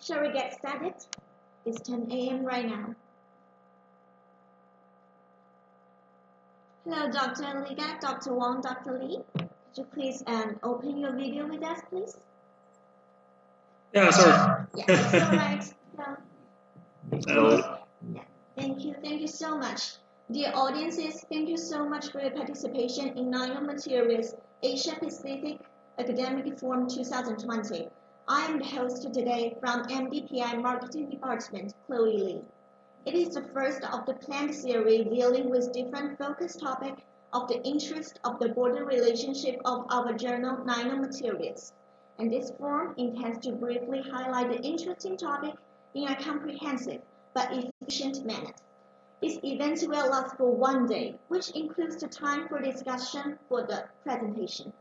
Shall we get started? It's 10 a.m. right now. Hello, Dr. Liga, Dr. Wang, Dr. Lee. Could you please open your video with us, please? Yeah, sorry. Yeah, that's all right. Hello. Yeah, thank you so much. Dear audiences, thank you so much for your participation in Nanomaterials Asia Pacific Academic Forum 2020. I am the host today from MDPI Marketing Department, Chloe Lee. It is the first of the planned series dealing with different focus topics of the interest of the border relationship of our journal Nanomaterials. And this forum intends to briefly highlight the interesting topic in a comprehensive but efficient manner. This event will last for 1 day, which includes the time for discussion for the presentation.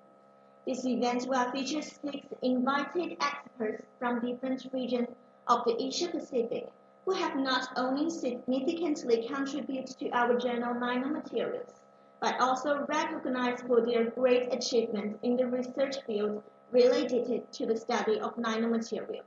This event will feature 6 invited experts from different regions of the Asia Pacific who have not only significantly contributed to our journal Nanomaterials, but also recognized for their great achievements in the research field related to the study of nanomaterial.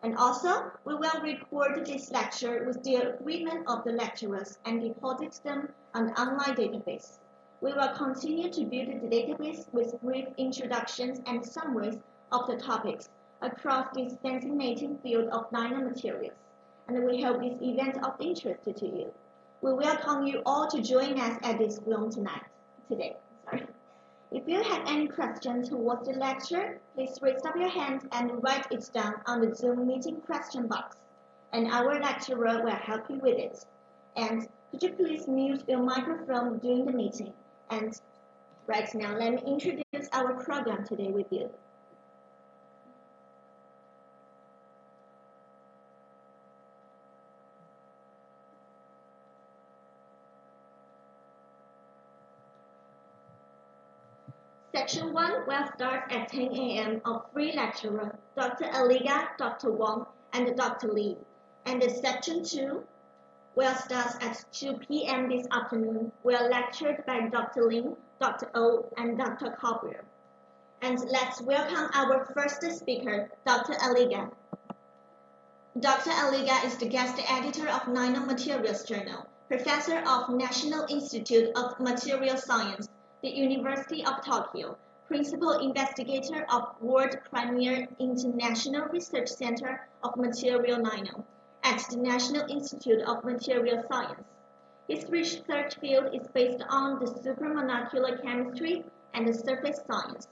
And also, we will record this lecture with the agreement of the lecturers and deposit them on the online database. We will continue to build the database with brief introductions and summaries of the topics across this fascinating field of nanomaterials, and we hope this event of interest to you. We welcome you all to join us at this room today. If you have any questions towards the lecture, please raise up your hand and write it down on the Zoom meeting question box, and our lecturer will help you with it. And could you please mute your microphone during the meeting? And right now, let me introduce our program today with you. Section 1 will start at 10 a.m. of 3 lecturers, Dr. Aliga, Dr. Wang, and Dr. Lee. And Section 2 will start at 2 p.m. this afternoon, will lectured by Dr. Lin, Dr. O, and Dr. Cobrier. And let's welcome our first speaker, Dr. Aliga. Dr. Aliga is the guest editor of Nanomaterials Journal, professor of National Institute of Material Science, the University of Tokyo, principal investigator of World Premier International Research Center of Material Nano at the National Institute of Material Science. His research field is based on the supramolecular chemistry and the surface science,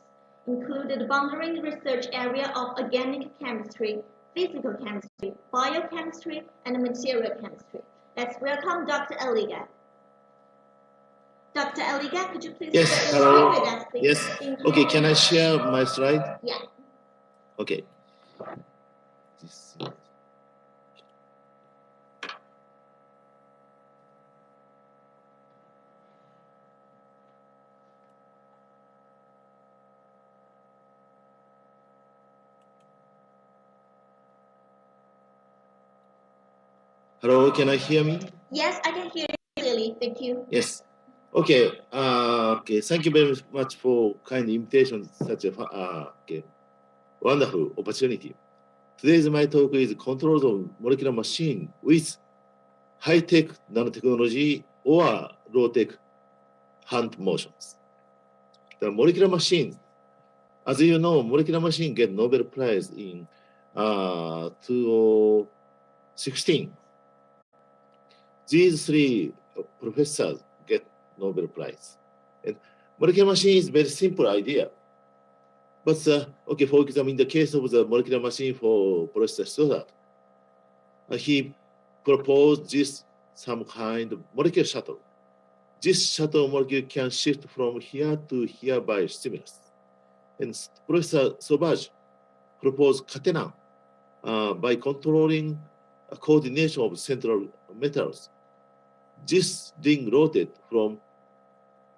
including the boundary research area of organic chemistry, physical chemistry, biochemistry, and material chemistry. Let's welcome Dr. Aliga. Dr. Aliga, could you please share your screen with us, please? Yes. Okay, can I share my slide? Yeah. Okay. Hello, can I hear me? Yes, I can hear you clearly. Thank you. Yes. Okay. Okay. Thank you very much for kind invitation. Such a wonderful opportunity. Today's my talk is controls of molecular machine with high-tech nanotechnology or low-tech hand motions. The molecular machine, as you know, molecular machine get Nobel Prize in 2016. These 3 professors get Nobel Prize. And molecular machine is very simple idea. But okay, for example, in the case of the molecular machine for Professor Stoddard, he proposed this some kind of molecular shuttle. This shuttle molecule can shift from here to here by stimulus. And Professor Sauvage proposed catenary by controlling a coordination of central metals. This ring rotates from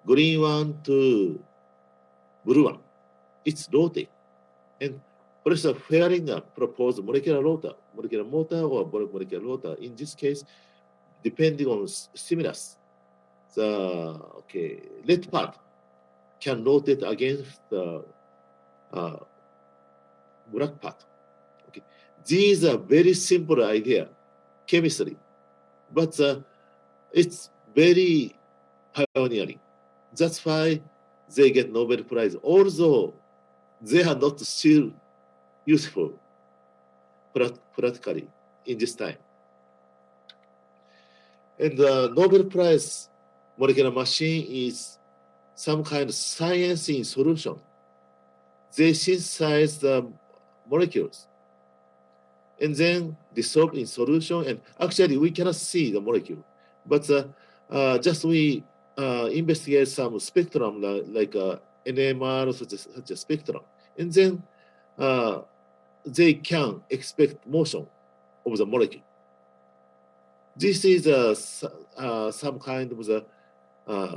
green one to blue one. It's rotating. And Professor Fehringer proposed molecular motor or molecular rotor. In this case, depending on stimulus, the red part can rotate against the black part. Okay, These are very simple idea, chemistry, but it's very pioneering. That's why they get Nobel Prize, although they are not still useful practically in this time. And the Nobel Prize molecular machine is some kind of science in solution. They synthesize the molecules and then dissolve in solution. And actually, we cannot see the molecule, but just we investigate some spectrum like NMR, such a spectrum, and then they can expect motion of the molecule. This is some kind of the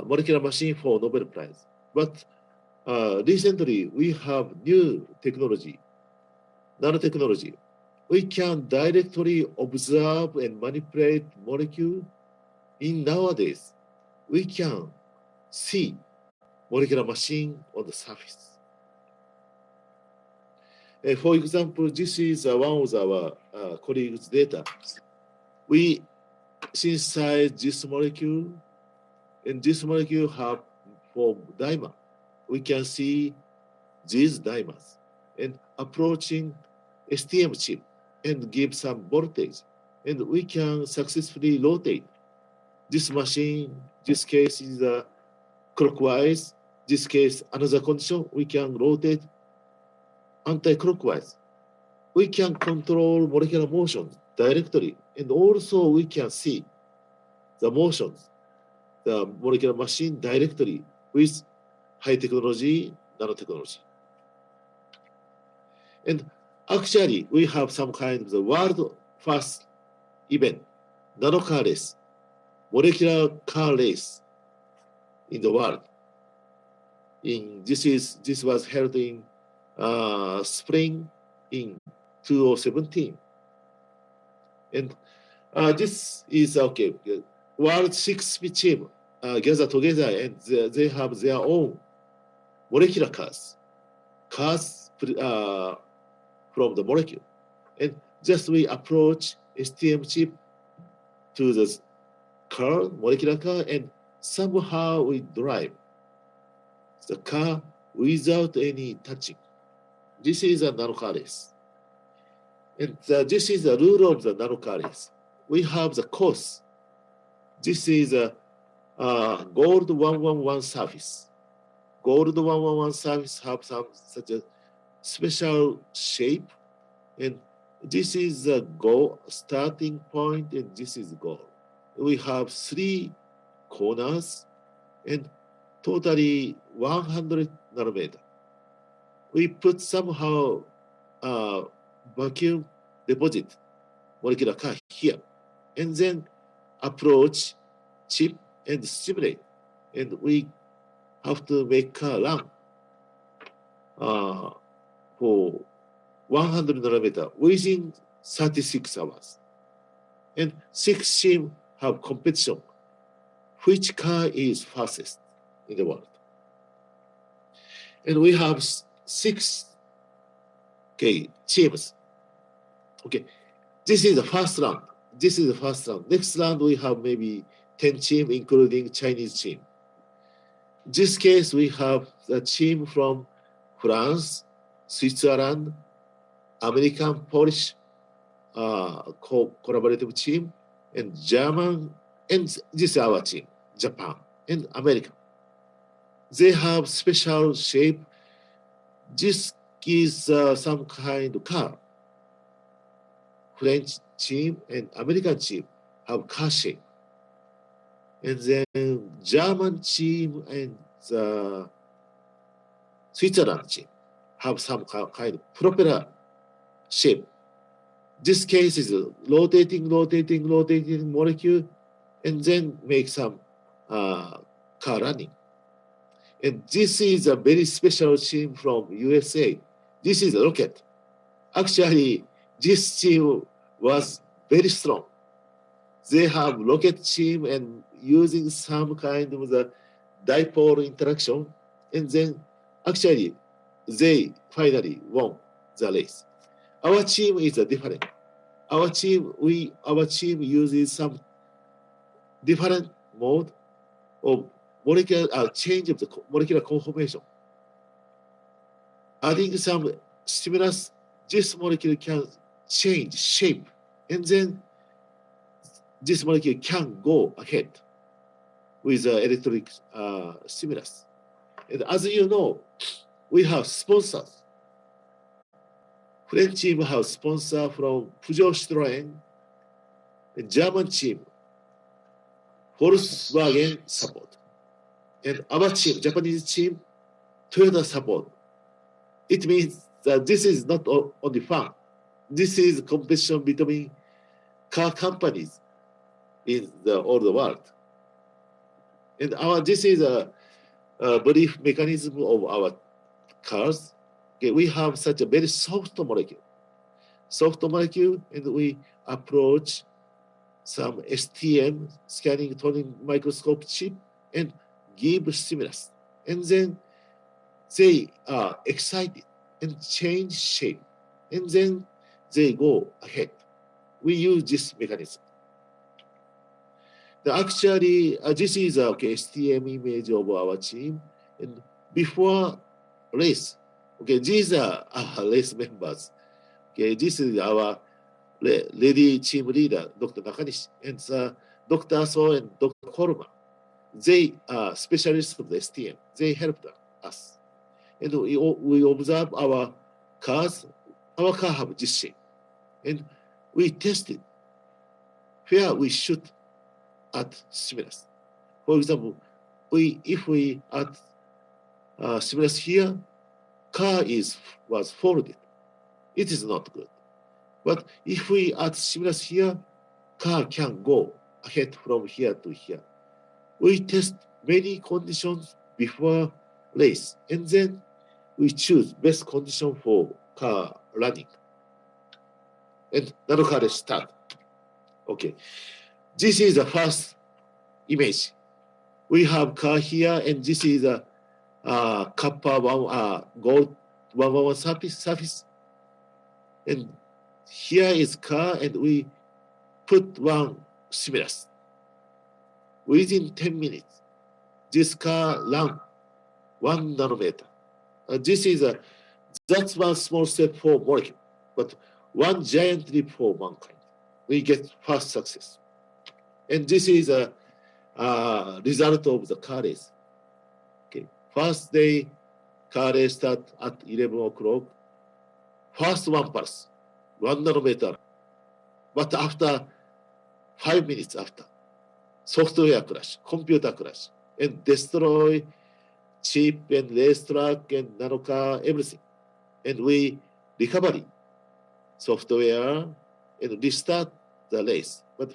molecular machine for Nobel Prize. But recently, we have new technology, nanotechnology. We can directly observe and manipulate molecule. In nowadays, we can see molecular machine on the surface. For example, this is one of our colleagues' data. We synthesize this molecule, and this molecule have for dimer. We can see these dimers and approaching STM chip and give some voltage, and we can successfully rotate this machine. This case is clockwise. This case, another condition, we can rotate anti-clockwise. We can control molecular motion directly, and also we can see the motions, the molecular machine directly with high technology, nanotechnology. And actually, we have some kind of the world first event, nano car race, molecular car race in the world. This was held in spring in 2017. And this is okay. World 6 team gather together, and they have their own molecular cars from the molecule. And just we approach STM chip to the car, molecular car, and somehow we drive the car without any touching. This is a nano car race. And this is the rule of the nano car race. We have the course. This is a gold 111 surface. Gold 111 surface have some such a special shape, and this is the goal starting point, and this is the goal. We have 3 corners and totally 100 nanometer. We put somehow vacuum deposit molecular car here, and then approach chip and stimulate, and we have to make car run for 100 nanometer within 36 hours. And 6 teams have competition. Which car is fastest in the world? And we have 6 teams. Okay, this is the first round. This is the first round. Next round, we have maybe 10 teams, including Chinese team. This case, we have the team from France, Switzerland, American, Polish collaborative team, and German, and this is our team, Japan, and America. They have special shape. This is some kind of car. French team and American team have car shape. And then German team and the Switzerland team have some kind of propeller shape. This case is rotating molecule, and then make some car running. And this is a very special team from USA. This is a rocket. Actually, this team was very strong. They have rocket team and using some kind of the dipole interaction, and then actually they finally won the race. Our team is different. Our team uses some different mode of molecular change of the molecular conformation. Adding some stimulus, this molecule can change shape, and then this molecule can go ahead with electric stimulus. And as you know, we have sponsors. French team have sponsor from Peugeot Citroën, and German team, Volkswagen support. And our team, Japanese team, Toyota support. It means that this is not only fun. This is competition between car companies in all the world. And this is a belief mechanism of our cars. Okay, we have such a very soft molecule, and we approach some STM, scanning toning microscope chip, and give stimulus. And then they are excited and change shape, and then they go ahead. We use this mechanism. Actually, this is STM image of our team. And before race, okay, these are our race members. Okay, this is our lady team leader, Dr. Nakanishi, and Dr. So and Dr. Korma. They are specialists of the STM. They helped us. And we observe our cars. Our car have this shape. And we tested where we should add stimulus. For example, if we add stimulus here, car was folded. It is not good. But if we add stimulus here, car can go ahead from here to here. We test many conditions before race, and then we choose best condition for car running. And nano car race start. Okay, this is the first image. We have car here, and this is a copper gold 111 surface. And here is car, and we put one stimulus. Within 10 minutes, this car ran 1 nanometer. That's one small step for molecule, but one giant leap for mankind. We get first success. And this is a result of the car race. Okay, first day, car race start at 11 o'clock. First one pulse, 1 nanometer. But after 5 minutes after, software crash, computer crash, and destroy chip and racetrack and nano car, everything. And we recovery software and restart the race. But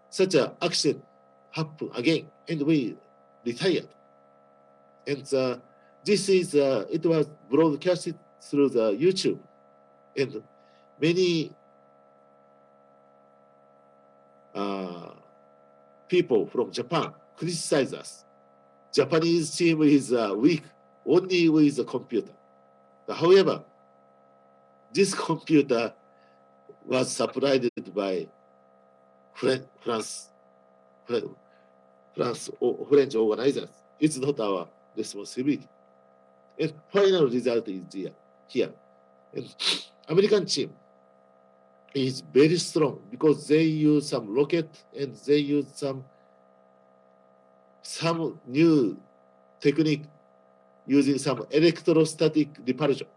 such an accident happened again, and we retired. And this is it was broadcasted through the YouTube, and many people from Japan criticize us. Japanese team is weak only with the computer. However, this computer was supplied by French organizers. It's not our responsibility. And final result is here. And American team is very strong because they use some rocket and they use some new technique using some electrostatic repulsion.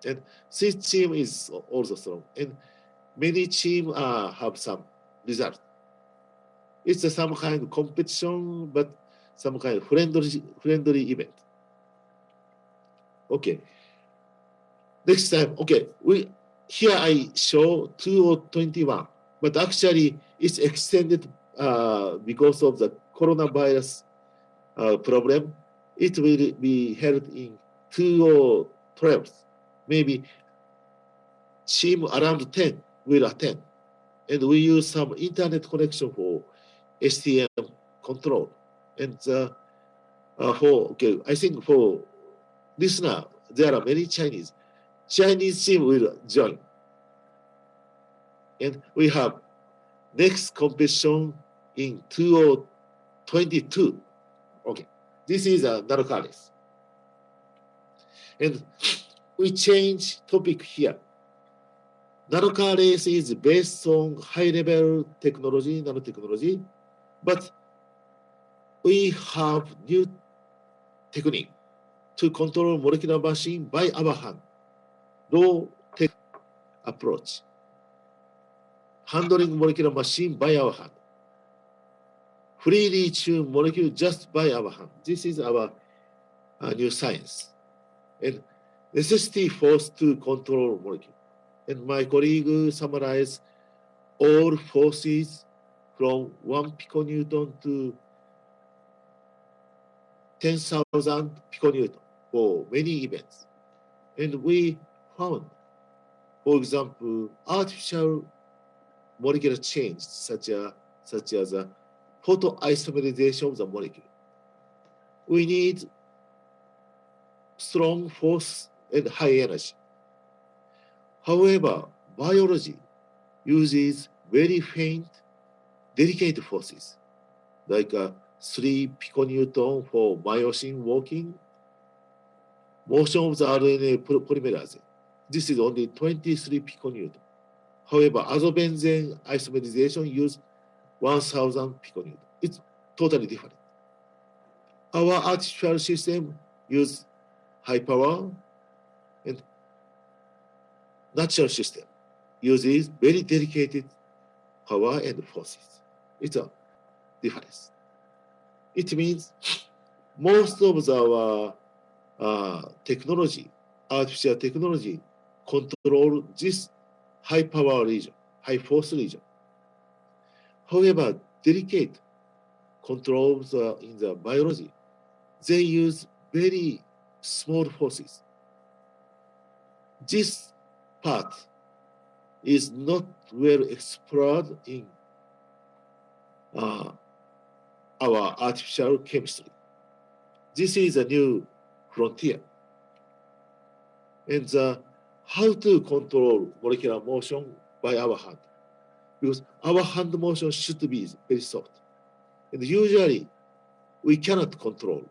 And this team is also strong. And many teams have some result. It's some kind of competition, but some kind of friendly event. Okay. Next time, okay, here I show 2021, but actually it's extended because of the coronavirus problem. It will be held in 2012. Maybe team around 10 will attend. And we use some internet connection for STM control. And I think for listener, there are many Chinese. Chinese team will join. And we have next competition in 2022. Okay, this is a nanocar race. And we change topic here. Nanocar race is based on high-level technology, nanotechnology, but we have new technique to control molecular machine by our hand. Low-tech approach. Handling molecular machine by our hand. Freely tune molecule just by our hand. This is our new science. And necessity force to control molecule. And my colleague summarized all forces from 1 piconewton to 10,000 piconewton for many events. And we found, for example, artificial molecular change such as a photoisomerization of the molecule. We need strong force and high energy. However, biology uses very faint, delicate forces, like 3 piconewton for myosin walking, motion of the RNA polymerase. This is only 23 piconewton. However, azobenzene isomerization uses 1,000 piconewton. It's totally different. Our artificial system uses high power, and natural system uses very delicate power and forces. It's a difference. It means most of our technology, artificial technology, control this high power region, high force region. However, delicate controls in the biology, they use very small forces. This part is not well explored in our artificial chemistry. This is a new frontier. And how to control molecular motion by our hand? Because our hand motion should be very soft. And usually, we cannot control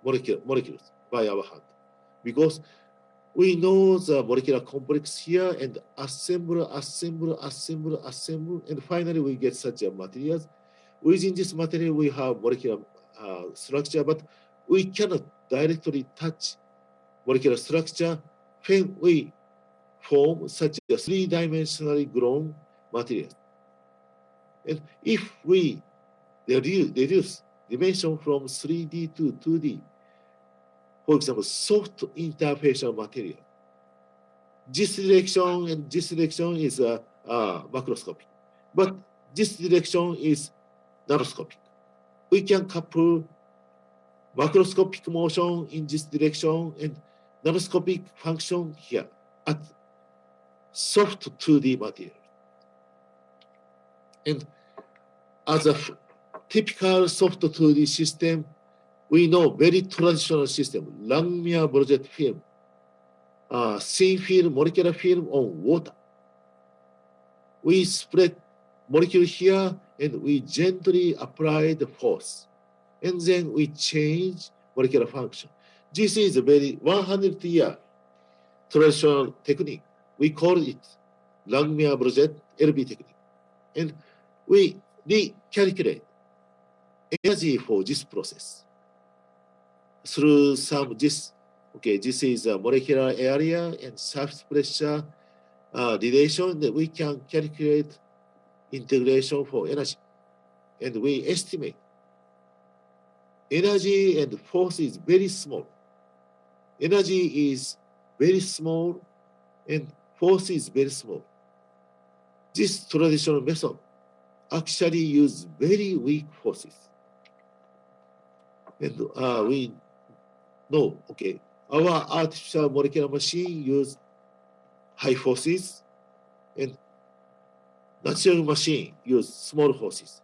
molecules by our hand because we know the molecular complex here and assemble, and finally we get such a materials. Within this material, we have molecular structure, but we cannot directly touch molecular structure when we form such a three-dimensionally grown material. And if we reduce dimension from 3D to 2D, for example, soft interfacial material, this direction and this direction is macroscopic, but this direction is nanoscopic. We can couple macroscopic motion in this direction and nanoscopic function here at soft 2D material. And as a typical soft 2D system, we know very traditional system, Langmuir project film, thin film, molecular film on water. We spread molecule here and we gently apply the force. And then we change molecular function. This is a very 100-year traditional technique. We call it Langmuir project LB technique. And we recalculate energy for this process through this is a molecular area and surface pressure relation that we can calculate integration for energy. And we estimate energy and force is very small. Energy is very small and force is very small. This traditional method actually uses very weak forces. And we know, our artificial molecular machine use high forces and natural machine use small forces.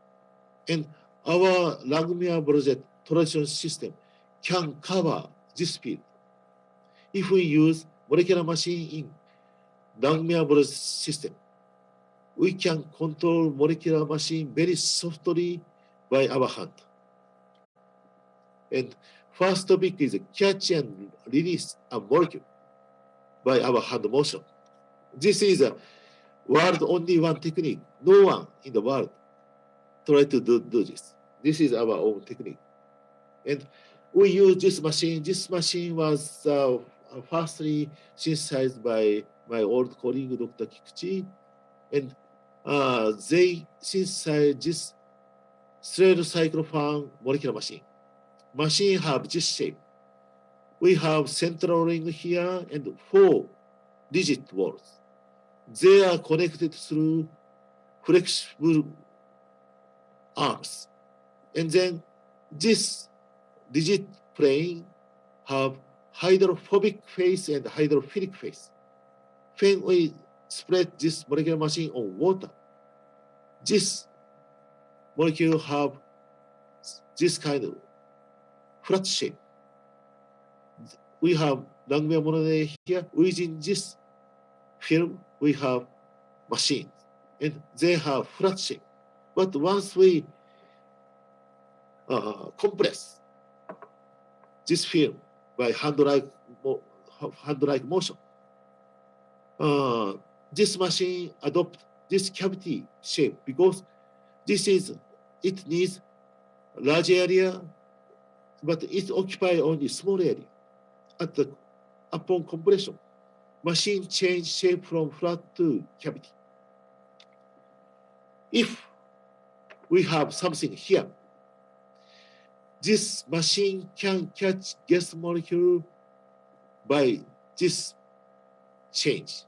And our Langmuir project traditional system can cover this field. If we use molecular machine in non-measurable system. We can control molecular machine very softly by our hand. And first topic is catch and release a molecule by our hand motion. This is a world only one technique. No one in the world try to do this. This is our own technique. And we use this machine. This machine was firstly synthesized by my old colleague, Dr. Kikuchi. And they synthesized this thread cyclophan molecular machine. Machine have this shape. We have central ring here and 4 digit walls. They are connected through flexible arms. And then this digit plane have hydrophobic phase and hydrophilic phase. When we spread this molecular machine on water, this molecule have this kind of flat shape. We have Langmuir monomer here. Within this film, we have machines, and they have flat shape. But once we compress this film by hand-like motion, this machine adopt this cavity shape because it needs large area, but it occupies only small area. Upon compression, machine change shape from flat to cavity. If we have something here, this machine can catch gas molecule by this change.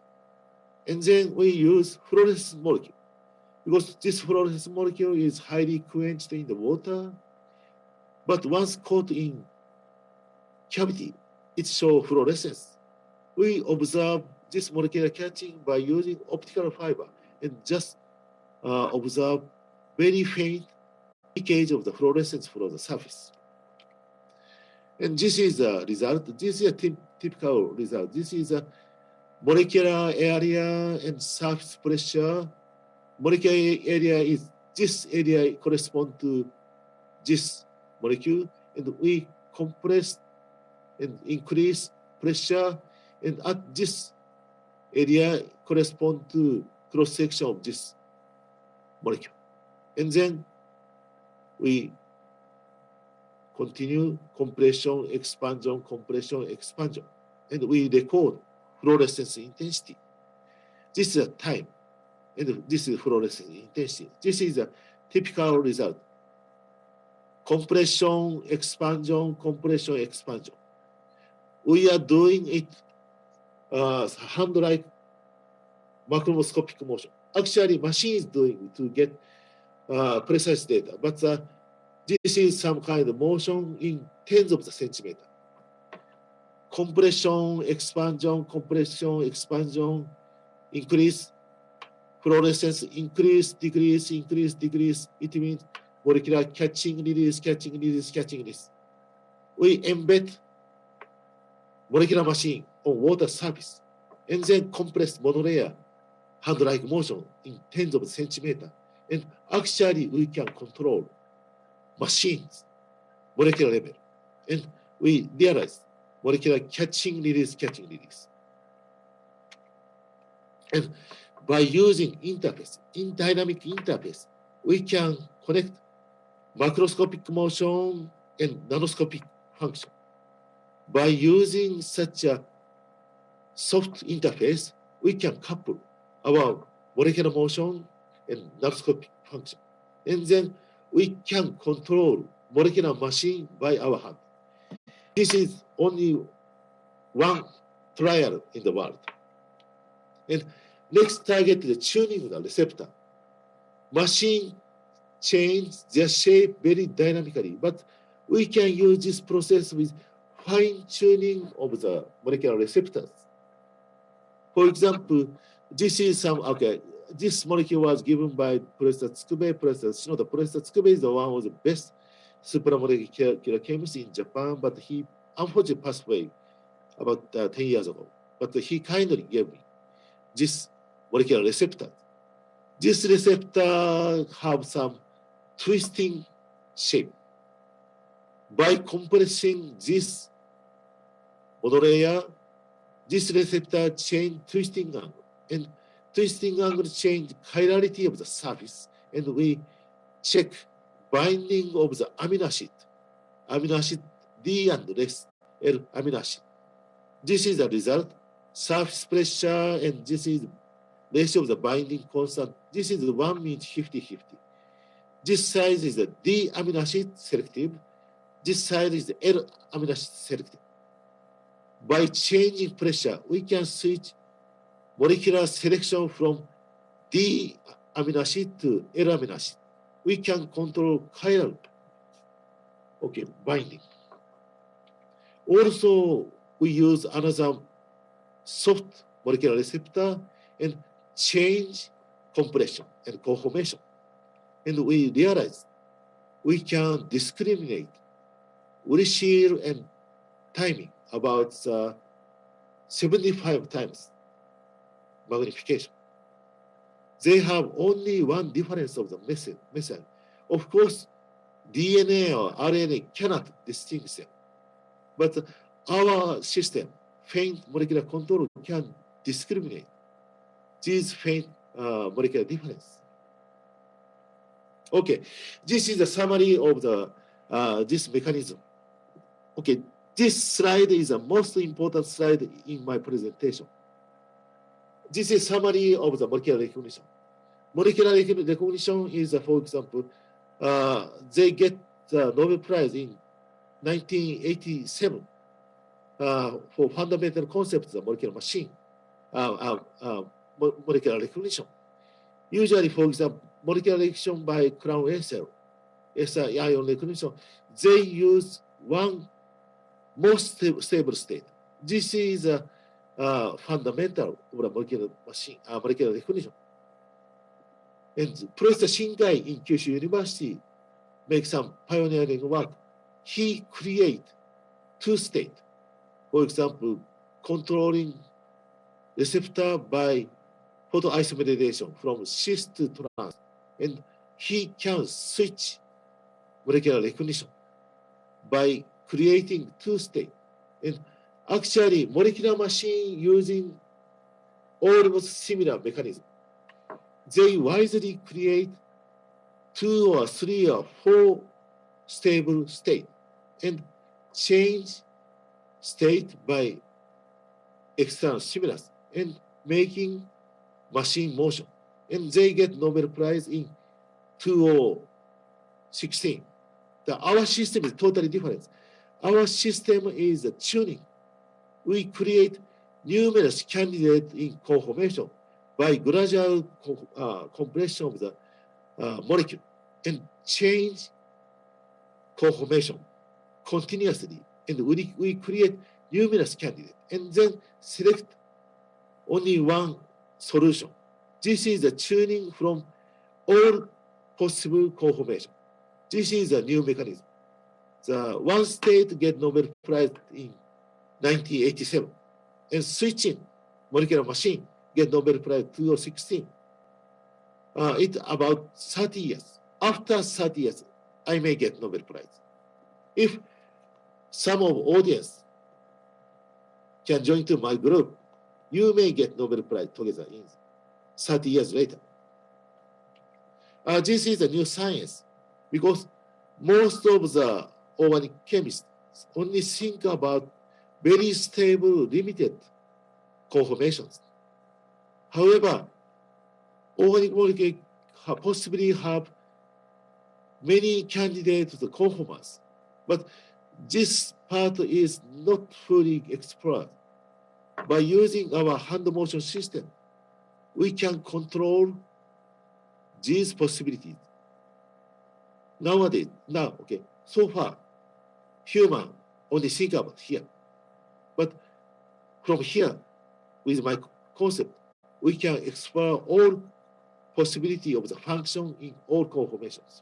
And then we use fluorescent molecule because this fluorescent molecule is highly quenched in the water, but once caught in cavity, it shows fluorescence. We observe this molecular catching by using optical fiber and just observe very faint leakage of the fluorescence from the surface. And this is the result. This is a typical result. This is a molecular area and surface pressure. Molecular area is this area correspond to this molecule, and we compress and increase pressure, and at this area correspond to cross section of this molecule. And then we continue compression, expansion, and we record fluorescence intensity. This is a time, and this is fluorescence intensity. This is a typical result. Compression, expansion, compression, expansion. We are doing it hand-like macroscopic motion. Actually, machine is doing to get precise data, but this is some kind of motion in tens of the centimeter. Compression, expansion, increase, fluorescence, increase, decrease. It means molecular catching, release. We embed molecular machine on water surface and then compress monolayer hand-like motion in tens of centimeters. And actually, we can control machines, molecular level. And we realize molecular catching, release. And by using interface, in dynamic interface, we can connect macroscopic motion and nanoscopic function. By using such a soft interface, we can couple our molecular motion and nanoscopic function. And then we can control molecular machine by our hand. This is only one trial in the world. And next target is tuning the receptor. Machine change their shape very dynamically, but we can use this process with fine-tuning of the molecular receptors. For example, this is this molecule was given by Professor Tsukube, Professor Shinoda. Professor Tsukube is the one of the best supramolecular chemists in Japan, but he unfortunately passed away about 10 years ago. but he kindly gave me this molecular receptor. This receptor have some twisting shape. By compressing this monolayer, this receptor change twisting angle, and twisting angle change chirality of the surface, and we check binding of the amino acid D and L amino acid. This is the result. Surface pressure, and this is ratio of the binding constant. This is 1 means 50-50. This side is the D amino acid selective. This side is the L amino acid selective. By changing pressure, we can switch molecular selection from D amino acid to L amino acid. We can control chiral binding. Also, we use another soft molecular receptor and change compression and conformation. And we realize we can discriminate Wilshire and timing about 75 times magnification. They have only one difference of the method. Of course, DNA or RNA cannot distinguish them. But our system, faint molecular control, can discriminate these faint molecular difference. Okay, this is the summary of the this mechanism. Okay, this slide is the most important slide in my presentation. This is summary of the molecular recognition. Molecular recognition is, for example, they get the Nobel Prize in 1987 for fundamental concepts of molecular machine, molecular recognition. Usually, for example, molecular recognition by crown A cell, ion recognition, they use one most stable state. This is a fundamental of the molecular machine, molecular recognition. And Professor Shinkai in Kyushu University makes some pioneering work. He create two states. For example, controlling receptor by photoisomerization from cis to trans. And he can switch molecular recognition by creating two states. And actually, molecular machine using almost similar mechanism. They wisely create 2 or 3 or 4 stable states and change state by external stimulus and making machine motion. And they get Nobel Prize in 2016. Our system is totally different. Our system is a tuning. We create numerous candidates in conformation by gradual compression of the molecule and change conformation continuously. And we create numerous candidates and then select only one solution. This is the tuning from all possible conformation. This is a new mechanism. The one state get Nobel Prize in 1987, and switching molecular machine get Nobel Prize 2016. It's about 30 years. After 30 years, I may get Nobel Prize. If some of audience can join to my group, you may get Nobel Prize together in 30 years later. This is a new science because most of the organic chemists only think about very stable, limited conformations. However, organic molecules possibly have many candidates to conformance, but this part is not fully explored. By using our hand motion system, we can control these possibilities. Nowadays, so far, human only think about here. But from here, with my concept, we can explore all possibility of the function in all conformations.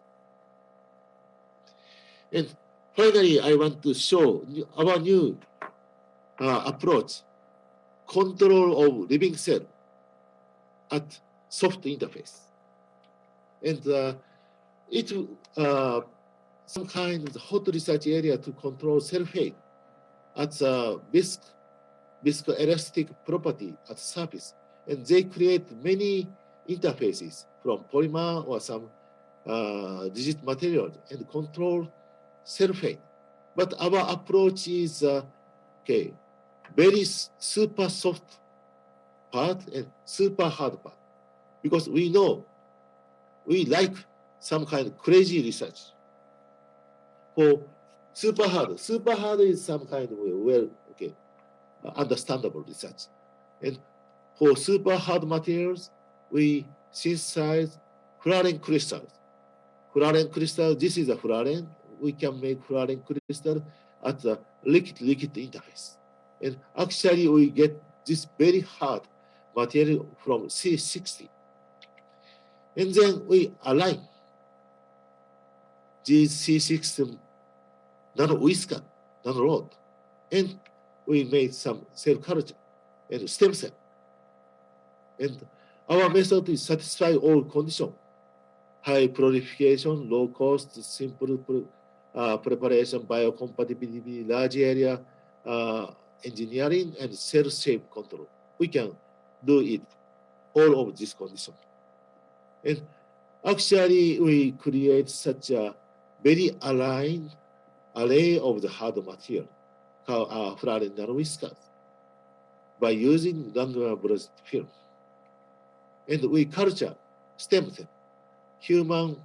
And finally, I want to show our new approach control of living cell at soft interface. And it some kind of hot research area to control cell fate at the viscoelastic property at surface. And they create many interfaces from polymer or some rigid material and control cell fate. But our approach is very super soft part and super hard part, because we know we like some kind of crazy research. For super hard is some kind of understandable research. And for super hard materials, we synthesize fluorine crystals. Fluorine crystal, this is a fluorine. We can make fluorine crystal at the liquid interface. And actually, we get this very hard material from C60. And then we align these C60 nano-whisker, nano-rod, and we made some cell culture and stem cell. And our method is satisfy all conditions: high proliferation, low cost, simple preparation, biocompatibility, large area engineering, and cell shape control. We can do it all of these conditions. And actually, we create such a very aligned array of the hard material, fluorine nanowhiskers, by using randomized film. And we culture stem cell, human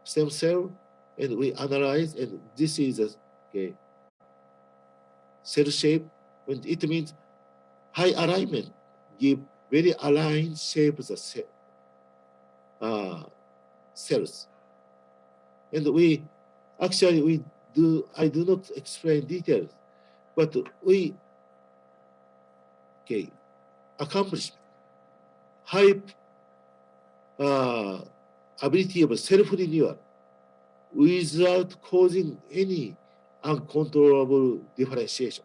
stem cell, and we analyze, and this is a cell shape, and it means high alignment give very aligned shape of the cells. And I do not explain details, but we accomplish high ability of self-renewal without causing any uncontrollable differentiation.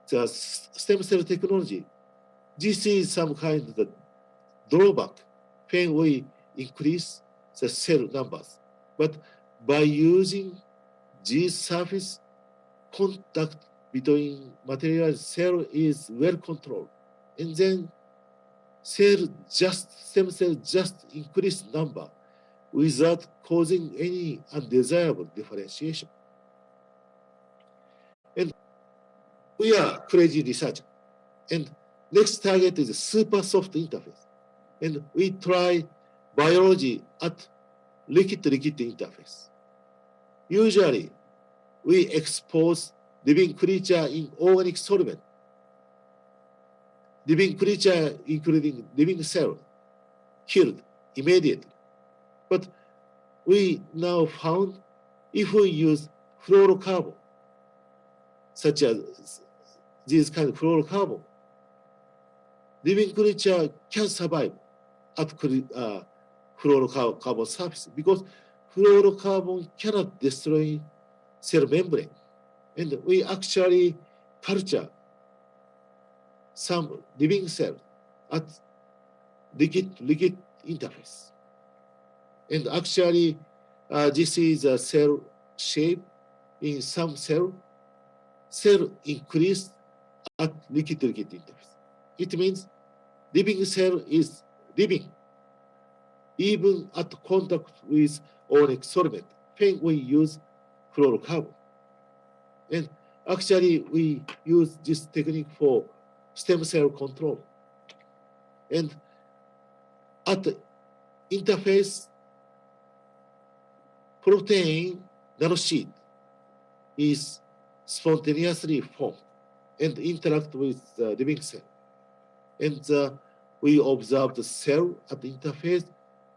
The stem cell technology, this is some kind of the drawback when we increase the cell numbers. But by using this surface, contact between material and cell is well controlled. And then stem cell just increase number without causing any undesirable differentiation. And we are crazy researcher. And next target is a super soft interface. And we try biology at liquid-liquid interface. Usually, we expose living creature in organic solvent. Living creature, including living cell, killed immediately. But we now found if we use fluorocarbon, such as this kind of fluorocarbon, living creature can survive at fluorocarbon surface, because fluorocarbon cannot destroy cell membrane. And we actually culture some living cell at liquid interface. And actually, this is a cell shape in some cell increased at liquid interface. It means living cell is living even at contact with organic solvent when we use fluorocarbon. And actually, we use this technique for stem cell control. And at the interface, protein nanosheet is spontaneously formed and interact with the living cell. And we observe the cell at the interface.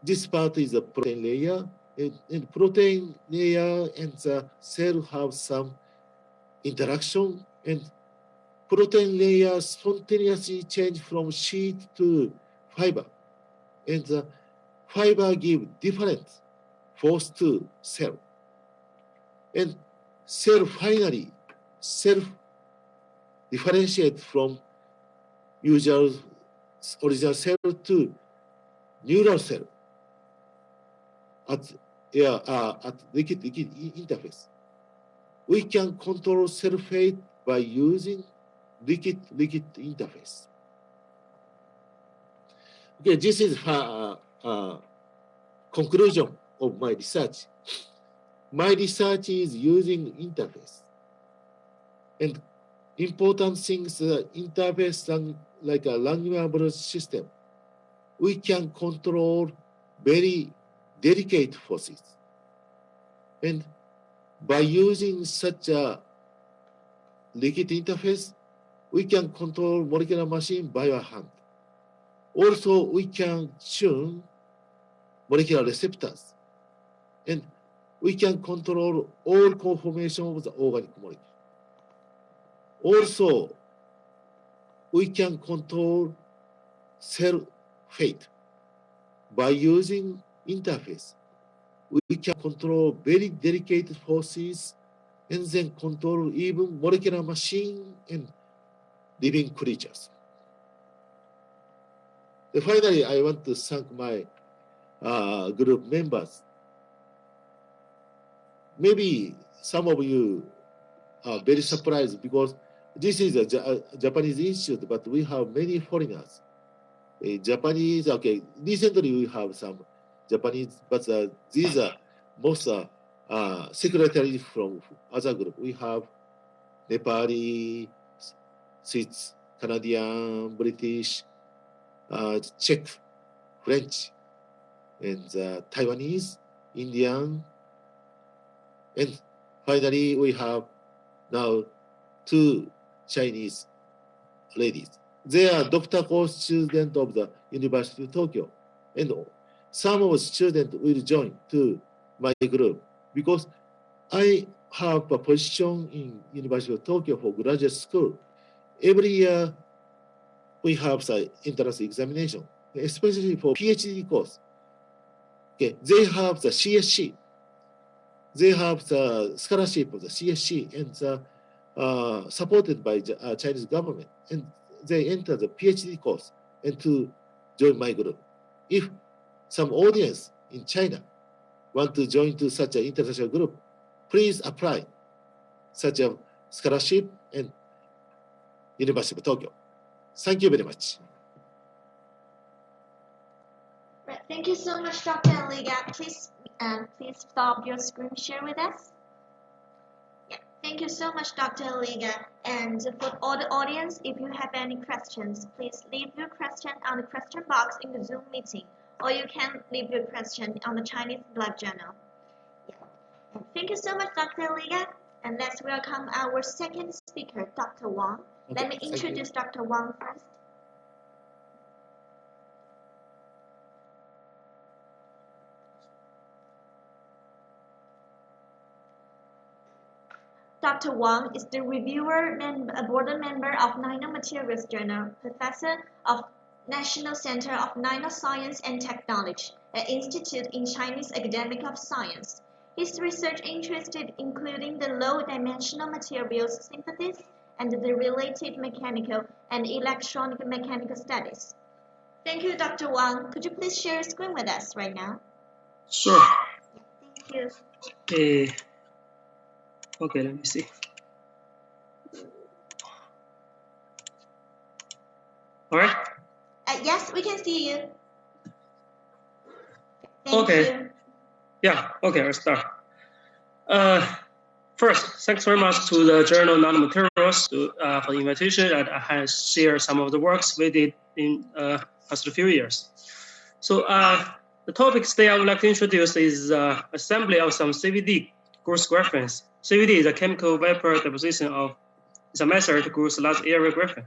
This part is a protein layer, and protein layer and the cell have some interaction, and protein layer spontaneously change from sheet to fiber, and the fiber give different force to cell, and cell finally differentiate from usual original cell to neural cell at liquid interface. We can control cell fate by using liquid interface. Okay, this is conclusion of my research. My research is using interface. And important things, interface like a language system. We can control very delicate forces. And by using such a liquid interface, we can control molecular machine by our hand. Also, we can tune molecular receptors. And we can control all conformation of the organic molecule. Also, we can control cell fate. By using interface, we can control very delicate forces and then control even molecular machine and living creatures. And finally, I want to thank my group members. Maybe some of you are very surprised because this is a Japanese institute, but we have many foreigners. Japanese, okay, recently we have some Japanese, but these are most secretaries from other group. We have Nepali, Swiss, Canadian, British, Czech, French, and Taiwanese, Indian, and finally we have now 2 Chinese ladies. They are doctor course students of the University of Tokyo, and some of the students will join to my group because I have a position in University of Tokyo for graduate school. Every year we have the entrance examination, especially for PhD course. Okay, they have the CSC. They have the scholarship of the CSC and supported by the Chinese government. And they enter the PhD course and to join my group. If some audience in China want to join to such an international group, please apply such a scholarship and University of Tokyo. Thank you very much. Right. Thank you so much, Dr. Liga. Please stop your screen share with us. Yeah. Thank you so much, Dr. Liga. And for all the audience, if you have any questions, please leave your question on the question box in the Zoom meeting, or you can leave your question on the Chinese Blood Journal. Yeah. Thank you so much, Dr. Liga. And let's welcome our second speaker, Dr. Wang. Okay, Let me introduce Dr. Wang first. Dr. Wang is the reviewer and a board member of Nanomaterials Journal, professor of National Center of Nanoscience and Technology, an institute in Chinese Academic of Science. His research interests including the low-dimensional materials synthesis and the related mechanical and electronic mechanical studies. Thank you, Dr. Wang. Could you please share your screen with us right now? Sure. Thank you. Okay, let me see. All right. Yes, we can see you. Thank Okay. you. Yeah, okay, I'll start. First, thanks very much to the journal Nanomaterials for the invitation, and I have shared some of the works we did in past few years. So the topic today I would like to introduce is assembly of some CVD growth graphene. CVD is a chemical vapor deposition it's a method to grow large area graphene,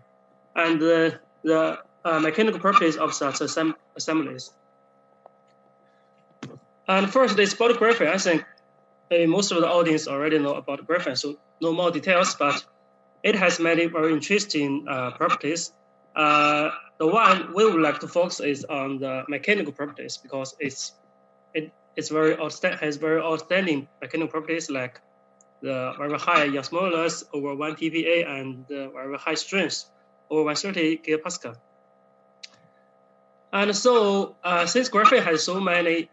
and the mechanical properties of such assemblies. And first, this body graphene, I think most of the audience already know about graphene, so no more details, but it has many very interesting properties. The one we would like to focus is on the mechanical properties because it has very outstanding mechanical properties like the very high osmolarity over 1 PPa and very high strength over 130 gigapascal. And so since graphene has so many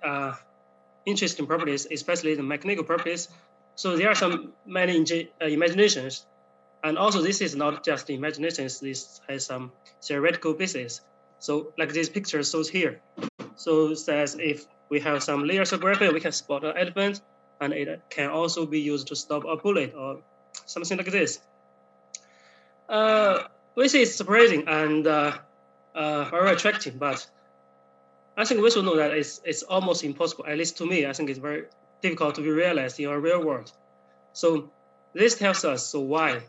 interesting properties, especially the mechanical properties, so there are many imaginations. And also this is not just imaginations, this has some theoretical basis. So like this picture shows here. So it says if we have some layers of graphene, we can spot an elephant, and it can also be used to stop a bullet or something like this. Which is surprising and very attractive, but I think we should know that it's almost impossible, at least to me. I think it's very difficult to be realized in our real world. So this tells us why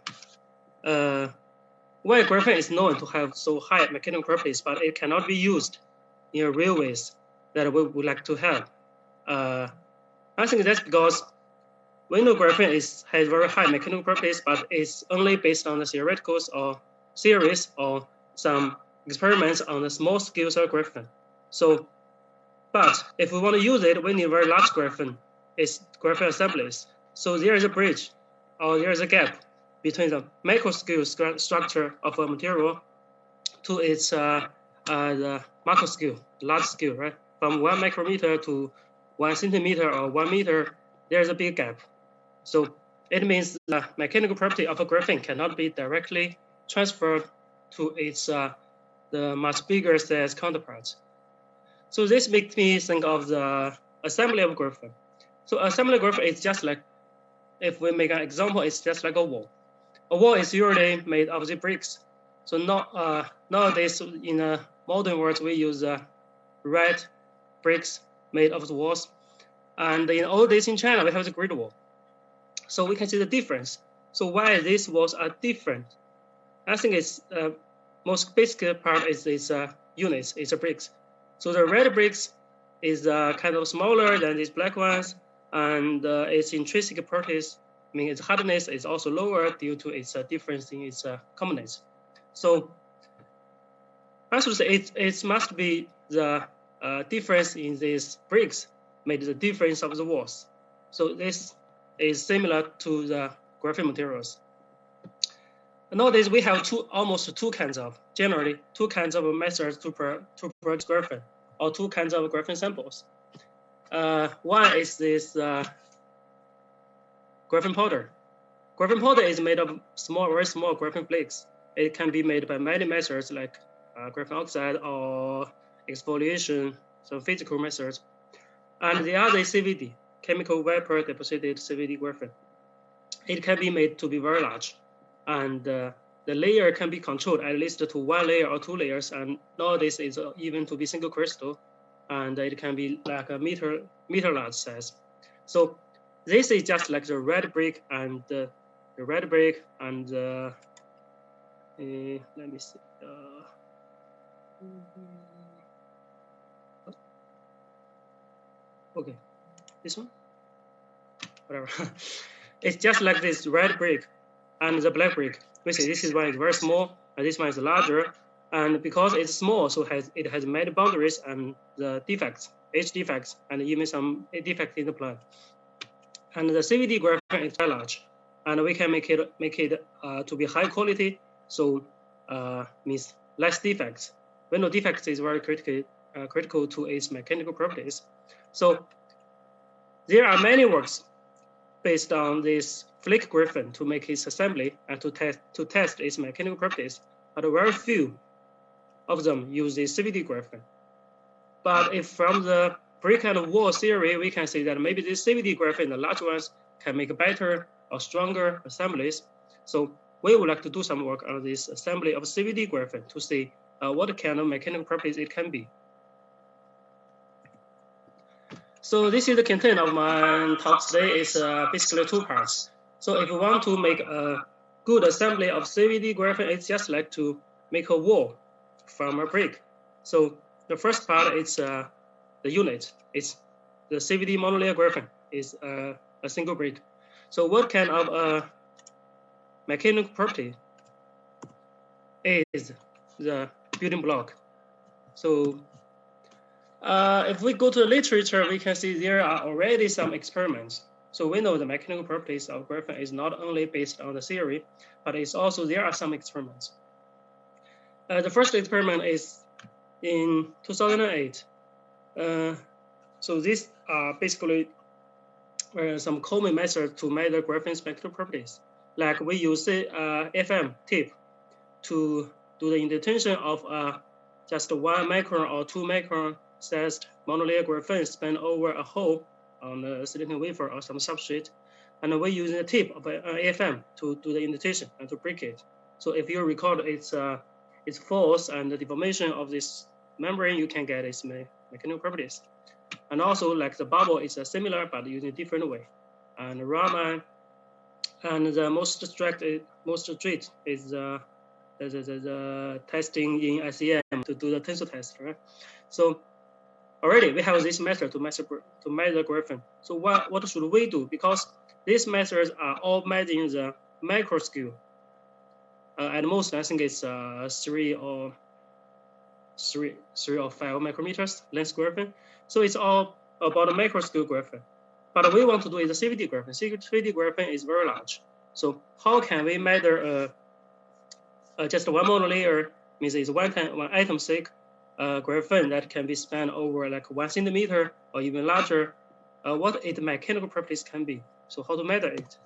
graphene is known to have so high mechanical properties, but it cannot be used in real ways that we would like to have. I think that's because we know graphene has very high mechanical properties, but it's only based on the theoreticals or theories or some experiments on the small scales of graphene. So, but if we want to use it, we need very large graphene. It's graphene assemblies. So there is a bridge, or there is a gap between the macro scale structure of a material to its the macro scale, large scale, right? From 1 micrometer to 1 centimeter or 1 meter, there is a big gap. So it means the mechanical property of a graphene cannot be directly transferred to its the much bigger size counterparts. So this makes me think of the assembly of graphene. So assembly of graphene is just like, if we make an example, it's just like a wall. A wall is usually made of the bricks. So nowadays in the modern world, we use red bricks made of the walls. And in old days in China, we have the Great Wall. So we can see the difference. So why these walls are different? I think it's most basic part is its units, it's bricks. So the red bricks is kind of smaller than these black ones, and its intrinsic properties, I mean its hardness is also lower due to its difference in its components. So I should say it must be the difference in these bricks made the difference of the walls. So this is similar to the graphene materials. Nowadays, we have generally two kinds of methods to produce graphene, or two kinds of graphene samples. One is this graphene powder. Graphene powder is made of very small graphene flakes. It can be made by many methods like graphene oxide or exfoliation, some physical methods. And the other is CVD, chemical vapor deposited CVD graphene. It can be made to be very large, and the layer can be controlled at least to 1 layer or 2 layers, and nowadays it's even to be single crystal, and it can be like a meter large size. So this is just like the red brick and let me see. Okay, this one, whatever. It's just like this red brick and the black brick. We see this one is very small, and this one is larger. And because it's small, so it has many boundaries and the defects, edge defects, and even some defects in the plant. And the CVD graphene is very large, and we can make it to be high quality. So means less defects. We know defects is very critical to its mechanical properties. So there are many works based on this flake graphene to make its assembly and to test its mechanical properties, but very few of them use the CVD graphene. But if from the brick and wall theory, we can say that maybe this CVD graphene, the large ones, can make better or stronger assemblies. So we would like to do some work on this assembly of CVD graphene to see what kind of mechanical properties it can be. So this is the content of my talk today. It's basically 2 parts. So if you want to make a good assembly of CVD graphene, it's just like to make a wall from a brick. So the first part is the unit. It's the CVD monolayer graphene is a single brick. So what kind of mechanical property is the building block? So if we go to the literature, we can see there are already some experiments So we know the mechanical properties of graphene is not only based on the theory, but it's also there are some experiments. The first experiment is in 2008. So these are basically some common methods to measure graphene spectral properties. Like we use the FM tip to do the indentation of just 1 micron or 2 micron sized monolayer graphene spun over a hole on the silicon wafer or some substrate. And we use the tip of FM to do the indentation and to break it. So if you record its force and the deformation of this membrane, you can get its mechanical properties. And also, like the bubble is similar but using a different way. And Raman and the most strict is the testing in ICM to do the tensor test, right? So already we have this method to measure graphene. So what should we do? Because these methods are all measuring the micro scale. At most, I think it's 3 or 5 micrometers length graphene. So it's all about a micro scale graphene. But we want to do is a CVD graphene. CVD graphene is very large. So how can we measure just 1 monolayer, means it's one atom thick graphene that can be spanned over like 1 centimeter or even larger? What its mechanical properties can be? So how to measure it?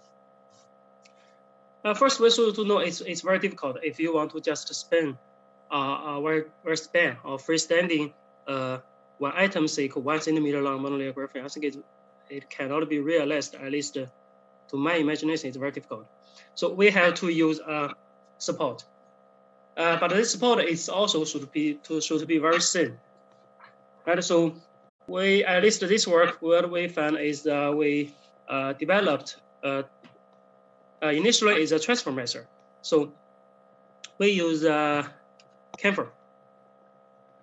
First, we should to know it's very difficult if you want to just spin very span or freestanding 1 atom thick 1 centimeter long monolayer graphene. I think it cannot be realized, at least to my imagination, it's very difficult. So we have to use support. But this support is also should be very thin. Right? So we, at least this work, what we found is we developed initially is a transfer method. So we use camphor.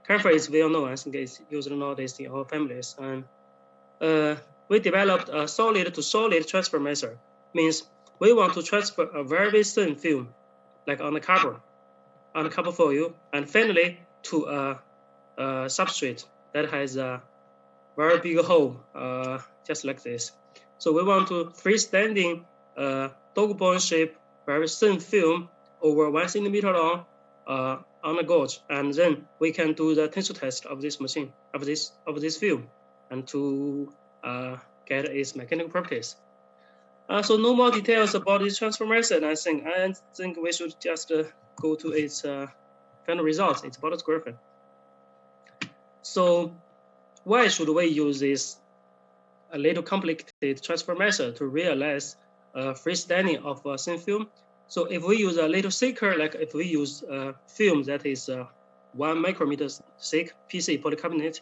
Camphor is well known. I think it's used nowadays in all families. And we developed a solid to solid transfer method. Means we want to transfer a very thin film, like on the carbon foil, and finally to a substrate that has a very big hole, just like this. So we want to freestanding dog bone shape, very thin film over 1 centimeter long on the gauge, and then we can do the tensor test of this machine, of this film, and to get its mechanical properties. So no more details about this transfer method. I think we should just go to its final results. It's about graphene. So why should we use this a little complicated transfer method to realize freestanding of a thin film? So if we use a little thicker, like if we use a film that is 1 micrometer thick PC polycarbonate,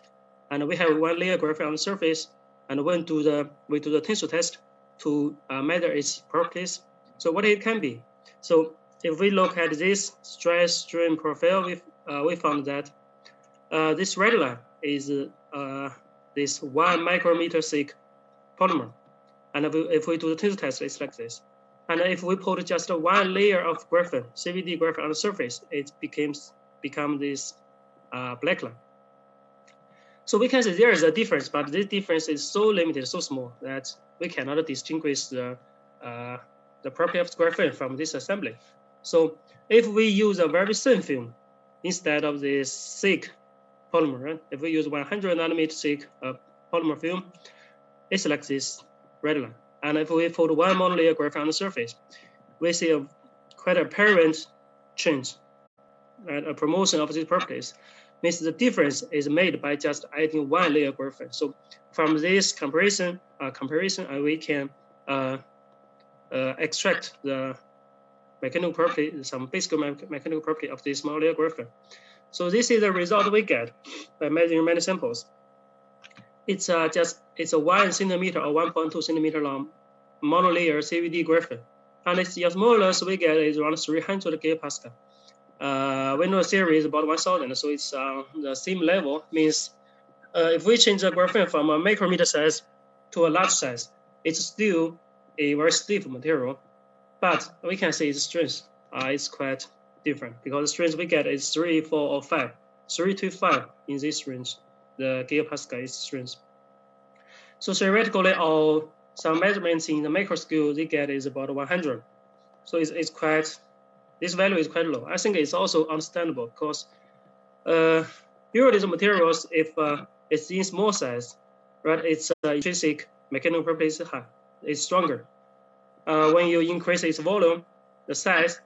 and we have 1 layer graphene on the surface, and we do the tensor test to measure its properties. So what it can be? So if we look at this stress strain profile, we found that this red line is this 1 micrometer thick polymer. And if we do the tensor test, it's like this. And if we put just 1 layer of graphene, CVD graphene on the surface, it become this black line. So we can see there is a difference, but this difference is so limited, so small, that we cannot distinguish the property of graphene from this assembly. So if we use a very thin film instead of this thick polymer, right? If we use 100 nanometer thick polymer film, it's like this red line. And if we put 1 monolayer graphene on the surface, we see quite apparent change, right? A promotion of these properties. Means the difference is made by just adding 1 layer graphene. So from this comparison, we can extract the mechanical property, some basic mechanical property of this monolayer graphene. So this is the result we get by measuring many samples. It's a 1 centimeter or 1.2 centimeter long monolayer CVD graphene, and its osmosis we get is around 300 gigapascal. We know the theory is about 1,000, so it's the same level. Means if we change the graphene from a micrometer size to a large size, it's still a very stiff material, but we can see its strength is quite different, because the strength we get is 3, 4, or 5. 3 to 5 in this range, the gigapascal is strength. So theoretically, our some measurements in the macro scale they get is about 100. So it's quite, this value is quite low. I think it's also understandable because usually the materials, if it's in small size, right, its intrinsic mechanical properties high, it's stronger. When you increase its volume, the size,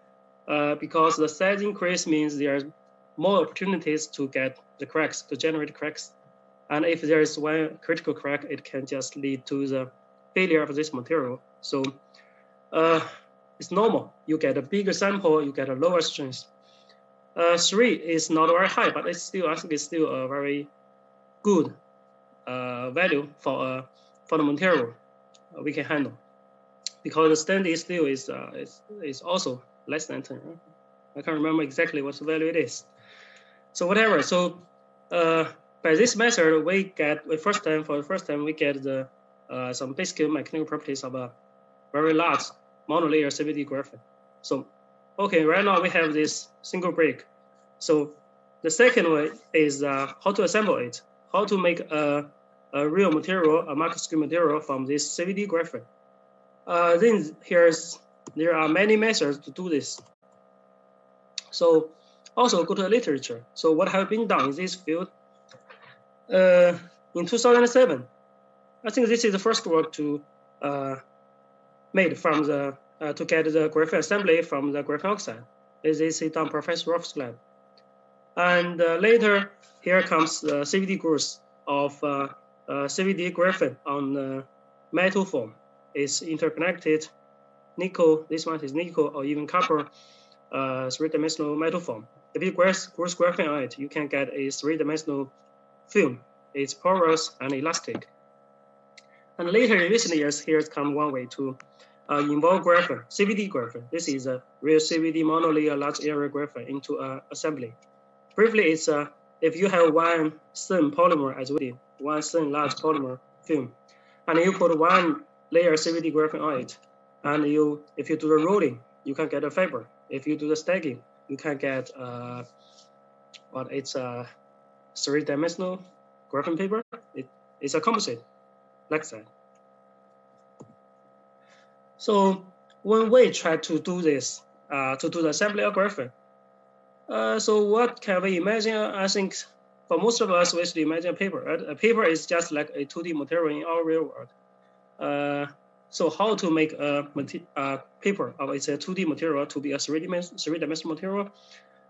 because the size increase means there are more opportunities to get the cracks, to generate cracks. And if there is one critical crack, it can just lead to the failure of this material. So it's normal. You get a bigger sample, you get a lower strength. 3 is not very high, but it's still, I think it's still a very good value for the material we can handle, because the standard steel is also less than 10. Right? I can't remember exactly what the value it is. So whatever. So by this method, we get for the first time we get the some basic mechanical properties of a very large monolayer CVD graphite. So okay, right now we have this single brick. So the second way is how to assemble it, how to make a real material, a macroscale material from this CVD graphite. Then there are many methods to do this. So also go to the literature. So what have been done in this field? In 2007, I think this is the first work to made from the to get the graphite assembly from the graphene oxide. This is done Professor Rolf's lab. And later, here comes the CVD growth of CVD graphene on metal form. It's interconnected nickel, this one is nickel or even copper, three-dimensional metal form. If you gross graphene on it, you can get a three-dimensional film. It's porous and elastic. And later in recent years, here's come one way to involve graphene, CVD graphene. This is a real CVD monolayer large area graphene into assembly. Briefly, it's if you have one thin polymer, as we did, one thin large polymer film, and you put one layer CVD graphene on it, and if you do the rolling, you can get a fiber. If you do the stacking, you can get it's a three-dimensional graphene paper. It's a composite, like that. So when we try to do this, to do the assembly of graphene, so what can we imagine? I think for most of us, we should imagine a paper. Right? A paper is just like a 2D material in our real world. So how to make a paper of it's a 2D material to be a three-dimensional material,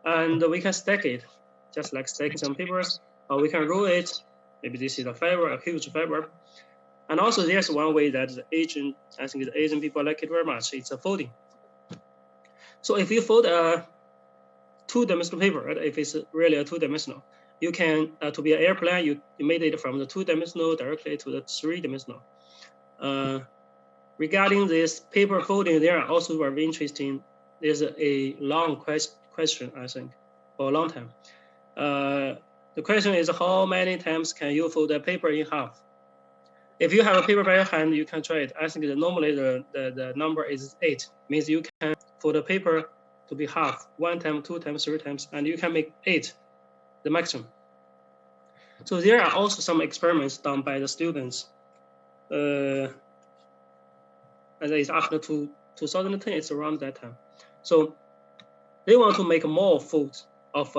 and we can stack it, just like stacking some papers, or we can roll it. Maybe this is a fiber, a huge fiber. And also there's one way that the Asian, I think the Asian people like it very much. It's a folding. So if you fold a two-dimensional paper, right? If it's really a two-dimensional, you can to be an airplane, you made it from the two-dimensional directly to the three-dimensional. Regarding this paper folding, there are also very interesting. There's a long question, I think, for a long time. The question is, how many times can you fold a paper in half? If you have a paper by your hand, you can try it. I think normally the number is 8. Means you can fold a paper to be half, 1 time, 2 times, 3 times, and you can make 8, the maximum. So there are also some experiments done by the students. And it's after 2010, it's around that time. So they want to make more folds of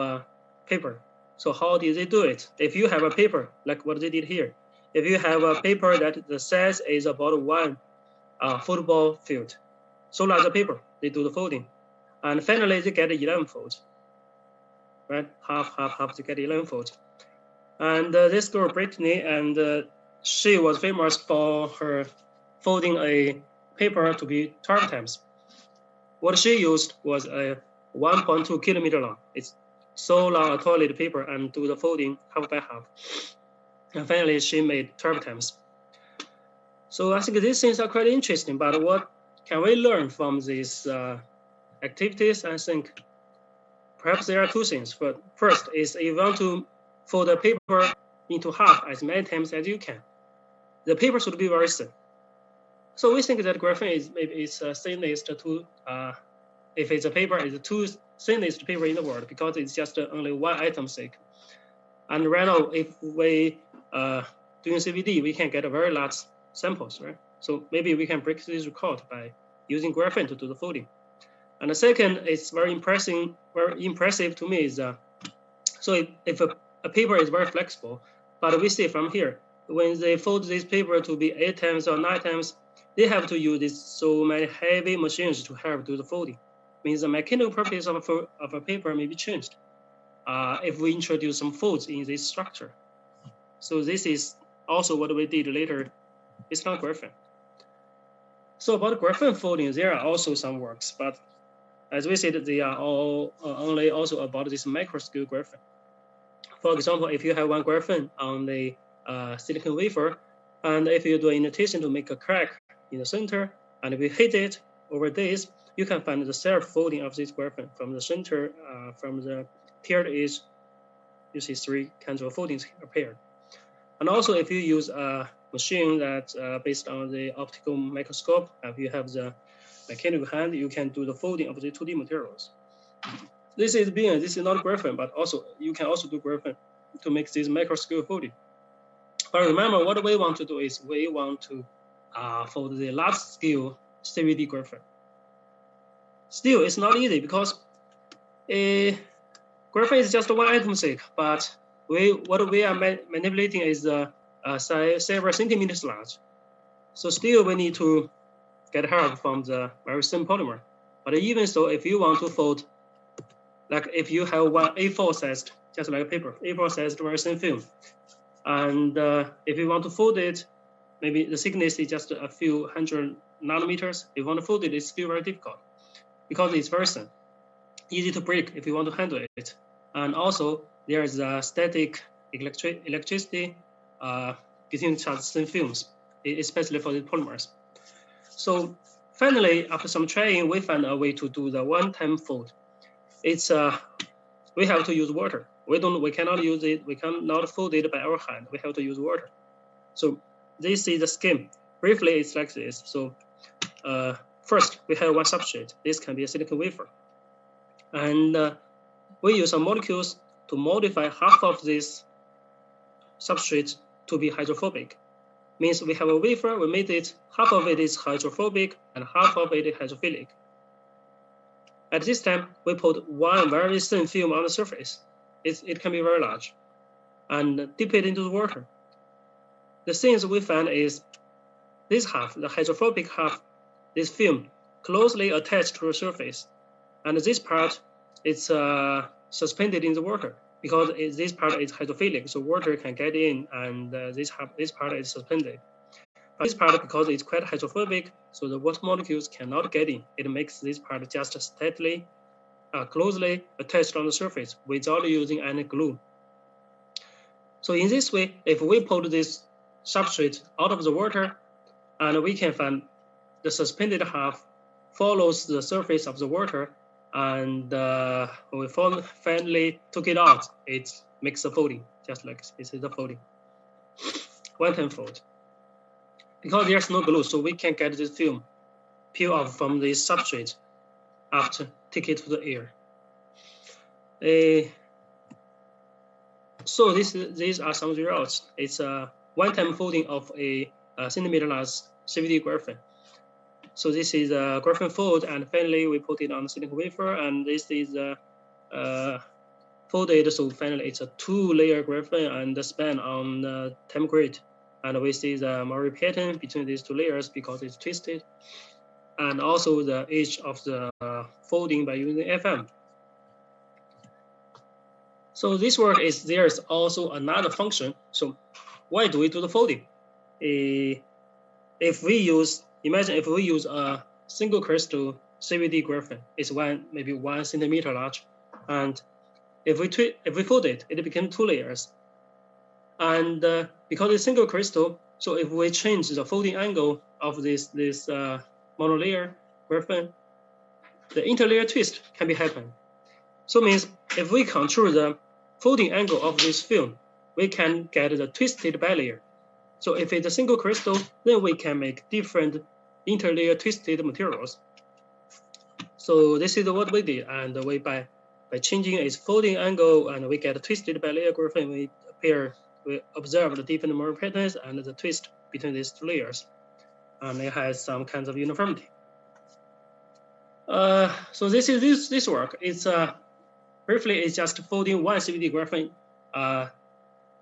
paper. So how did they do it? If you have a paper, like what they did here, if you have a paper that the size is about 1 football field, so large a paper, they do the folding. And finally, they get 11 folds, right? Half, they get 11 folds. And this girl, Brittany, and she was famous for her folding a paper to be 12 times. What she used was a 1.2 kilometer long. It's so long a toilet paper and do the folding half by half. And finally, she made 12 times. So I think these things are quite interesting, but what can we learn from these activities? I think perhaps there are 2 things. But first is if you want to fold the paper into half as many times as you can, the paper should be very thin. So we think that graphene is maybe it's thinnest to, if it's a paper, it's the 2 thinnest paper in the world because it's just only 1 atom thick. And right now, if we doing CVD, we can get a very large samples, right? So maybe we can break this record by using graphene to do the folding. And the second is very impressive to me is so if a paper is very flexible, but we see from here, when they fold this paper to be 8 times or 9 times, they have to use this so many heavy machines to help do the folding. Means the mechanical properties of a paper may be changed if we introduce some folds in this structure. So this is also what we did later. It's not graphene. So about graphene folding, there are also some works, but as we said, they are all only also about this microscale graphene. For example, if you have one graphene on the silicon wafer, and if you do an indentation to make a crack in the center, and if you hit it over this, you can find the self-folding of this graphene from the center, from the paired edge. You see 3 kinds of foldings appeared. And also, if you use a machine that's based on the optical microscope, if you have the mechanical hand, you can do the folding of the 2D materials. This is not graphene, but also you can also do graphene to make this microscale folding. But remember, what we want to do is we want to fold the large scale CVD graphene. Still, it's not easy because graphene is just one atom thick, but what we are manipulating is several centimeters large. So still we need to get help from the very thin polymer. But even so, if you want to fold, like if you have one A4 sized, just like a paper, A4 sized very thin film, and if you want to fold it, maybe the thickness is just a few hundred nanometers. If you want to fold it, it's still very difficult because it's very thin, easy to break if you want to handle it. And also there is a static electricity between such thin films, especially for the polymers. So finally, after some trying, we found a way to do the one-time fold. It's we have to use water. We cannot use it. We cannot fold it by our hand. We have to use water. So this is the scheme. Briefly, it's like this. So first, we have one substrate. This can be a silicon wafer, and we use some molecules to modify half of this substrate to be hydrophobic. Means we have a wafer, we made it, half of it is hydrophobic and half of it is hydrophilic. At this time, we put one very thin film on the surface. It can be very large, and dip it into the water. The things we find is this half, the hydrophobic half, this film closely attached to the surface, and this part is suspended in the water because this part is hydrophilic, so water can get in, and this part is suspended. But this part, because it's quite hydrophobic, so the water molecules cannot get in. It makes this part just steadily, closely attached on the surface without using any glue. So in this way, if we pull this substrate out of the water, and we can find the suspended half follows the surface of the water, and when we finally took it out, it makes a folding, just like this is the folding. One-time fold. Because there's no glue, so we can get this film peel off from the substrate after take it to the air. So these are some results. It's a one-time folding of a centimeter large CVD graphene. So this is a graphene fold, and finally we put it on the silicon wafer, and this is folded. So finally it's a 2-layer graphene, and the span on the time grid. And we see the Murray pattern between these 2 layers because it's twisted, and also the edge of the folding by using FM. So this work is there's also another function. So why do we do the folding? Imagine if we use a single crystal CVD graphene, it's maybe 1 centimeter large, and if we fold it, it becomes 2 layers. And because it's single crystal, so if we change the folding angle of this monolayer graphene, the interlayer twist can be happen. So it means if we control the folding angle of this film, we can get the twisted bilayer. So if it's a single crystal, then we can make different interlayer twisted materials. So this is what we did, and we by changing its folding angle, and we get a twisted bilayer graphene. We observe the different Murray patterns and the twist between these 2 layers. and it has some kinds of uniformity. So this is this work. It's briefly it's just folding one CVD graphene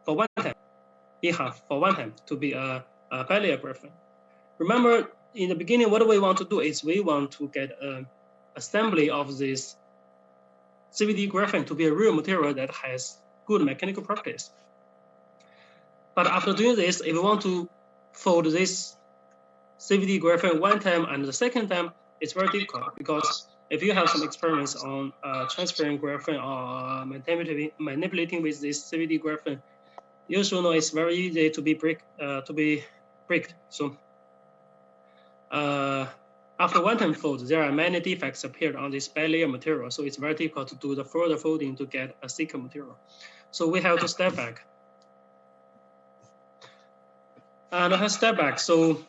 for one time, in half for one time to be a bilayer graphene. Remember, in the beginning, what we want to do is we want to get an assembly of this CVD graphene to be a real material that has good mechanical properties. But after doing this, if we want to fold this CVD graphene one time and the second time, it's very difficult because if you have some experiments on transferring graphene or manipulating with this CVD graphene, you should know it's very easy to be bricked. So after one-time fold, there are many defects appeared on this bilayer material, so it's very difficult to do the further folding to get a thicker material. So we have to step back. And I have step back. So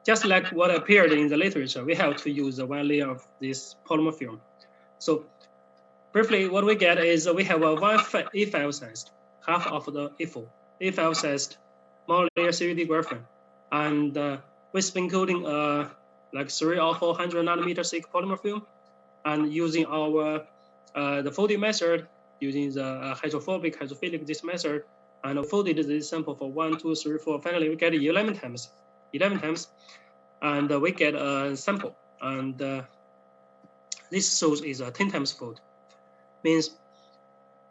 just like what appeared in the literature, we have to use one layer of this polymer film. So briefly, what we get is we have a one A5 sized, half of the A5 sized monolayer CVD graphene, and with spin coating like 300 or 400 nanometer thick polymer film, and using our the folding method, using the hydrophilic this method, and folded this sample for 1, 2, 3, 4. Finally, we get 11 times, and we get a sample, and this shows is a 10 times fold. Means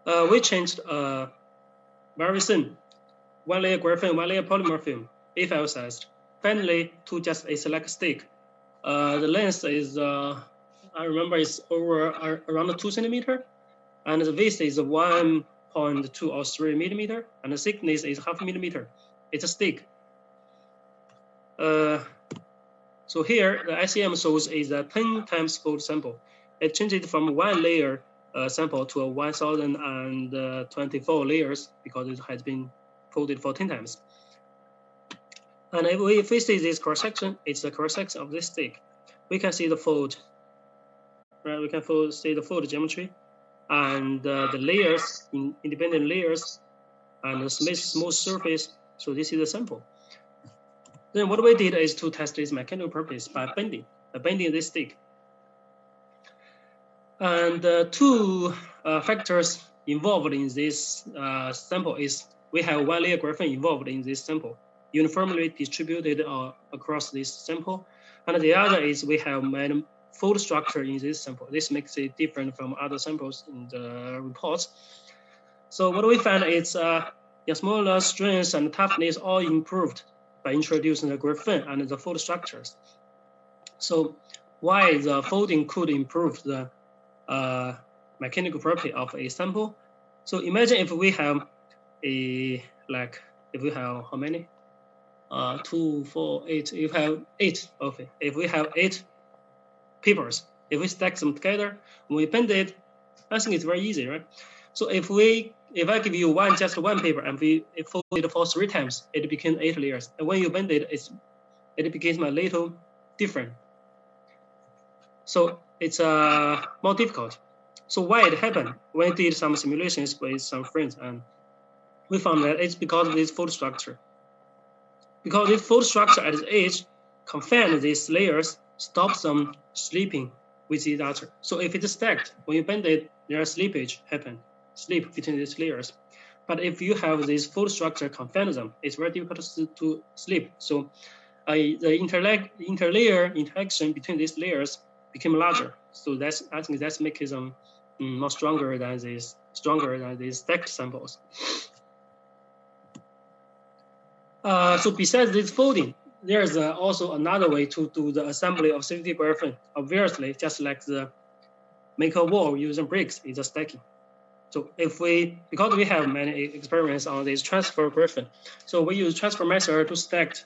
we changed very thin one layer graphene, one layer polymer film, A5 sized, finally to just a select stick. The length is I remember it's over around 2 centimeter, and the width is 1.2 or 3 millimeter, and the thickness is 0.5 millimeter. It's a stick. So here the ICM shows is a 10 times fold sample. It changes from one layer sample to a 1024 layers because it has been folded for 10 times. And if we see this cross section, it's the cross section of this stick. We can see the fold. Right, we can see the fold geometry, and the layers, independent layers, and the smooth surface. So this is the sample. Then what we did is to test its mechanical properties by bending this stick. And two factors involved in this sample is we have one layer graphene involved in this sample, uniformly distributed across this sample, and the other is we have fold structure in this sample. This makes it different from other samples in the reports. So what we found is the smaller strength and toughness all improved by introducing the graphene and the fold structures. So why the folding could improve the mechanical property of a sample? So imagine if we have how many? 2, 4, 8. If we have 8, okay. If we have 8 papers, if we stack them together, when we bend it, I think it's very easy, right? So if I give you just one paper and we fold it for 3 times, it became 8 layers. And when you bend it, it becomes a little different. So it's more difficult. So why it happened? We did some simulations with some friends, and we found that it's because of this fold structure. Because this fold structure at the edge confines these layers, stops them slipping with each other. So if it's stacked, when you bend it, there is slippage slip between these layers. But if you have this fold structure confine them, it's very difficult to slip. So the interlayer interaction between these layers became larger. So I think that's making them more stronger than these stacked samples. So besides this folding, there's also another way to do the assembly of CVD graphene. Obviously, just like the make a wall using bricks, is a stacking. So because we have many experiments on this transfer graphene, so we use transfer method to stack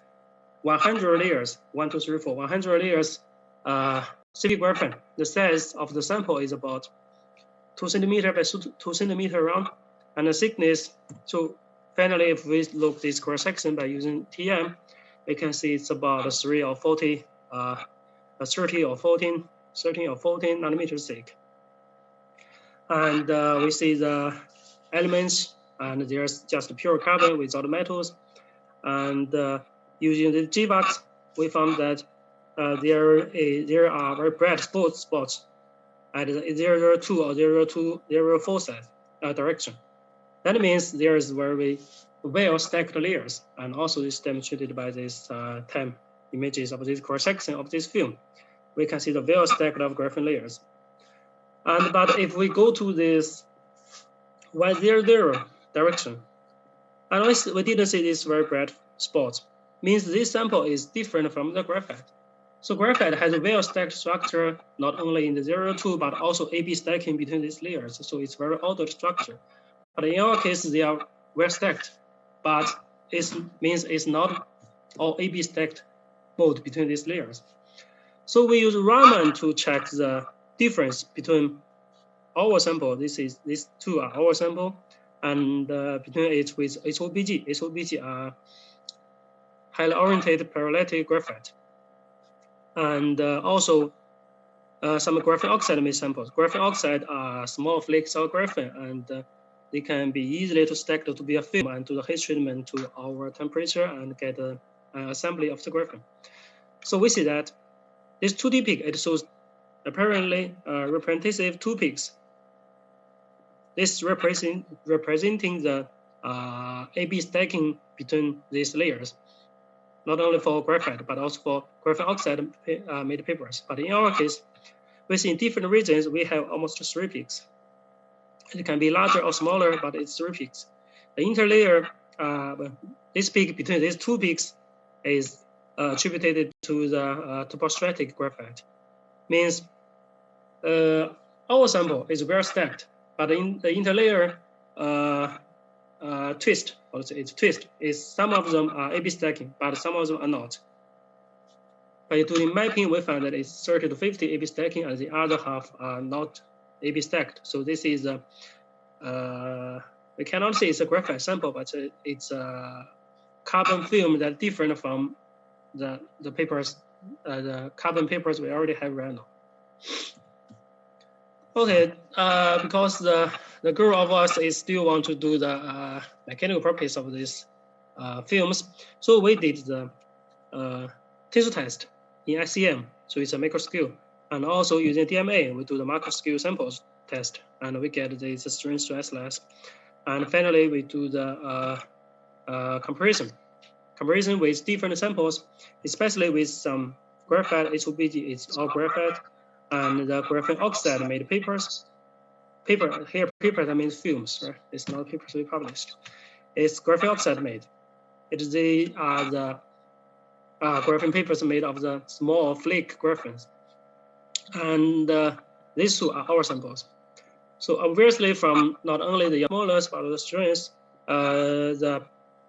100 layers, 1, 2, 3, 4, 100 layers CVD graphene. The size of the sample is about 2 centimeter by 2 centimeter round, and the thickness. So finally, if we look this cross section by using TM, we can see it's about 30 or 14 nanometers thick. And we see the elements, and there's just pure carbon without metals. And using the GVAX, we found that there are very bright spots at the 002 or 004 side direction. That means there is very well stacked layers, and also is demonstrated by this time images of this cross section of this film. We can see the well stacked of graphene layers. But if we go to this 100 direction, and we didn't see this very bright spots, means this sample is different from the graphite. So graphite has a well stacked structure, not only in the 002, but also AB stacking between these layers. So it's very ordered structure. But in our case, they are well stacked, but it means it's not all AB stacked mode between these layers. So we use Raman to check the difference between our sample. These two are our sample, and between it with HOBG. HOBG are highly oriented paralytic graphite, and also some graphene oxide made samples. Graphene oxide are small flakes of graphene, and they can be easily stacked to be a film and do the heat treatment to our temperature and get an assembly of the graphene. So we see that this 2D peak, it shows apparently representative 2 peaks. This representing the AB stacking between these layers, not only for graphite, but also for graphene oxide made papers. But in our case, we see in different regions, we have almost 3 peaks. It can be larger or smaller, but it's 3 peaks. The interlayer, this peak between these 2 peaks is attributed to the topostratic graphite. Means our sample is well stacked, but in the interlayer twist, or it's twist, is some of them are AB stacking, but some of them are not. By doing mapping, we found that it's 30 to 50 AB stacking, and the other half are not AB stacked. So this is we cannot say it's a graphite sample, but it's a carbon film that's different from the papers, the carbon papers we already have right now. Okay, because the goal of us is still want to do the mechanical properties of these films, so we did the tissue test in ICM, so it's a macro scale, and also using DMA, we do the macro scale samples test, and we get this strain stressless, and finally we do the comparison with different samples, especially with some graphite HOBG, it's all graphite, and the graphene oxide made papers. Paper here, paper that means films, right? It's not papers we published. It's graphene oxide made. They are the graphene papers made of the small flake graphenes, and these two are our samples. So obviously, from not only the molars but the strains, the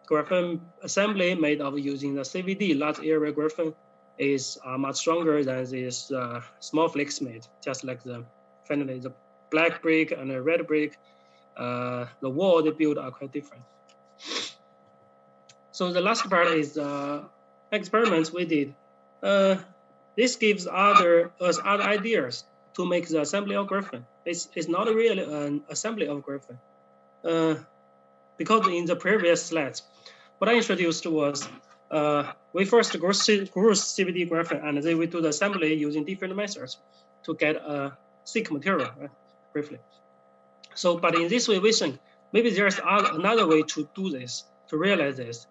graphene assembly made of using the CVD large area graphene is much stronger than these small flakes made. Just like finally the black brick and the red brick, the wall they build are quite different. So the last part is experiments we did. This gives us other ideas to make the assembly of graphene. It's not really an assembly of graphene. Because in the previous slides, what I introduced was we first grew CVD graphene, and then we do the assembly using different methods to get a thick material, right? Briefly. So, but in this way, we think maybe there's another way to do this, to realize this.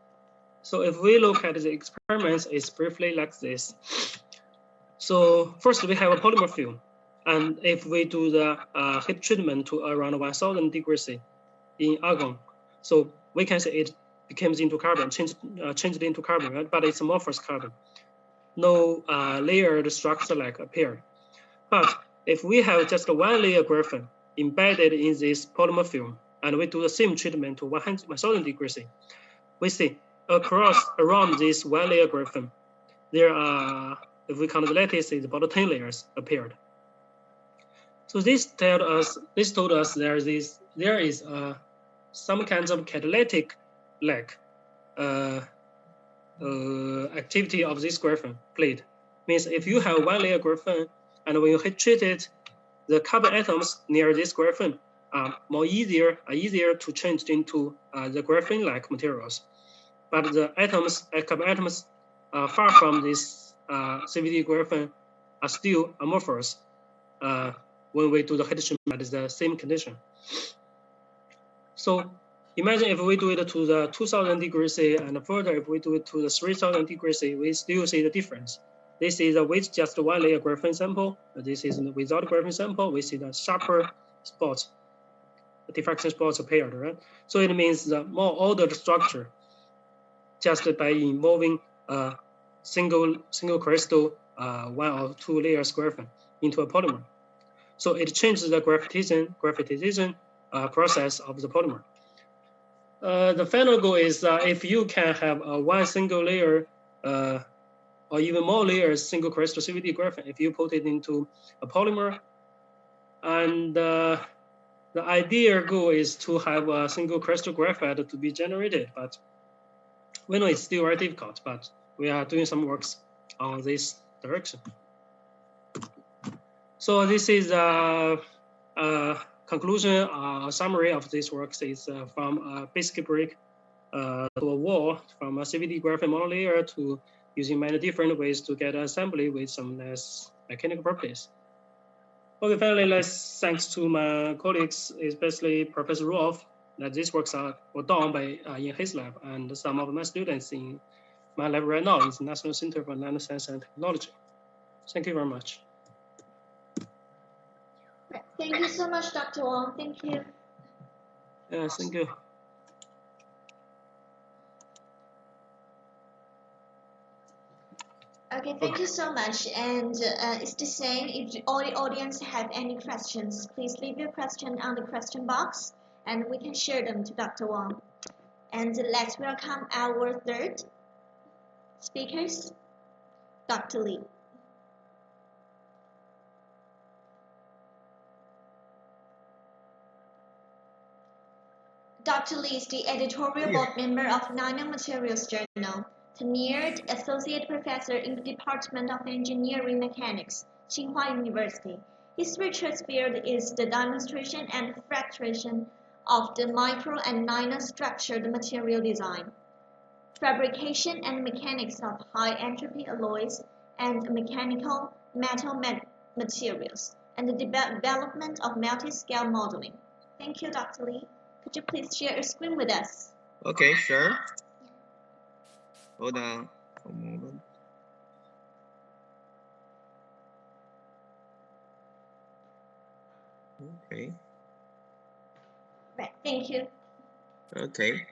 So if we look at the experiments, it's briefly like this. So first we have a polymer film, and if we do the heat treatment to around 1000 degrees C in argon, so we can say it becomes into carbon, changed into carbon, right? But it's amorphous carbon, no layered structure like appeared. But if we have just one layer graphene embedded in this polymer film, and we do the same treatment to 1000 degrees C, we see around this one layer graphene, there are, if we count the lattice, it's about 10 layers appeared. So this told us there is some kinds of catalytic lag activity of this graphene plate. Means if you have one layer graphene, and when you heat treat it, the carbon atoms near this graphene are easier to change into the graphene-like materials. But the atoms, carbon atoms, far from this CVD graphene are still amorphous when we do the heat treatment at the same condition. So imagine if we do it to the 2000 degrees C and further if we do it to the 3000 degrees C, we still see the difference. This is with just one layer graphene sample. This is without graphene sample. We see the sharper spots, the diffraction spots appeared, right? So it means the more ordered structure just by involving a single crystal, one or two layers graphene into a polymer. So it changes the graphitization process of the polymer. The final goal is if you can have one single layer or even more layers single crystal CVD graphene, if you put it into a polymer, and the ideal goal is to have a single crystal graphite to be generated, but we know it's still very difficult, but we are doing some works on this direction. So this is a conclusion, a summary of this work is from a basic brick to a wall, from a CVD graphene monolayer to using many different ways to get assembly with some less mechanical properties. Okay, finally, thanks to my colleagues, especially Professor Rolf, that these works were done by in his lab, and some of my students in my lab right now is National Center for Nanoscience and Technology. Thank you very much. Thank you so much, Dr. Wang. Thank you. Yeah, thank you. Okay, thank you so much. And it's the same. If all the audience have any questions, please leave your question on the question box, and we can share them to Dr. Wang. And let's welcome our third speakers, Dr. Lee. Dr. Lee is the editorial board member of Nanomaterials Journal, tenured associate professor in the Department of Engineering Mechanics, Tsinghua University. His research field is the demonstration and fracturation of the micro and nanostructured material design, fabrication and mechanics of high entropy alloys and mechanical metal materials, and the development of multi-scale modeling. Thank you, Dr. Lee. Could you please share your screen with us? Okay, sure. Hold on a moment. Okay. Right, thank you. Okay.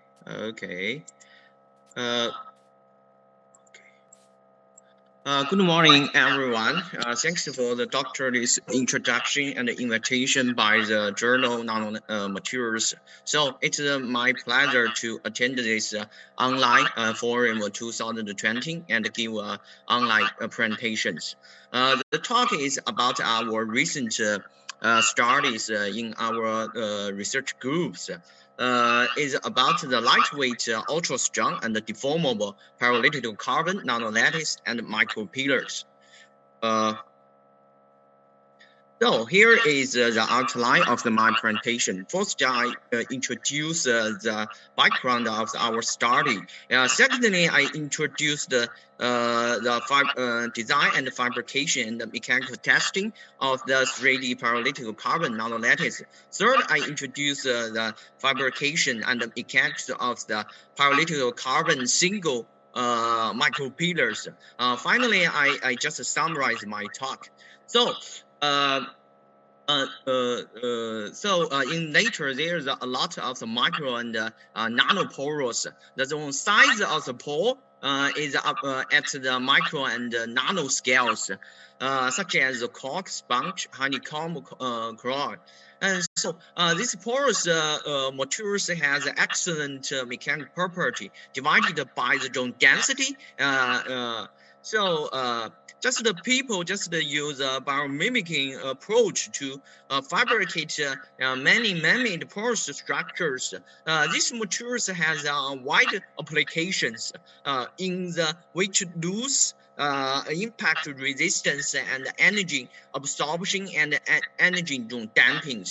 Good morning, everyone. Thanks for the doctor's introduction and the invitation by the journal Nanomaterials. So it's my pleasure to attend this online forum 2020 and give online presentations. The talk is about our recent studies in our research groups. Is about the lightweight, ultra-strong, and deformable pyrolytic carbon nanolattice and micropillars. So here is the outline of my presentation. First, I introduce the background of our study. Secondly, I introduce the design and fabrication and the mechanical testing of the 3D pyrolytic carbon nanolattice. Third, I introduce the fabrication and the mechanics of the pyrolytic carbon single micropillars. Finally, I just summarize my talk. So, in nature, there's a lot of the micro and nanopores. The size of the pore is up at the micro and nano scales, such as the cork, sponge, honeycomb, chloride. And so this porous materials has excellent mechanical property divided by the zone density. Just the people use a biomimicking approach to fabricate many man-made porous structures. These materials has wide applications in the which lose impact resistance and energy absorption and energy damping.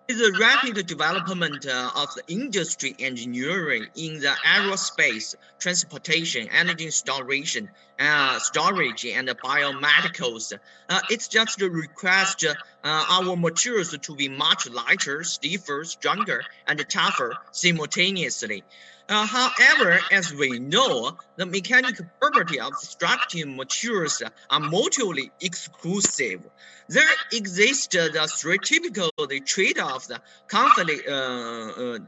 With the rapid development of the industry engineering in the aerospace, transportation, energy storage, and biomedicals, it's just a request our materials to be much lighter, stiffer, stronger, and tougher simultaneously. However, as we know, the mechanical property of structural materials are mutually exclusive. There exist the three typical trade-offs, conflict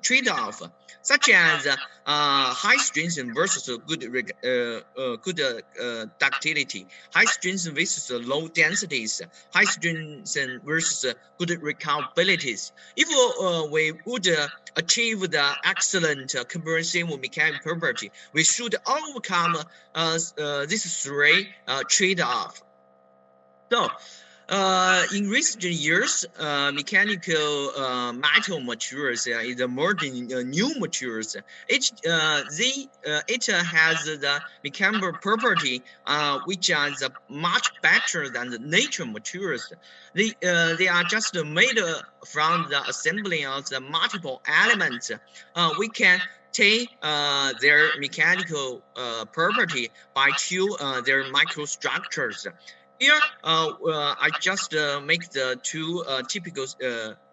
trade-off, such as high strength versus good ductility, high strength versus low densities, high strength versus good recoverabilities. If we would achieve the excellent comprehensive mechanical property, we should overcome these three trade-offs. So, in recent years, mechanical metal materials is emerging new materials. It has the mechanical property which is much better than the nature materials. They are just made from the assembly of the multiple elements. We can take their mechanical property by two their microstructures. Here, I just make the two typical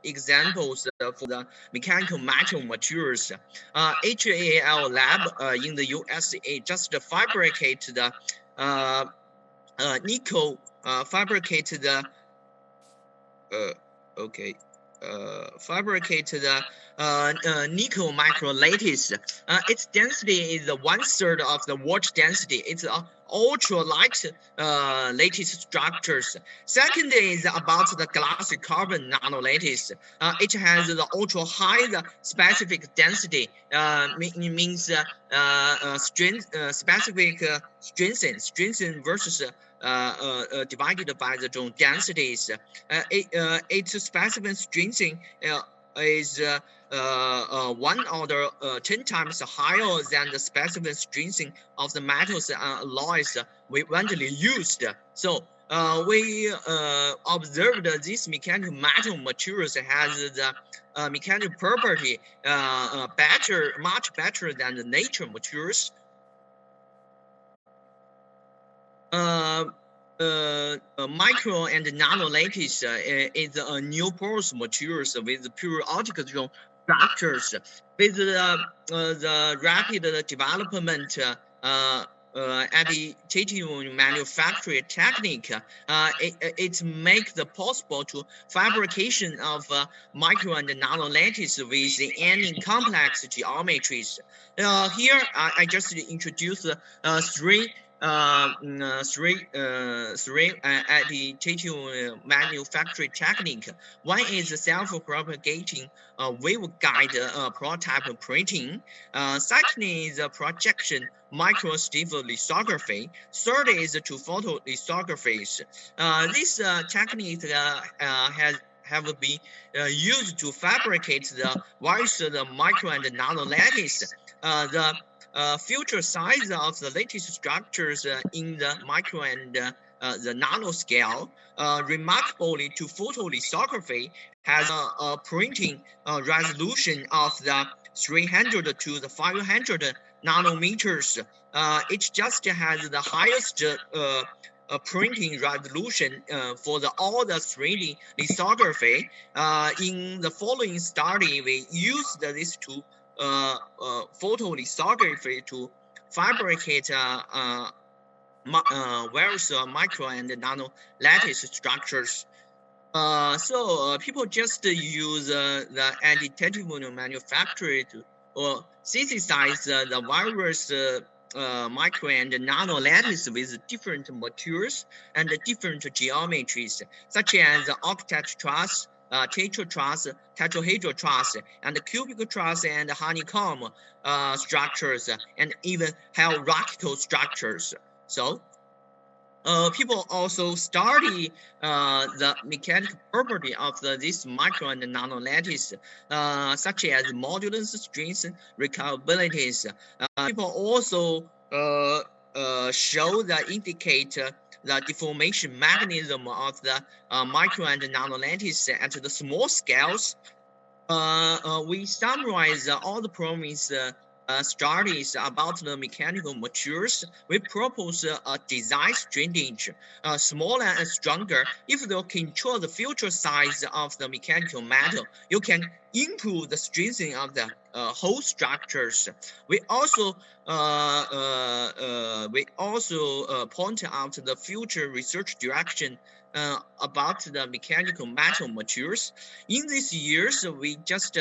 examples for the mechanical metal materials. HAL lab in the USA just fabricate the nickel, fabricate the nickel micro lattice. Its density is 1/3 of the water density. It's ultra light lattice structures. Second is about the glass carbon nano lattice. It has the ultra high specific density. Means specific strength versus divided by the densities. Its specific strength is 1 order 10 times higher than the specific strength of the metals and alloys we widely used. So we observed that this mechanical metal materials has the mechanical property much better than the nature materials. Micro and nano lattice is a new porous materials with periodical structures. With the rapid development additive manufacturing technique, it makes it possible to fabrication of micro and nano lattice with any complex geometries. Here, I just introduced three additive manufacturing technique. One is self-propagating waveguide prototype printing. Second is projection microstive lithography. Third is to photolithography. This technique have been used to fabricate the various micro and nano lattice. The future size of the lattice structures in the micro and the nano scale, remarkably to photolithography, has a printing resolution of the 300 to the 500 nanometers. It just has the highest printing resolution for all the 3D lithography. In the following study, we used this to photolithography to fabricate various micro and nano lattice structures. So people just use the additive manufacturing to synthesize the various micro and nano lattice with different materials and different geometries, such as octet truss, tetra truss, tetrahedral truss, and cubic truss and honeycomb structures, and even hierarchical structures. So people also study the mechanical property of this micro and nano lattice, such as modulus, strength, recoverabilities. People also show that indicate the deformation mechanism of the micro and nano lattice at the small scales. we summarize all the promise studies about the mechanical materials. We propose a design strategy, smaller and stronger. If you control the future size of the mechanical metal, you can improve the strengthening of the whole structures. We also point out the future research direction about the mechanical metal materials. In these years, we just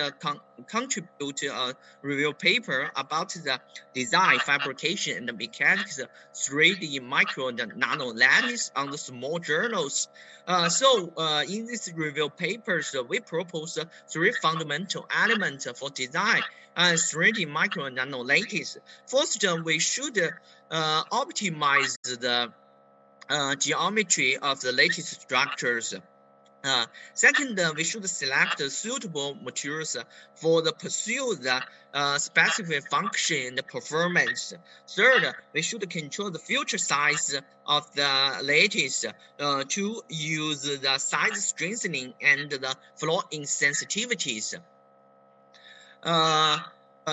contribute a review paper about the design, fabrication, and the mechanics, 3D, micro, and nano lattice on the small journals. In these review papers, we propose 3 fundamental elements for design, 3D, micro, and nano lattice. First, we should optimize the geometry of the lattice structures. Second, we should select suitable materials for the pursue the specific function and performance. Third, we should control the future size of the lattice to use the size strengthening and the flaw insensitivities.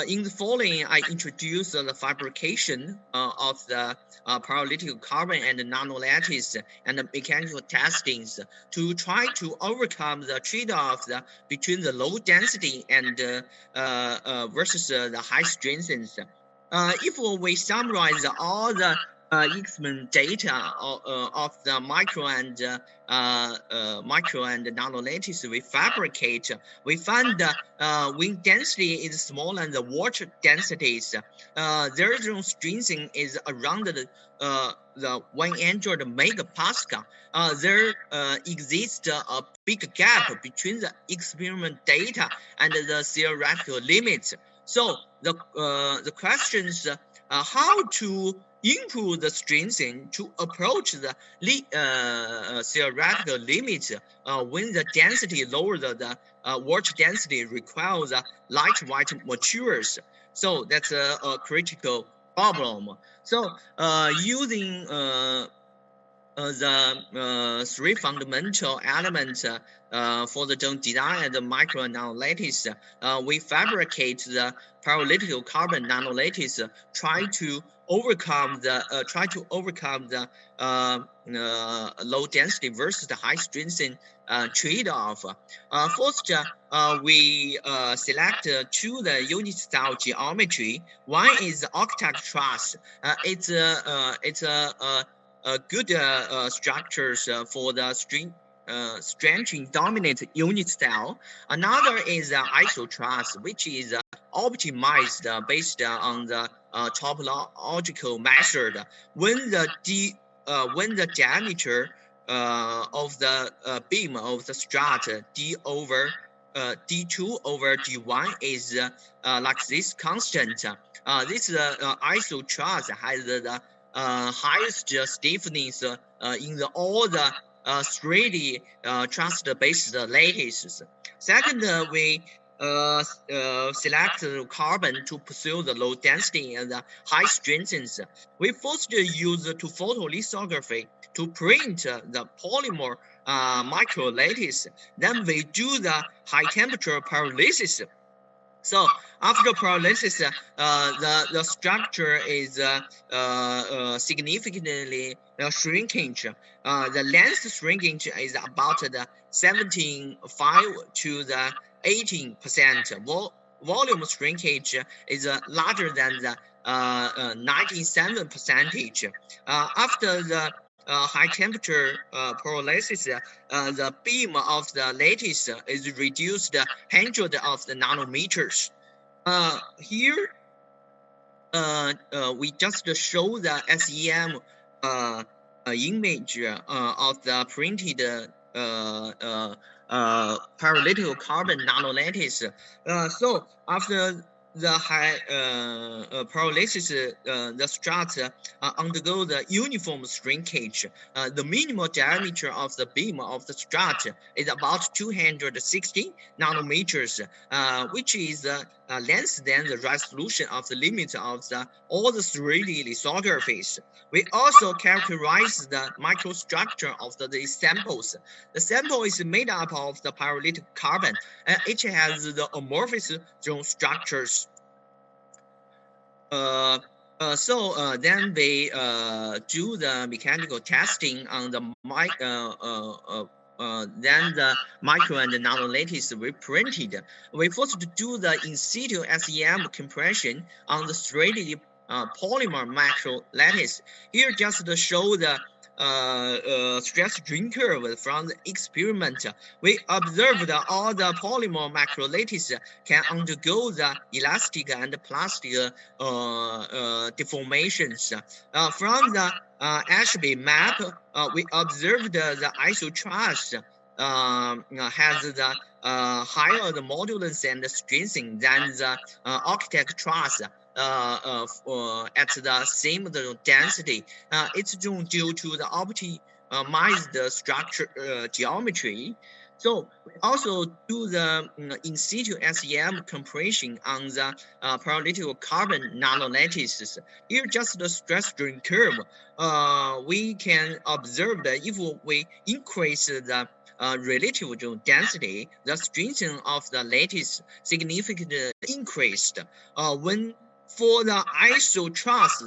In the following, I introduce the fabrication of the pyrolytic carbon and nanolattice and the mechanical testings to try to overcome the trade-off between the low density and versus the high strengths. If we summarize all the experiment data of the micro and nano lattice we fabricate, we find when density is smaller than the water densities, their strengthening is around the 100 megapascal. There exists a big gap between the experiment data and the theoretical limits. So the questions how to improve the strengthening to approach the theoretical limits when the density lower the water density requires lightweight materials. So that's a critical problem. So using the 3 fundamental elements for the design and the micro and nano lattice, we fabricate the pyrolytic carbon nano lattice, try to overcome the low density versus the high strength trade-off. First, we select 2 the unit style geometry. One is the octet truss. It's a good structures for the stretching dominant unit style. Another is iso truss, which is optimized based on the topological method. When the diameter of the beam of the strut d2 over d1 is like this constant, this iso truss has the highest stiffness in all the 3D truss-based lattices. Second, we select carbon to pursue the low density and the high strengths. We first use to photolithography to print the polymer micro lattice. Then we do the high temperature pyrolysis. So after pyrolysis, the structure is significantly shrinkage. The length shrinkage is about the 17.5 to the 18%. Volume shrinkage is larger than the 97%. After the high temperature pyrolysis, the beam of the lattice is reduced 100 of the nanometers. Here, we just show the SEM image of the printed pyrolytic carbon nanolattice. So after the high pyrolysis, the struts undergo the uniform shrinkage. The minimal diameter of the beam of the strut is about 260 nanometers, which is less than the resolution of the limit of all the 3D lithographies. We also characterize the microstructure of these samples. The sample is made up of the pyrolytic carbon, and it has the amorphous structures. Then we do the mechanical testing on the then the micro and the nano lattice we printed. We first do the in situ SEM compression on the 3D polymer macro lattice. Here just to show the stress strain curve from the experiment. We observed all the polymer macro lattice can undergo the elastic and plastic deformations. From the Ashby map, we observed the isotruss has the higher the modulus and the strengthening than the architect truss. At the same density, it's due to the optimized structure geometry. So we also do the in situ SEM compression on the pyrolytic carbon nanolattices. Here, just the stress strain curve. We can observe that if we increase the relative density, the strengthening of the lattice significantly increased. When for the isotruss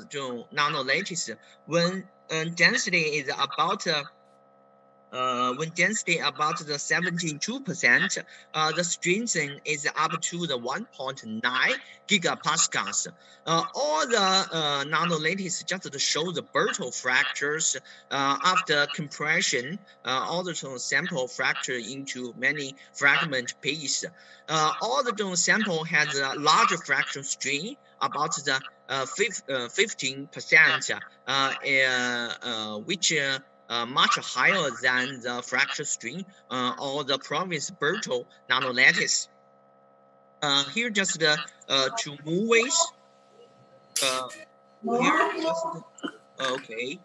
nanolattice, when density is about the 72%, the strengthening is up to the 1.9 gigapascals. All the nanolattice just to show the brittle fractures after compression. All the sample fracture into many fragment pieces. All the sample has a larger fraction strain, about the 15%, which much higher than the fracture strain or the province brittle nanolattice. Here just two movies. Here just okay.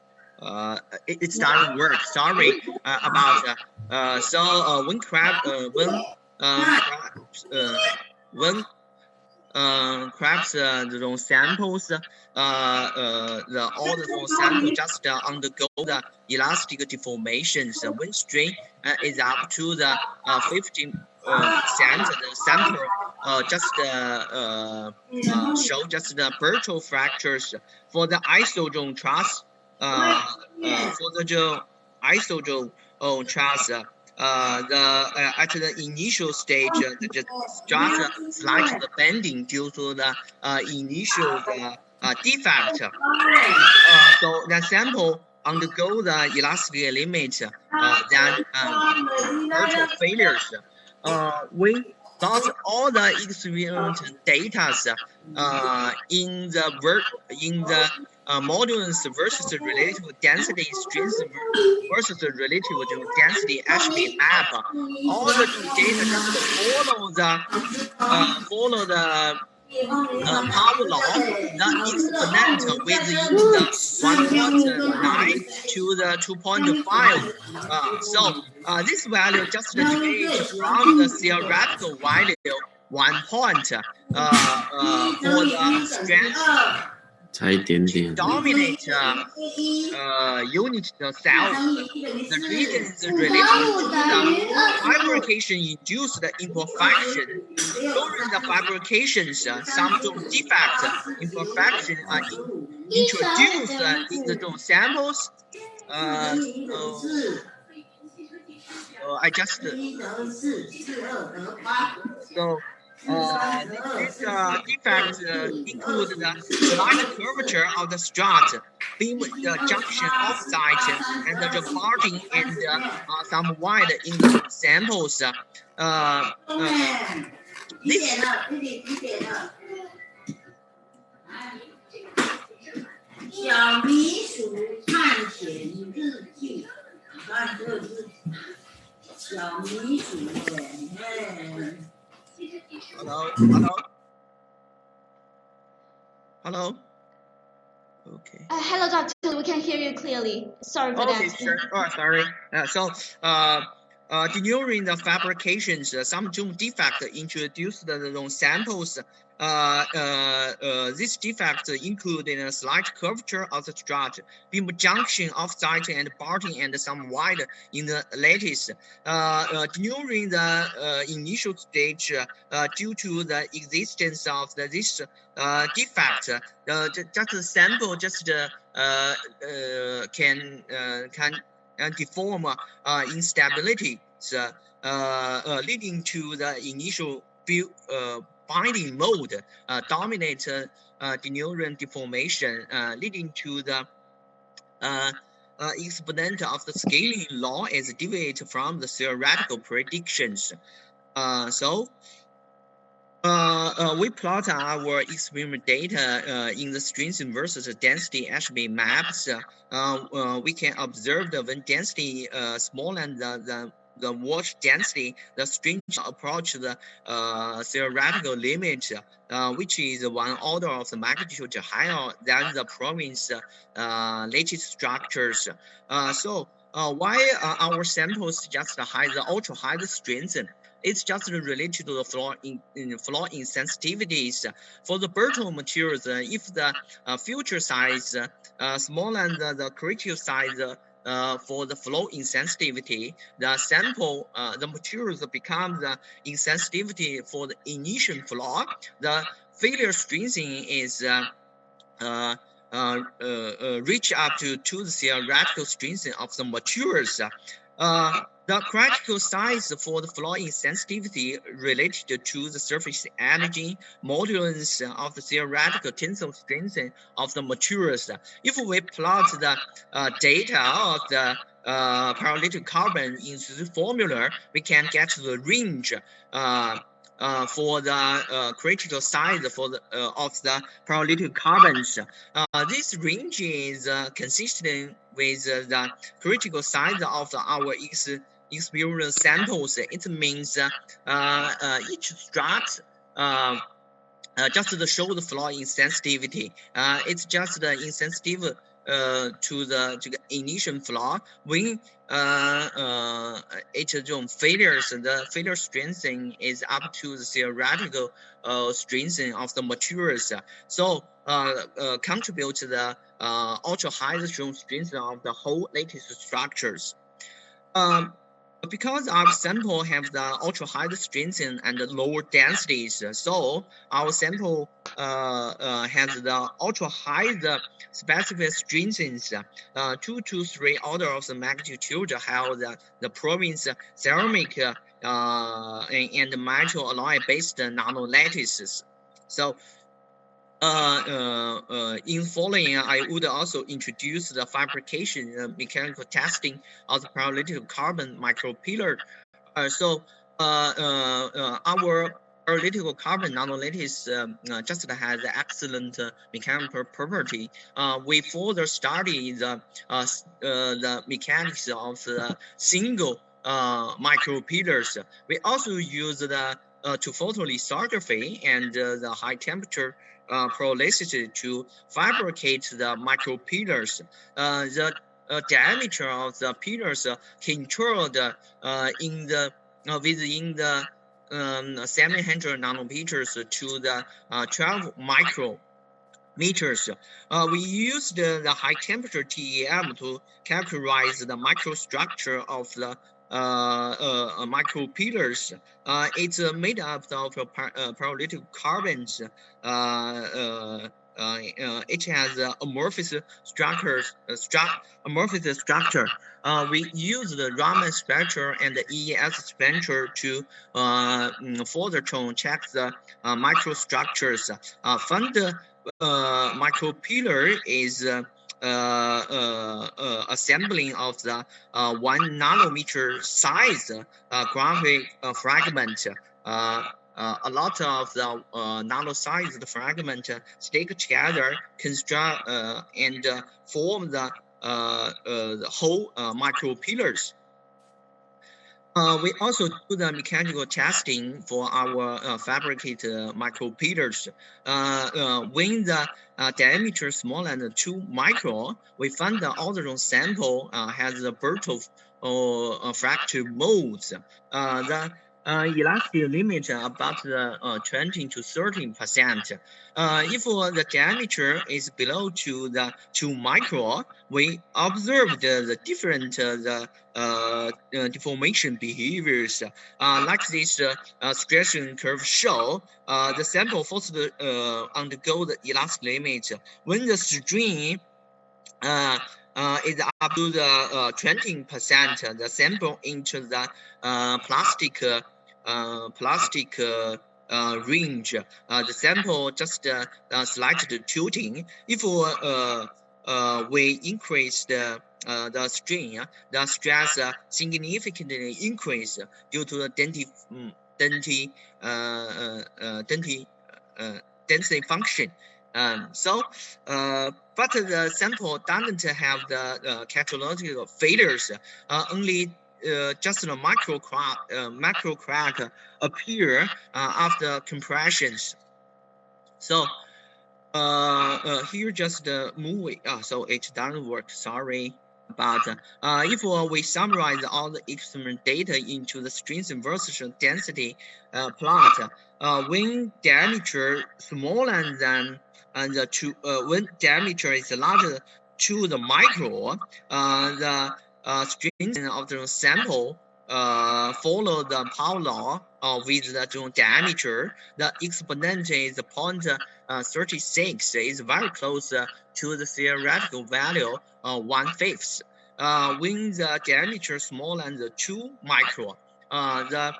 It doesn't work. Sorry about when crabs the samples, all the samples just undergo the elastic deformations. When strain is up to the 15%, the sample just show just the brittle fractures. For the isogel truss, for the isogel truss. At the initial stage, just slight bending due to the initial defect. So the sample undergo the elastic limit, then brittle failures. We got all the experiment data in the modulus versus relative density strength versus relative density Ashby map. All the data just follow the power law, the exponent within the 1.9 to the 2.5. So this value just deviates from the theoretical value 1 point for the strength. Dominate unit cell. The region is related to the fabrication-induced imperfection. During the fabrications, some defect imperfection are introduced in the samples. I just these defects include the slight curvature of the strut, beam junction offsite, and the parting and some wide in the samples. This Hello. Okay. Hello, doctor. We can hear you clearly. Sorry for that. Sure. Oh, sorry. during the fabrications, some defect introduced the samples. This defect included a slight curvature of the strut, beam junction offsite and parting, and some void in the lattice. During the initial stage, due to the existence of this defect, just the sample can deform instability, leading to the initial binding mode dominate denurium deformation, leading to the exponent of the scaling law is deviate from the theoretical predictions. We plot our experiment data in the strength versus density attribute maps. We can observe that when density smaller than the watch density, the strength approach the theoretical limit, which is 1 order of the magnitude higher than the province lattice structures. Why our samples just have the ultra high strength? It's just related to the flaw in sensitivities. For the brittle materials, if the future size smaller than the critical size for the flow insensitivity, the sample, the materials become the insensitivity for the initial flow. The failure strengthening is reach up to the theoretical strengthening of the materials. The critical size for the flow insensitivity related to the surface energy modulus of the theoretical tensile strength of the materials. If we plot the data of the pyrolytic carbon in this formula, we can get the range for the critical size for the of the pyrolytic carbons. This range is consistent with the critical size of our experience samples. It means each strut just to show the flaw insensitivity. It's just insensitive to the initial flaw. When it's failures, the failure strengthening is up to the theoretical strengthening of the materials. So contribute to the ultra high strength of the whole lattice structures. Because our sample have the ultra high strength and the lower densities, so our sample has the ultra high specific strengths, 2 to 3 order of the magnitude, have the province ceramic and metal alloy based nanolattices. So in following, I would also introduce the fabrication mechanical testing of the pyrolytic carbon micropillar. Our pyrolytic carbon nanolattice just has excellent mechanical property. We further study the mechanics of the single micropillars. We also use the to photolithography and the high temperature pyrolysis to fabricate the micropillars. The diameter of the pillars controlled within the 700 nanometers to the 12 micrometers. We used the high temperature TEM to characterize the microstructure of the micropillars. It's made up of pyrolytic carbons. It has amorphous structure. We use the Raman spectra and the EES spectra to further check the microstructures. Found micropillar is assembling of the 1 nanometer size graphic fragment. A lot of the nano-sized fragment stick together, construct and form the whole micropillars. We also do the mechanical testing for our fabricated micropillars. When the diameter smaller than 2 micron, we find the ultrasound sample has a brittle or fracture modes. The elastic limit about 20 to 30%. If the diameter is below to the 2 micron, we observe the different deformation behaviors. Like this stress curve show, the sample forced undergo the elastic limit when the strain is up to the 20%. The sample into the plastic range. The sample just slightly tilting. If we increase the strain, the stress significantly increase due to the density function. But the sample doesn't have the catalytic failures. Only just a macro crack appear after compressions. So here just the movie. So it doesn't work. Sorry. But if we summarize all the experiment data into the strength versus density plot, when diameter smaller than when diameter is larger to the micro, the strength of the sample follow the Power law with the diameter. The exponent is 0.36. Is very close to the theoretical value 1/5. When the diameter smaller than 2 micron, the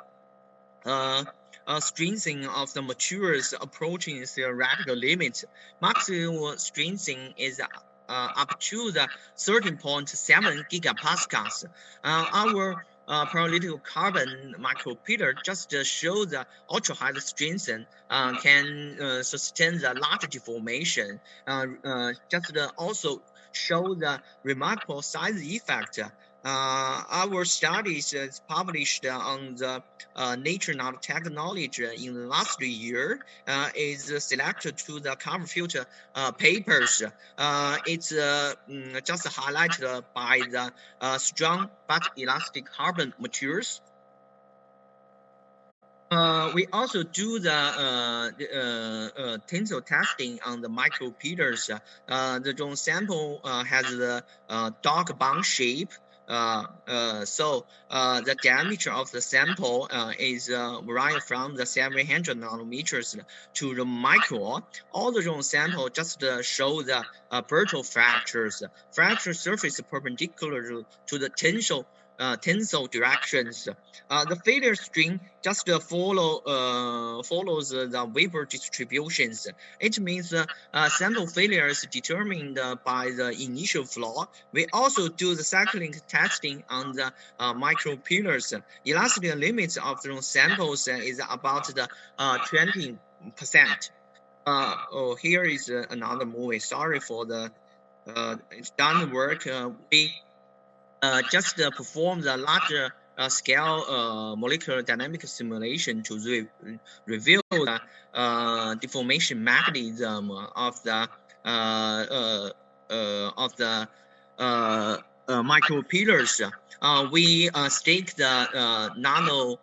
strengthening of the materials approaching theoretical limit. Maximum strengthening is up to the 13.7 gigapascals. Our pyrolytic carbon micropillar just show the ultra high strength can sustain the large deformation. Just also show the remarkable size effect. Our studies is published on the Nature Nanotechnology in the last year. Is selected to the cover future papers. It's just highlighted by the strong but elastic carbon materials. We also do the tensile testing on the micropillars. The drone sample has the dog bone shape. So the diameter of the sample is varying from the 700 nanometers to the micro. All the drone sample just show the brittle fractures. Fracture surface perpendicular to the tensile directions. The failure string just follows the vapor distributions. It means sample failure is determined by the initial flaw. We also do the cyclic testing on the micropillars. Elastic limits of the samples is about the 20%. Here is another movie. Sorry for the it doesn't work. We just perform the larger scale molecular dynamic simulation to reveal the deformation mechanism of the micropillars. We stick the nano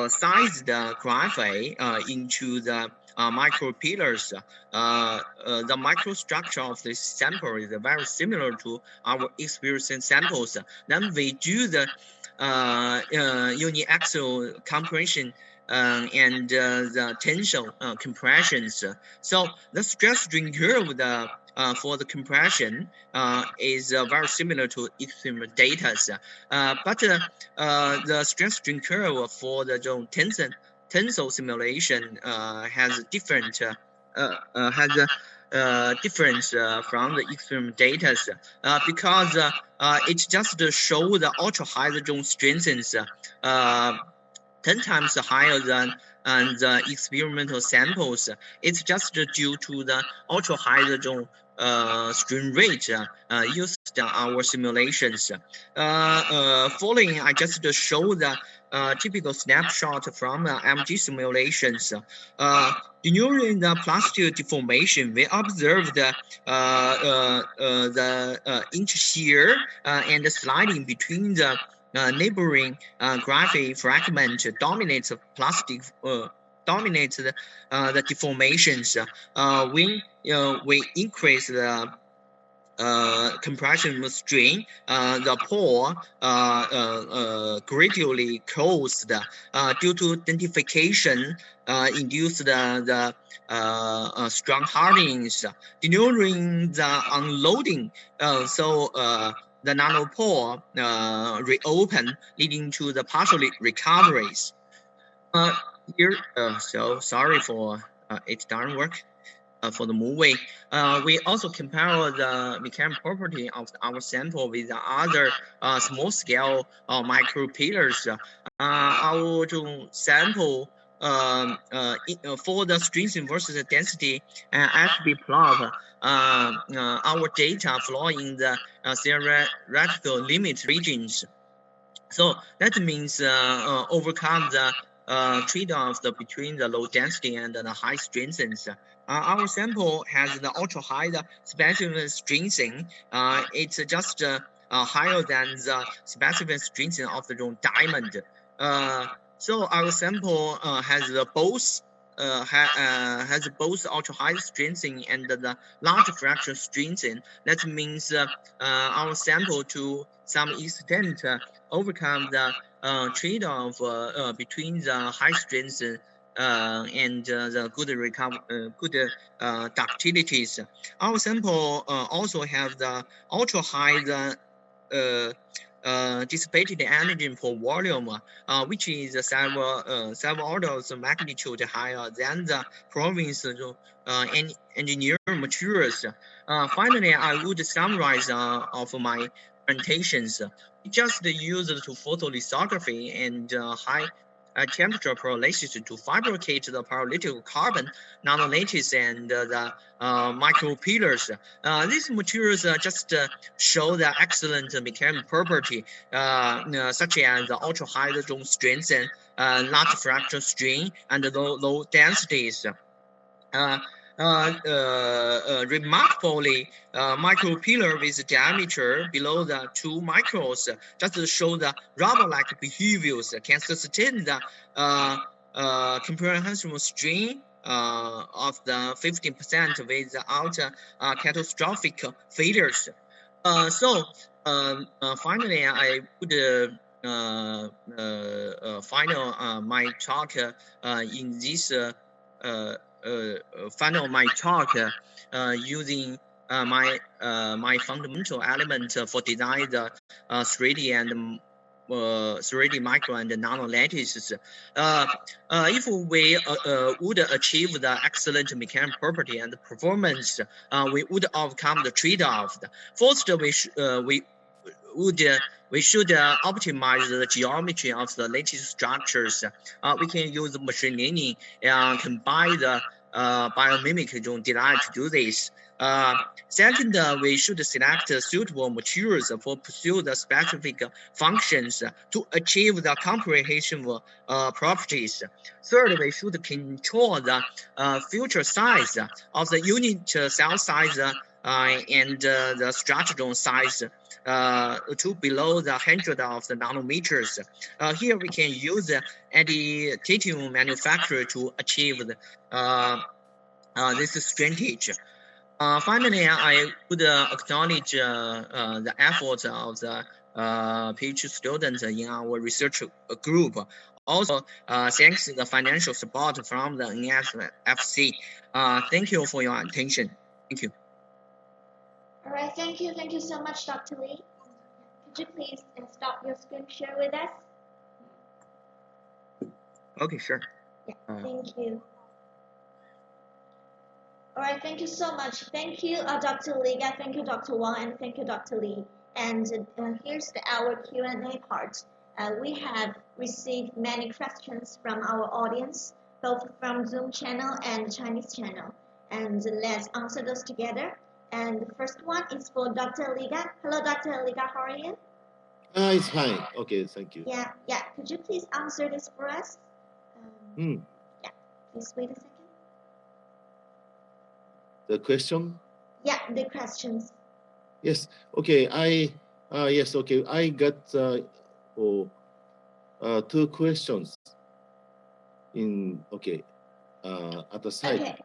sized graphite into the micropillars. The microstructure of this sample is very similar to our experience samples. Then we do the uniaxial compression and the tensile compressions. So the stress strain curve for the compression is very similar to experiment data. But the stress strain curve for the tensile simulation has different difference from the experiment data because it just show the ultra high zone strengths 10 times higher than the experimental samples. It's just due to the ultra high zone strain rate used our simulations. Following, I just show the typical snapshot from MG simulations. During the plastic deformation, we observed the inch shear and the sliding between the neighboring graphite fragment dominates plastic dominates the deformations. When we increase the compression strain, the pore gradually closed due to dentification induced the strong hardenings. During the unloading, the nanopore reopen, leading to the partial recoveries. Here, so sorry for it doesn't work. For the movie, we also compare the mechanical property of our sample with the other small-scale micropillars. Our sample for the strength versus the density FB plot, our data flow in the theoretical limit regions. So that means overcome the trade-off between the low density and the high strengths. Our sample has the ultra-high specific strengthening. It's just higher than the specific strengthening of the diamond. So our sample has both ultra-high strengthening and the large fraction strengthening. That means our sample to some extent overcome the trade-off between the high strength and the good ductilities. Our sample also have the ultra high dissipated energy per volume, which is several orders of magnitude higher than the province engineering materials. Finally, I would summarize of my presentations. We just use to photolithography and high temperature pyrolysis to fabricate the pyrolytic carbon nanolattice and the micropillars. These materials just show the excellent mechanical property, such as the ultra high zone strength and large fraction strain and low densities. Remarkably, micropillar with diameter below the 2 microns just show the rubber-like behaviors can sustain the comprehensive strain of the 15% without catastrophic failures. Finally, I would final my talk in this final my talk using my fundamental element for design the 3D and 3D micro and nano lattices. If we would achieve the excellent mechanical property and performance, we would overcome the trade-off. First, we should optimize the geometry of the lattice structures. We can use machine learning and combine the biomimic design to do this. Second, we should select suitable materials for pursue the specific functions to achieve the comprehensive properties. Third, we should control the future size of the unit cell size and the structural size to below the 100 of the nanometers. Here we can use additive manufacture to achieve the, this strategy. Finally, I would acknowledge the efforts of the PhD students in our research group. Also, thanks to the financial support from the NSFC. Thank you for your attention. Thank you. All right, thank you. Thank you so much, Dr. Lee. Could you please stop your screen share with us? Okay, sure. Yeah, thank you. All right, thank you so much. Thank you, Dr. Lee. Thank you, Dr. Wang, and thank you, Dr. Lee. And here's our Q&A part. We have received many questions from our audience, both from Zoom channel and Chinese channel. And let's answer those together. And the first one is for Dr. Liga. Hello, Dr. Liga, how are you? It's fine. Okay, thank you. Yeah. Could you please answer this for us? Yeah, please wait a second. The question? Yeah, the questions. Yes. Okay. Yes. Okay. I got two questions at the site.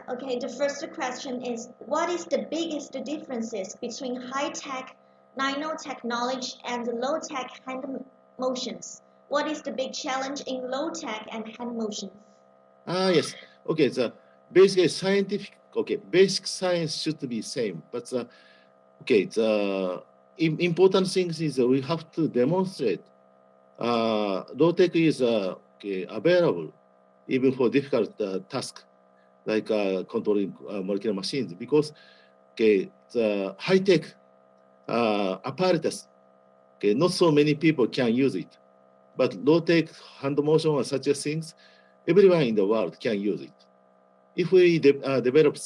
Okay. The first question is, what is the biggest differences between high-tech nanotechnology and low-tech hand motions? What is the big challenge in low-tech and hand motions? Yes. Okay. The basically scientific. Okay. Basic science should be same, but the important things is we have to demonstrate low-tech is available even for difficult tasks like controlling molecular machines, because the high-tech apparatus, not so many people can use it, but low-tech hand motion or such things, everyone in the world can use it. If we develop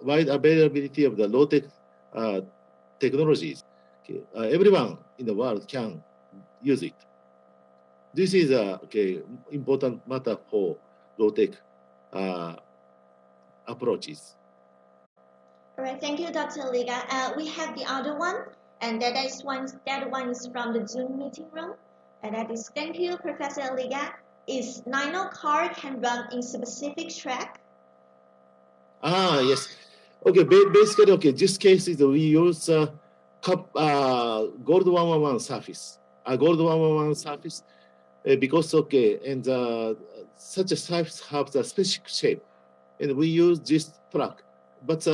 wide availability of the low-tech technologies, everyone in the world can use it. This is a important matter for low-tech approaches. All right, thank you, Dr. Liga. We have the other one, and that one is from the Zoom meeting room, and that is, thank you, Professor Liga. Is nano car can run in specific track? Yes. Okay, basically, this case is we use gold 111 surface. Gold 111 surface because and such a surface has a specific shape, and we use this track. But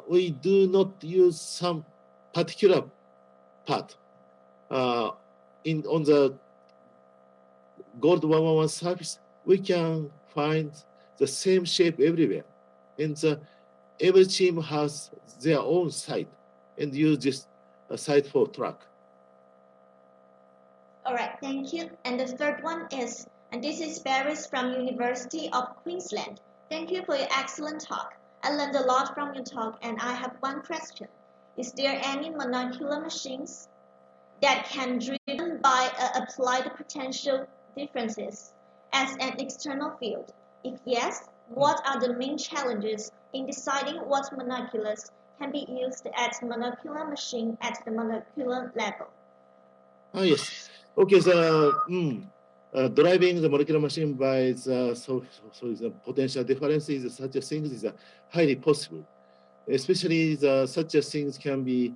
we do not use some particular part on the gold 111 surface. We can find the same shape everywhere, and every team has their own site and use this site for track. All right, thank you. And the third one is, and this is Barris from University of Queensland. Thank you for your excellent talk. I learned a lot from your talk, and I have one question. Is there any molecular machines that can driven by applied potential differences as an external field? If yes, what are the main challenges in deciding what molecules can be used at molecular machine at the molecular level? Yes. Okay, driving the molecular machine by the potential differences, such a thing is highly possible. Especially such a things can be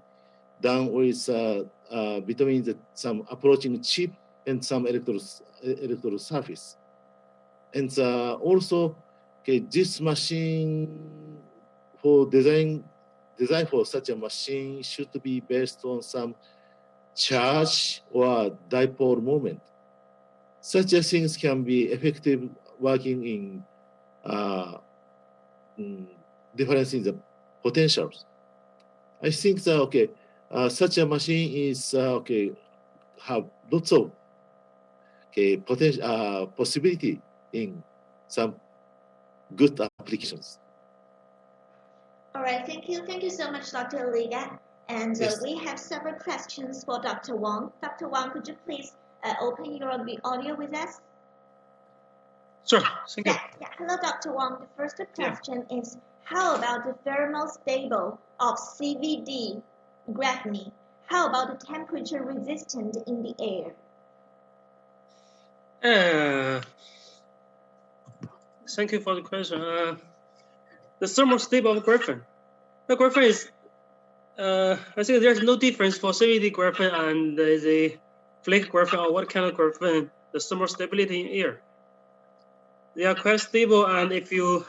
done with between some approaching chip and some electrode surface. And also, this machine for design for such a machine should be based on some charge or dipole moment. Such things can be effective working in difference in the potentials. I think that such a machine is have lots of potential possibility in some good applications. All right, thank you so much, Dr. Liga. And Yes. We have several questions for Dr. Wang. Dr. Wang, could you please open your audio with us? Sure, thank you. Yeah. Hello, Dr. Wang. The first question is, how about the thermal stable of CVD graphene? How about the temperature resistant in the air? Thank you for the question. The thermal stable of graphene. The graphene is, I think there's no difference for CVD graphene and the flake graphene or what kind of graphene, the thermal stability in air. They are quite stable, and if you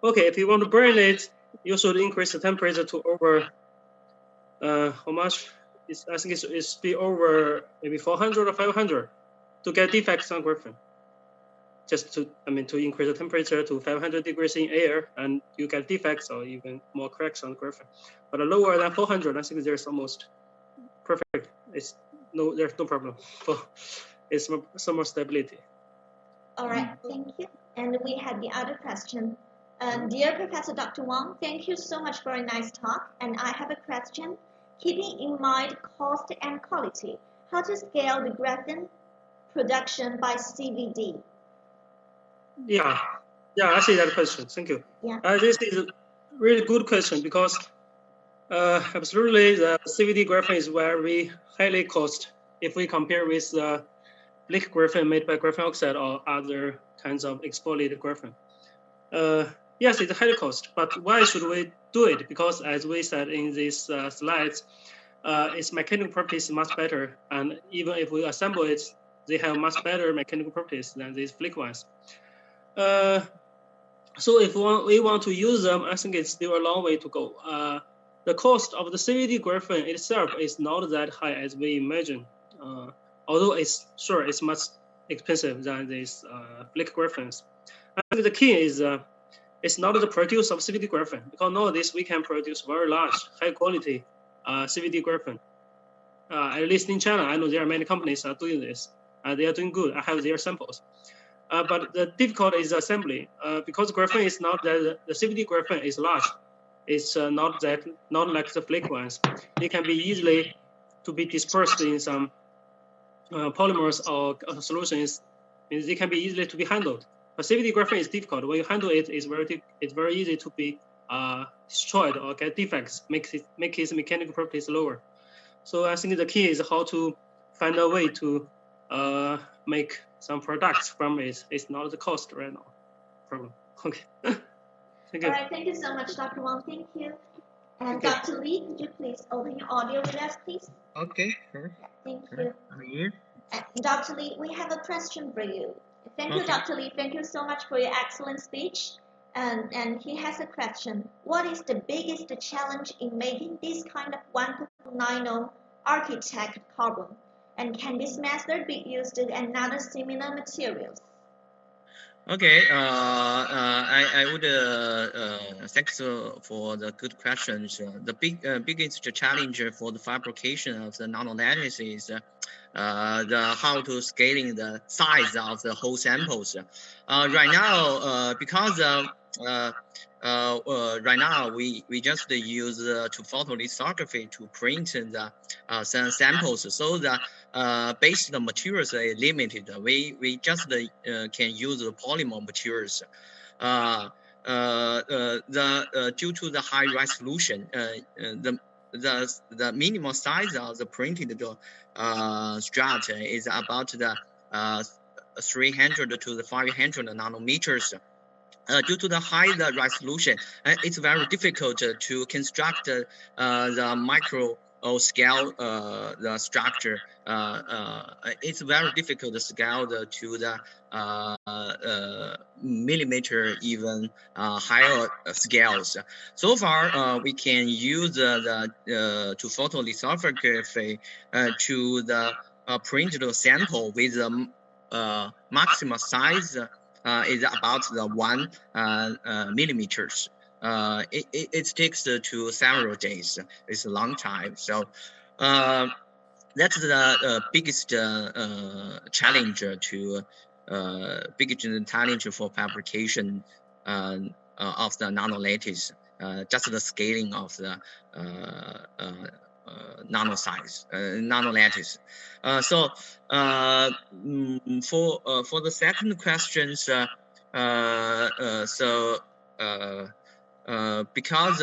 want to burn it, you should increase the temperature to over, how much? I think it's be over maybe 400 or 500 to get defects on graphene. Just to increase the temperature to 500 degrees in air, and you get defects or even more cracks on graphene. But lower than 400, I think there's almost perfect. There's no problem for it's some more stability. All right, thank you. And we have the other question. Dear Professor Dr. Wang, thank you so much for a nice talk. And I have a question. Keeping in mind cost and quality, how to scale the graphene production by CVD? Yeah, I see that question. Thank you. Yeah. This is a really good question because absolutely the CVD graphene is very highly cost if we compare with the liquid graphene made by graphene oxide or other kinds of exfoliated graphene. Yes, it's a high cost, but why should we do it? Because as we said in these slides, its mechanical properties much better, and even if we assemble it, they have much better mechanical properties than these flake ones. So if we want to use them, I think it's still a long way to go. The cost of the CVD graphene itself is not that high as we imagine, although it's much expensive than these flake graphenes. I think the key is it's not the produce of CVD graphene, because nowadays we can produce very large, high quality CVD graphene. At least in China, I know there are many companies are doing this. They are doing good. I have their samples. But the difficulty is assembly, because graphene is not that the CVD graphene is large. It's not like the flake ones. It can be easily to be dispersed in some polymers or solutions. They can be easily to be handled. But CVD graphene is difficult. When you handle it, it's very easy to be destroyed or get defects, make its mechanical properties lower. So I think the key is how to find a way to make some products from it. It's not the cost right now problem. Okay. Thank you. All right, thank you so much, Dr. Wang. Thank you. And Dr. Lee, could you please open your audio with us, please? Okay, sure. Yeah, thank you. I'm here. Dr. Lee, we have a question for you. Thank you, Dr. Lee. Thank you so much for your excellent speech. And he has a question. What is the biggest challenge in making this kind of 1.9 architect carbon? And can this method be used in another similar materials? Okay, I would thanks for the good questions. The biggest challenge for the fabrication of the nanolattice is the how to scaling the size of the whole samples. Right now, because right now we just use two photolithography to print the samples, so the basic materials are limited. We just can use the polymer materials. Due to the high resolution, the minimal size of the printed strut is about the 300 to the 500 nanometers. Due to the high resolution, it's very difficult to construct the micro scale the structure. It's very difficult to scale to the millimeter, even higher scales. So far, we can use the to photolithography to the printed sample with the maximum size is about the 1 millimeters. It takes to several days. It's a long time. So that's the biggest challenge for fabrication of the nanolattice. Just the scaling of the nanolattice. For the second questions, because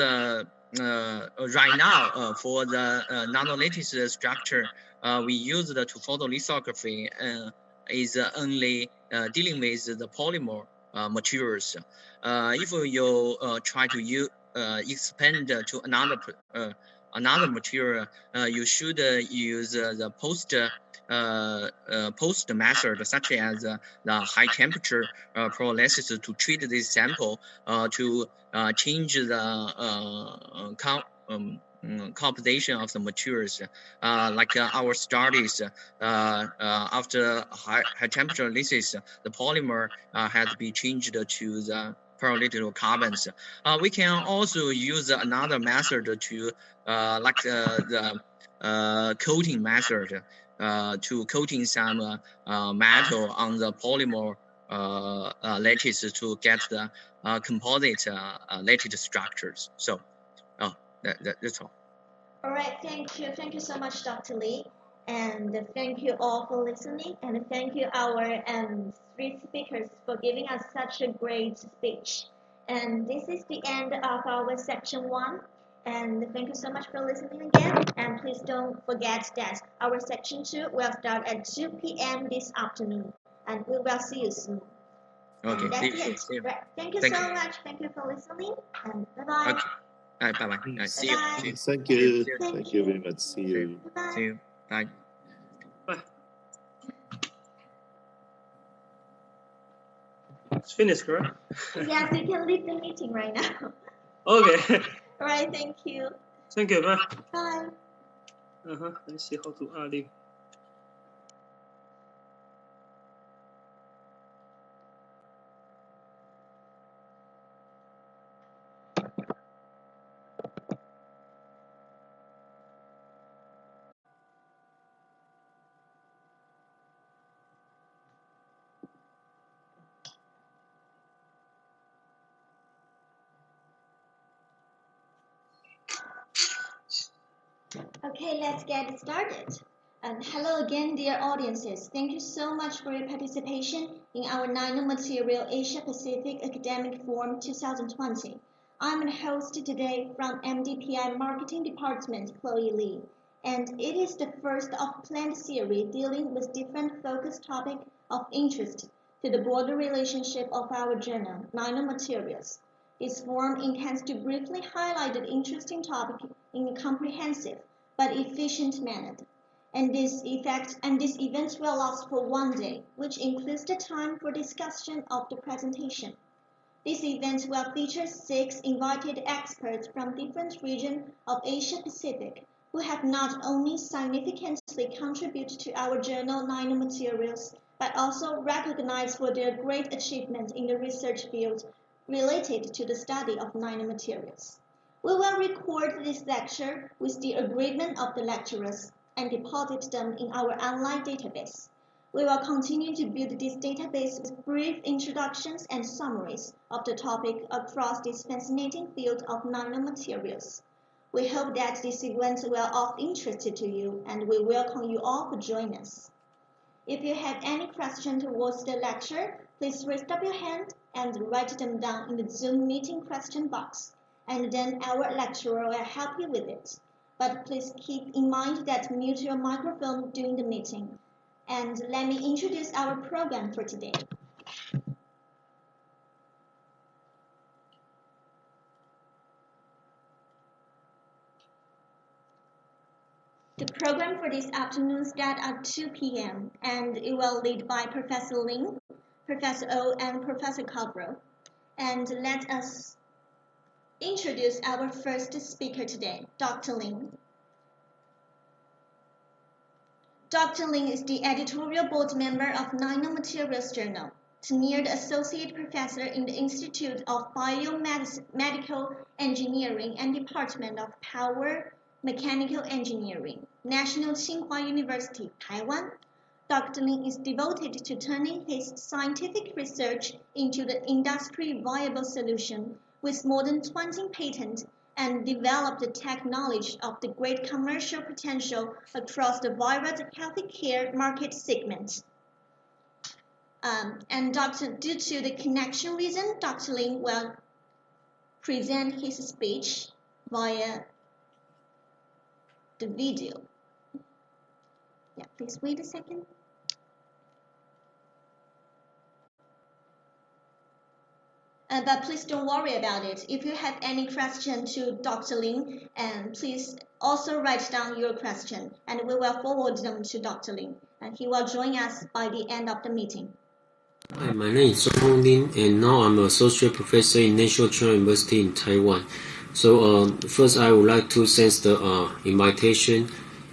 right now for the nanolattice structure, we use the two photolithography is only dealing with the polymer materials. If you try to expand to another material, you should use the post method, such as the high temperature pyrolysis to treat this sample to change the composition of the materials. Like our studies, after high temperature lysis, the polymer has been changed to the pyrolytic carbons. We can also use another method to like the coating method to coating some metal on the polymer lattice to get the composite lattice structures. So, that's all. All right, thank you. Thank you so much, Dr. Lee. And thank you all for listening. And thank you our three speakers for giving us such a great speech. And this is the end of our section 1. And thank you so much for listening again. And please don't forget that our section 2 will start at 2 p.m. this afternoon. And we will see you soon. Okay, and that's see you. it. Right. Thank you Thank so you. much. Thank you for listening. And bye-bye. Okay. Bye-bye. See you. Bye-bye. See you. Thank you. Thank Thank you you. very much. See you. Bye-bye. See you. Bye. Bye. It's finished, correct? Yes, you can leave the meeting right now. Okay. All right, thank you. Thank you. Bye. Bye. Let's see how to leave. Okay, let's get started. And hello again, dear audiences. Thank you so much for your participation in our Nanomaterial Asia Pacific Academic Forum 2020. I'm the host today from MDPI Marketing Department, Chloe Lee, and it is the first of planned series dealing with different focus topics of interest to the broader relationship of our journal, Nanomaterials. This forum intends to briefly highlight the interesting topic in a comprehensive but efficient manner. And this event will last for 1 day, which includes the time for discussion of the presentation. This event will feature 6 invited experts from different regions of Asia Pacific who have not only significantly contributed to our journal Nanomaterials, but also recognized for their great achievement in the research field related to the study of nanomaterials. We will record this lecture with the agreement of the lecturers and deposit them in our online database. We will continue to build this database with brief introductions and summaries of the topic across this fascinating field of nanomaterials. We hope that this event will be of interest to you, and we welcome you all to join us. If you have any questions towards the lecture, please raise up your hand and write them down in the Zoom meeting question box, and then our lecturer will help you with it. But please keep in mind that mute your microphone during the meeting. And let me introduce our program for today. The program for this afternoon starts at 2 p.m. and it will lead by Professor Ling, Professor O, and Professor Cabral. And let us introduce our first speaker today, Dr. Ling. Dr. Ling is the editorial board member of Nanomaterials Journal, tenured associate professor in the Institute of Biomedical Engineering and Department of Power Mechanical Engineering, National Tsinghua University, Taiwan. Dr. Ling is devoted to turning his scientific research into the industry-viable solution with more than 20 patents and developed the technology of the great commercial potential across the varied healthcare market segment. Due to the connection reason, Dr. Ling will present his speech via the video. Yeah, please wait a second. But please don't worry about it. If you have any question to Dr. Ling, please also write down your question, and we will forward them to Dr. Ling, and he will join us by the end of the meeting. Hi, my name is Zhong Lin, and now I'm an associate professor in National Tsinghua University in Taiwan. So first, I would like to thank the invitation,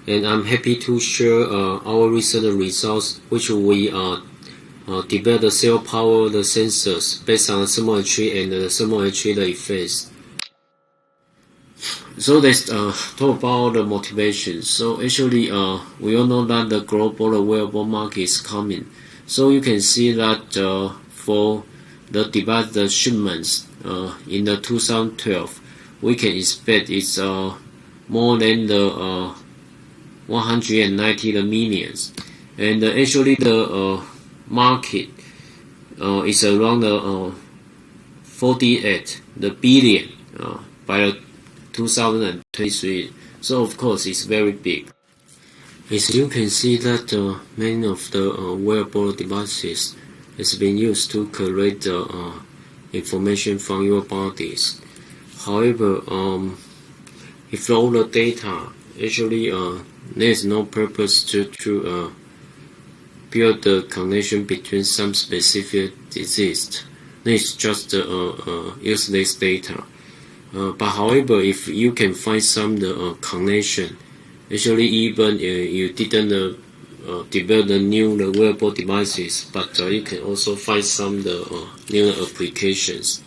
and I'm happy to share our recent results, which we developed the cell power the sensors based on thermometry and the thermometry the effects. So let's talk about the motivation. So actually, we all know that the global wearable market is coming. So you can see that for the device the shipments in the 2012, we can expect it's more than the 190 millions, and actually the market is around the 48 billion by the 2023. So of course it's very big. As you can see that many of the wearable devices has been used to collect the information from your bodies. However, if all the data actually there is no purpose to build the connection between some specific disease. It's just useless data. But however, if you can find some connection, actually even you didn't develop the new wearable devices, but you can also find some new applications.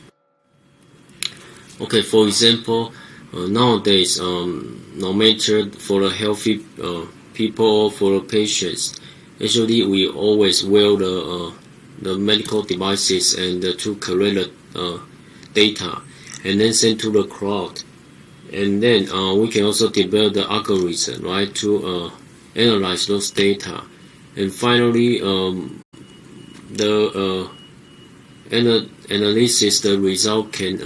Okay, for example, nowadays, no matter for the healthy people or for the patients, actually we always wear the medical devices and to collect the data and then send to the cloud. And then we can also develop the algorithm, right, to analyze those data. And finally, the analysis, the result can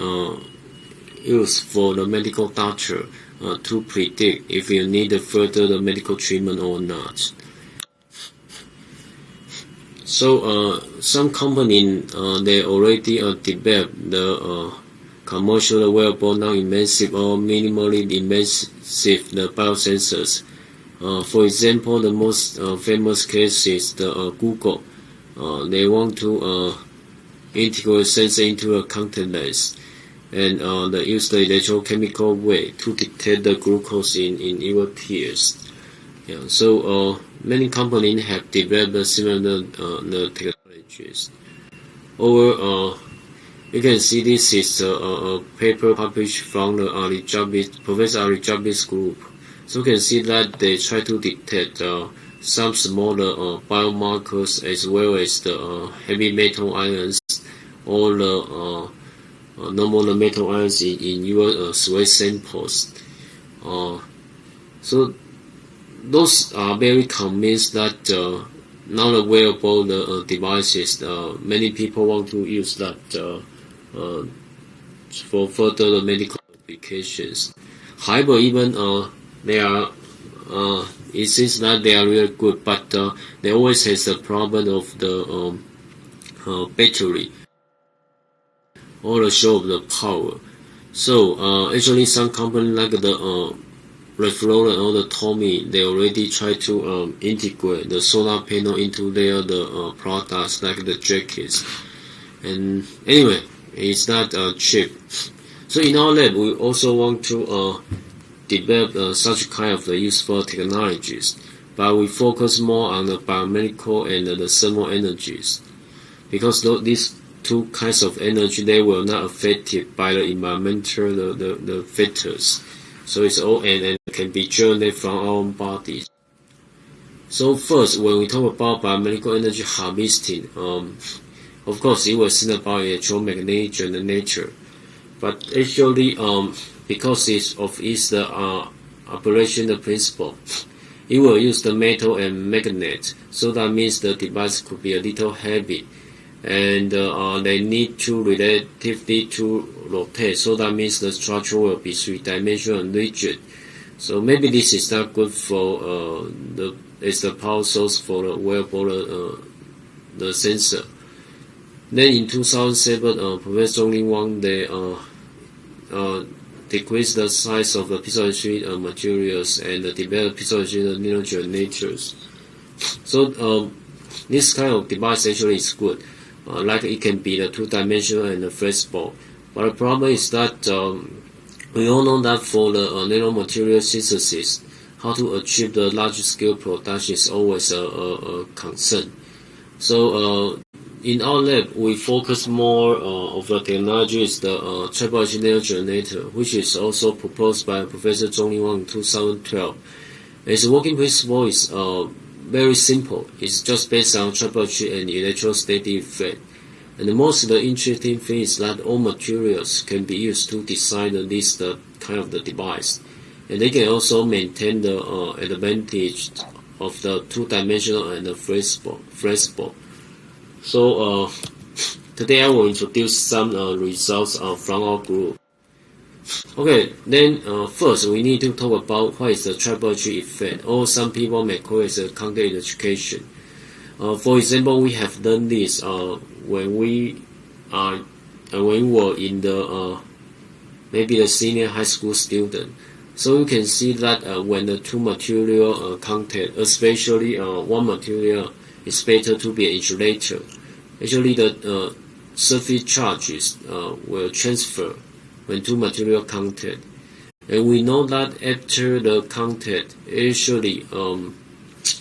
use for the medical doctor to predict if you need further the medical treatment or not. So some companies they already developed the commercial wearable non-invasive or minimally invasive the biosensors. For example, the most famous case is the Google. They want to integrate sensor into a contact lens, and they use the electrochemical way to detect the glucose in your tears. Yeah, so many companies have developed similar technologies. Or you can see this is a paper published from the Professor Ali Jabi's group. So you can see that they try to detect some smaller biomarkers as well as the heavy metal ions or the normal metal ions in your sweat samples. So those are very convinced that now the wearable devices, many people want to use that for further medical applications. However, even they are, it seems that they are really good, but they always has the problem of the battery or the show of the power. So actually, some companies like the Reflora or the Tommy, they already try to integrate the solar panel into their products like the jackets. And anyway, it's not cheap. So in our lab, we also want to develop such kind of useful technologies, but we focus more on the biomedical and the thermal energies, because these two kinds of energy, they were not affected by the environmental the factors. So it's all and can be generated from our own bodies. So first, when we talk about biomedical energy harvesting, of course it was seen about electromagnetic nature, but actually because it's the operation principle, it will use the metal and magnet. So that means the device could be a little heavy, and they need to relatively to rotate. So that means the structure will be three-dimensional and rigid. So maybe this is not good for as the power source for the wearable the sensor. Then in 2007, Professor Li Wang they decreased the size of the piezoelectric materials and developed piezoelectric nanomaterials. So this kind of device actually is good. Like it can be the two-dimensional and the flexible. But the problem is that we all know that for the nanomaterial synthesis, how to achieve the large-scale production is always a concern. So in our lab, we focus more of the technology is the triple generator, which is also proposed by Professor Zhongli Wang in 2012. Its working principle is very simple. It's just based on triple and electrostatic effect. And the most interesting thing is that all materials can be used to design this kind of the device, and they can also maintain the advantage of the two-dimensional and the flexible. So today I will introduce some results from our group. Okay, then first we need to talk about what is the tribology effect, or some people may call it contact electrification. For example, we have done this when we were in the maybe the senior high school student. So you can see that when the two material contact, especially one material is better to be an insulator. Actually, the surface charges will transfer when two material contact, and we know that after the contact, actually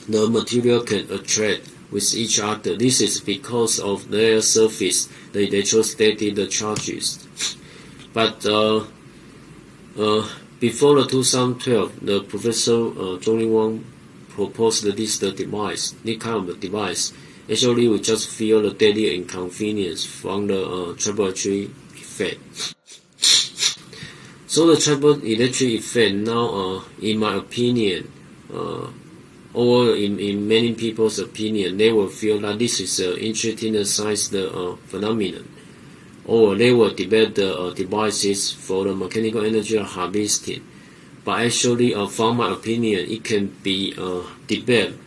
the material can attract with each other. This is because of their surface, the electrostatic charges. But before the 2012, the Professor Zhongli Wang proposed this device, this kind of device. Actually, we just feel the daily inconvenience from the tribology effect. So the triboelectric effect now, in my opinion, or in many people's opinion, they will feel that this is an interesting science phenomenon, or they will develop the devices for the mechanical energy harvesting. But actually, from my opinion, it can be developed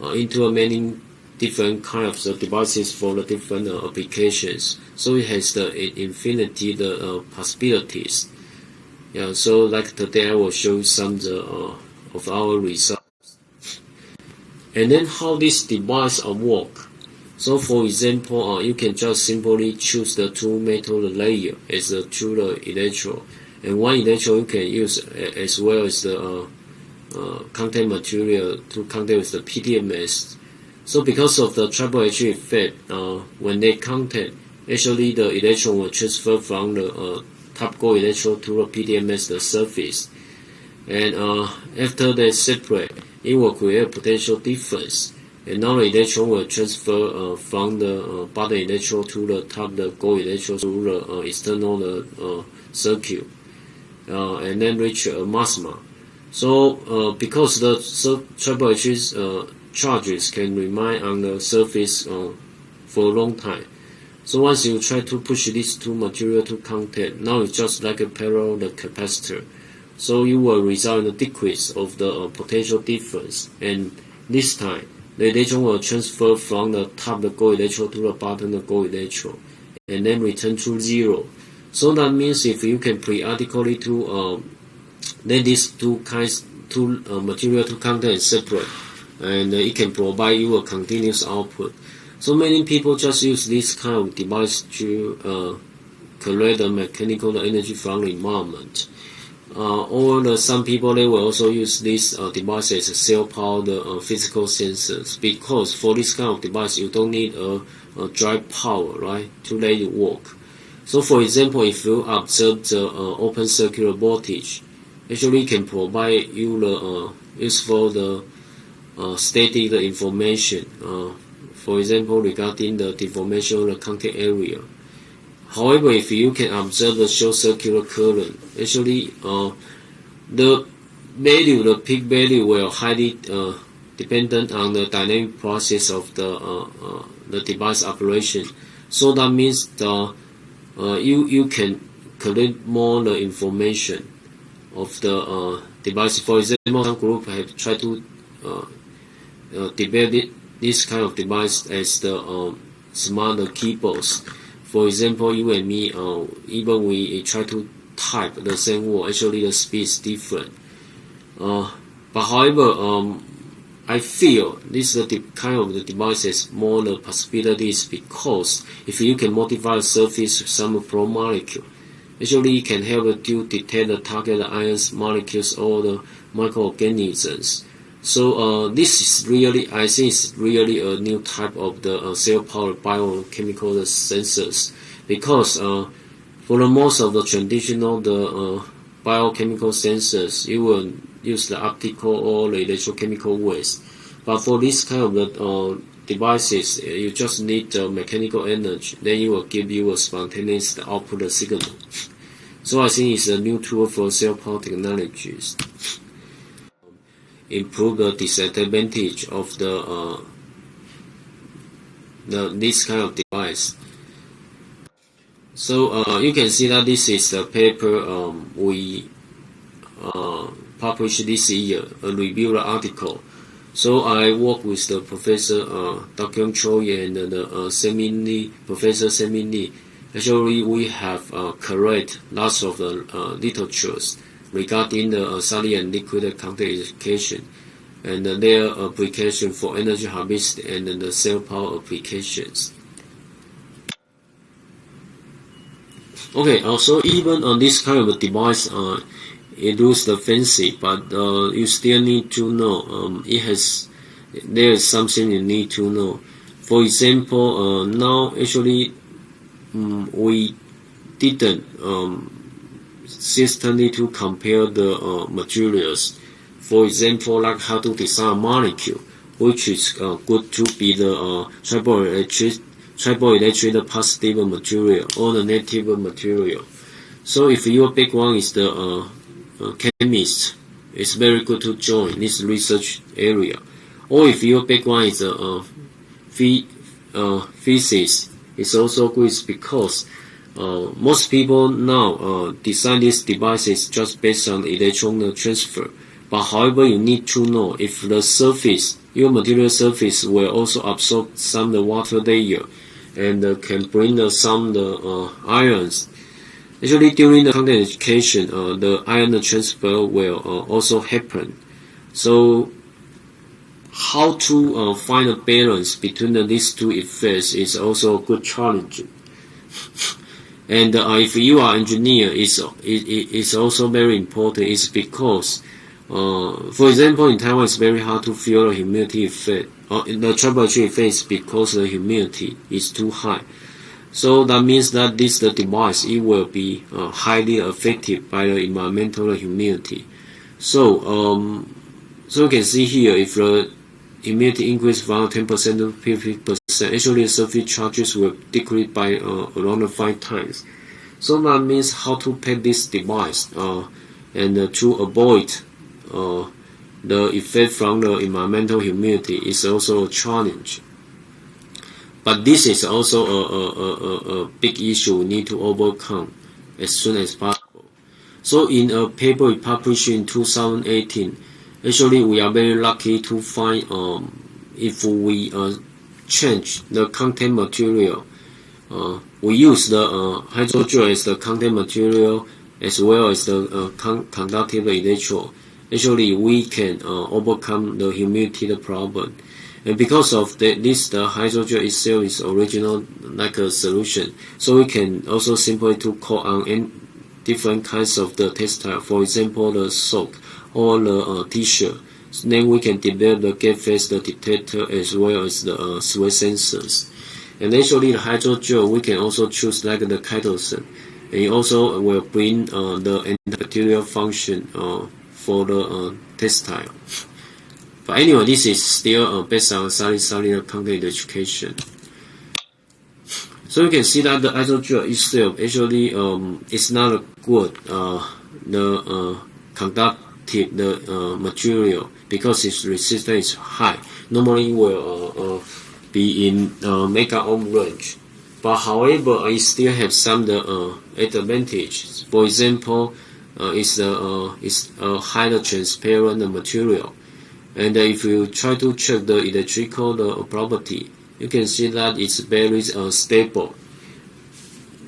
into many different kinds of devices for the different applications. So it has the infinity possibilities. Yeah. So like today, I will show some of our results. And then how this device work. So for example, you can just simply choose the two metal layer as the two electrode, and one electrode you can use as well as the contact material to contact with the PDMS. So because of the tribology effect, when they contact, actually the electron will transfer from the top gold electrode to the PDMS, the surface, and after they separate, it will create a potential difference, and now the electron will transfer from the bottom electrode to the top the gold electrode through the external circuit, and then reach a maxima. So because the tribology charges can remain on the surface for a long time, so once you try to push these two materials to contact, now it's just like a parallel capacitor. So you will result in a decrease of the potential difference, and this time the electron will transfer from the top the gold electrode to the bottom the gold electrode, and then return to zero. So that means if you can periodically to let these two material to contact and separate, and it can provide you a continuous output. So many people just use this kind of device to collect the mechanical energy from the environment. Or some people, they will also use this device as a cell-powered physical sensors, because for this kind of device you don't need a drive power, right, to let it work. So for example, if you observe the open circuit voltage, actually can provide you the useful static information, for example regarding the deformation of the contact area. However, if you can observe the short circular current, actually the peak value will highly dependent on the dynamic process of the device operation. So that means you can collect more the information of the device. For example, some group have tried to develop this kind of device as the smart keyboards. For example, you and me, even we try to type the same word, actually the speed is different. But however, I feel this is the kind of the device has more the possibilities, because if you can modify the surface with some pro molecule, actually it can help you detect the target ions molecules or the microorganisms. So this is really, I think, it's really a new type of the cell-powered biochemical sensors, because for the most of the traditional biochemical sensors, you will use the optical or the electrochemical ways. But for this kind of the devices, you just need mechanical energy, then it will give you a spontaneous output signal. So I think it's a new tool for cell power technologies. Improve the disadvantage of this kind of device. So you can see that this is the paper we published this year, a review article. So I work with the Professor Dr. Choi and the Professor Semin Lee. Actually, we have correct lots of the literatures regarding the solid and liquid contact education and their application for energy harvest and the cell power applications. Okay, also even on this kind of a device, it looks fancy, but you still need to know there is something you need to know. For example, now actually we didn't systemically to compare the materials. For example, like how to design a molecule, which is good to be the triboelectric positive material or the negative material. So if your background is the chemist, it's very good to join this research area. Or if your background is physics, it's also good because most people now design these devices just based on electron transfer. But however, you need to know if the surface, your material surface, will also absorb some of the water layer and can bring some ions. Actually, during the contact education, the ion transfer will also happen. So, how to find a balance between these two effects is also a good challenge. And if you are an engineer, it's also very important. It's because, for example, in Taiwan, it's very hard to feel the humidity effect. The temperature effect is because the humidity is too high. So that means that this device, it will be highly affected by the environmental humidity. So you can see here, if the humidity increase from 10% to 50%, actually the surface charges will decrease by around 5 times. So that means how to pack this device and to avoid the effect from the environmental humidity is also a challenge. But this is also a big issue we need to overcome as soon as possible. So in a paper we published in 2018, actually we are very lucky to find if we change the contact material, we use the hydrogel as the contact material as well as the conductive electrode. Actually, we can overcome the humidity problem. And because of this, the hydrogel itself is original like a solution. So we can also simply to coat on different kinds of the textile, for example, the sock or the t-shirt. So then we can develop the gap phase detector as well as the sweat sensors. And actually, the hydrogel we can also choose like the chitosan. And it also will bring the antibacterial function for the textile. But anyway, this is still based on solid contact education. So you can see that the hydrogel itself actually is not a good the conductive material because its resistance is high. Normally will be in mega ohm range. But however, it still have some advantages. For example, it's a highly transparent material. And if you try to check the electrical property, you can see that it's very stable.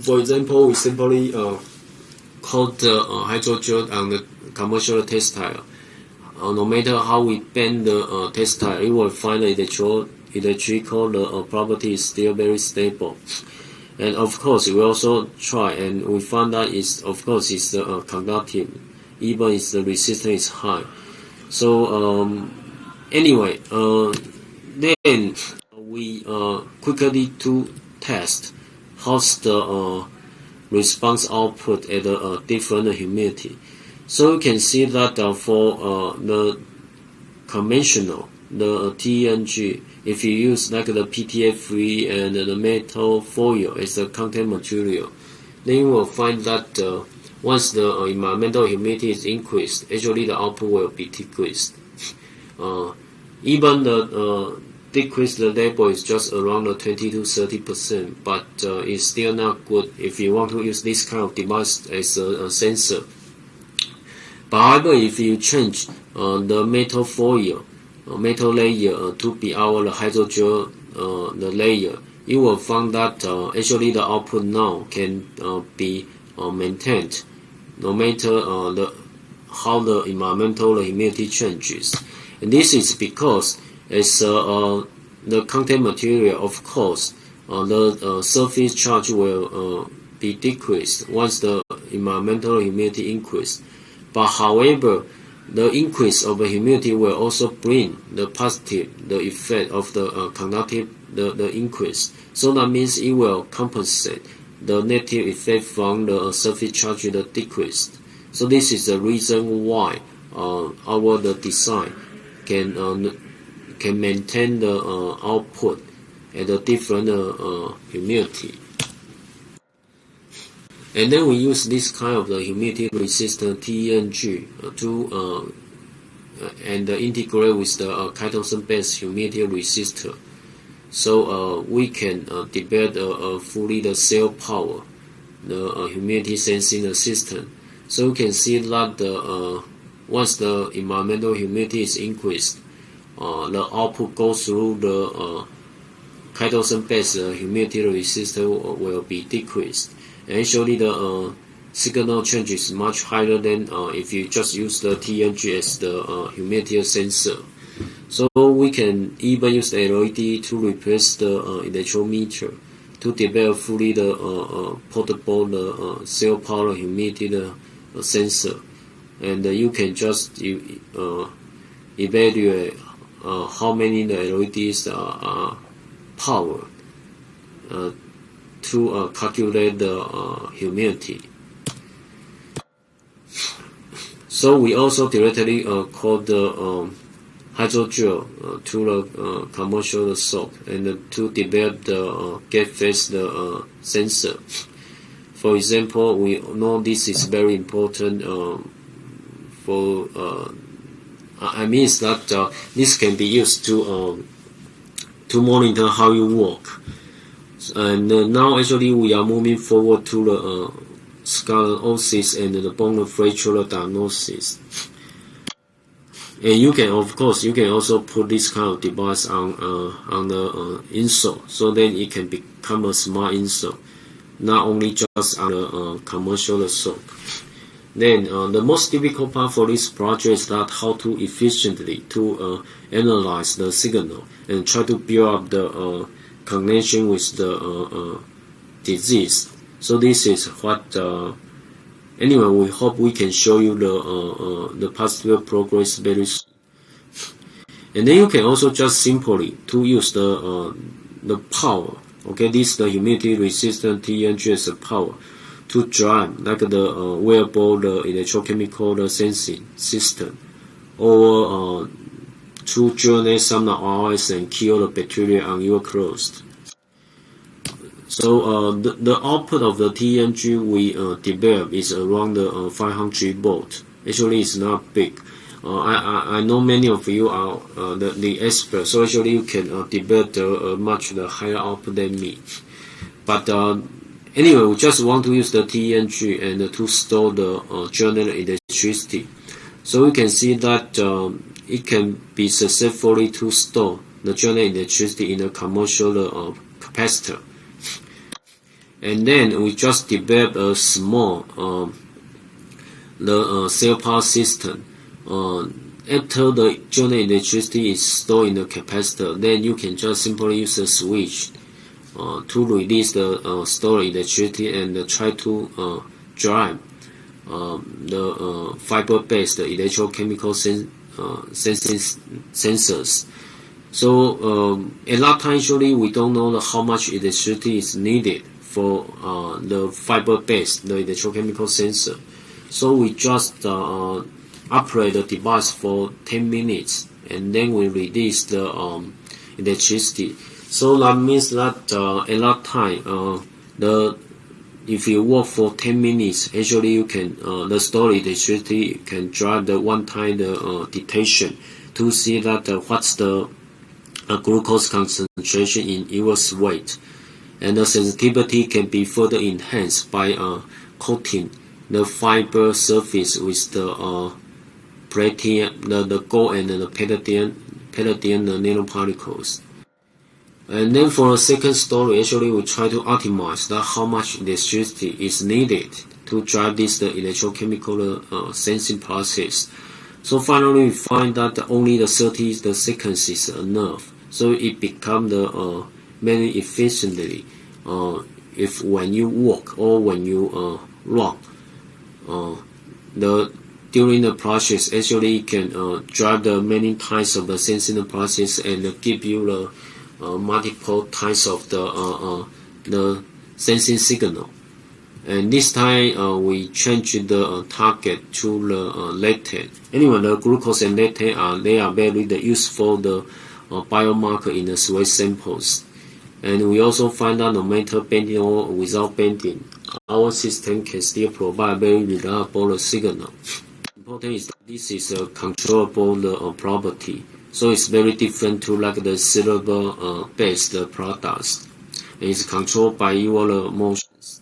For example, we simply coat the hydrogel on the commercial textile. No matter how we bend the textile, it will find the electrical property is still very stable. And of course, we also try and we found that it's conductive, even if the resistance is high. So anyway, then we quickly to test how's the response output at a different humidity. So you can see that for the conventional, the TNG, if you use like the PTFE and the metal foil as a contact material, then you will find that once the environmental humidity is increased, actually the output will be decreased. Even the decrease the level is just around the 20 to 30%, but it's still not good if you want to use this kind of device as a sensor. But however, if you change the metal foil, metal layer to be our hydrogel the layer, you will find that actually the output now can be maintained no matter how the environmental humidity changes. And this is because as the contact material, of course, the surface charge will be decreased once the environmental humidity increase. But however, the increase of the humidity will also bring the positive, the effect of the conductive, the increase. So that means it will compensate the negative effect from the surface charge that decreased. So this is the reason why the design can maintain the output at a different humidity. And then we use this kind of the humidity resistant TENG to and integrate with the chitosan-based humidity resistor. So we can develop fully the cell power, the humidity sensing system. So you can see that once the environmental humidity is increased, the output goes through the chitosan-based humidity resistor will be decreased. And actually, the signal change is much higher than if you just use the TNG as the humidity sensor. So we can even use the LED to replace the electrometer to develop fully the portable cell power humidity sensor. And you can just evaluate how many the LEDs are powered to calculate the humidity. So we also directly call the hydrogel to the commercial soap and to develop the gate phase sensor. For example, we know this is very important for I mean that this can be used to monitor how you walk. And now actually we are moving forward to the scoliosis and the bone fracture diagnosis. And you can, of course, you can also put this kind of device on the insole, so then it can become a smart insole, not only just on the commercial soap. Then the most difficult part for this project is that how to efficiently to analyze the signal and try to build up the connection with the disease. So this is what anyway, we hope we can show you the positive progress very soon. And then you can also just simply to use the power. Okay, this is the humidity resistant TNGS power to drive like the wearable the electrochemical sensing system, or to generate some ROS and kill the bacteria on your clothes. So the output of the TNG we developed is around the 500 volt. Actually, it's not big. I know many of you are the experts, so actually you can develop much higher output than me. But anyway, we just want to use the TNG and to store the generate electricity. So you can see that it can be successfully to store the generate electricity in a commercial capacitor. And then we just develop a small cell power system. After the generate electricity is stored in the capacitor, then you can just simply use a switch to release the stored electricity and try to drive the fiber-based electrochemical sensors. So a lot of times actually we don't know how much electricity is needed for the fiber-based, the electrochemical sensor. So we just operate the device for 10 minutes and then we release the electricity. So that means that at that time, if you work for 10 minutes, actually you can the stored electricity can drive the one-time detection to see that what's the glucose concentration in your weight, and the sensitivity can be further enhanced by coating the fiber surface with the platinum, the gold and the palladium nanoparticles. And then for the second story, actually we try to optimize that how much electricity is needed to drive this the electrochemical sensing process. So finally we find that only the 30 seconds is enough. So it becomes the very efficiently if when you walk or when you run, during the process actually it can drive the many types of the sensing process and give you the multiple types of the sensing signal. And this time we change the target to the lactate. Anyway, the glucose and lactate they are very useful the biomarker in the sweat samples. And we also find that no matter bending or without bending, our system can still provide very reliable signal. Important is that this is a controllable property. So it's very different to like the cerebral based products. And it's controlled by your motions.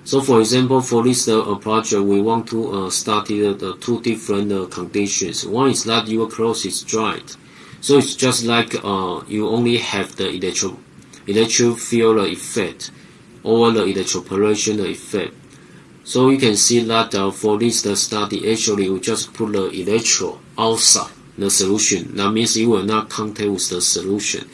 So for example, for this project, we want to study the two different conditions. One is that your clothes is dried. So it's just like you only have the electric field effect or the electroporation effect. So you can see that for this study, actually we just put the electro outside the solution. That means it will not contact with the solution.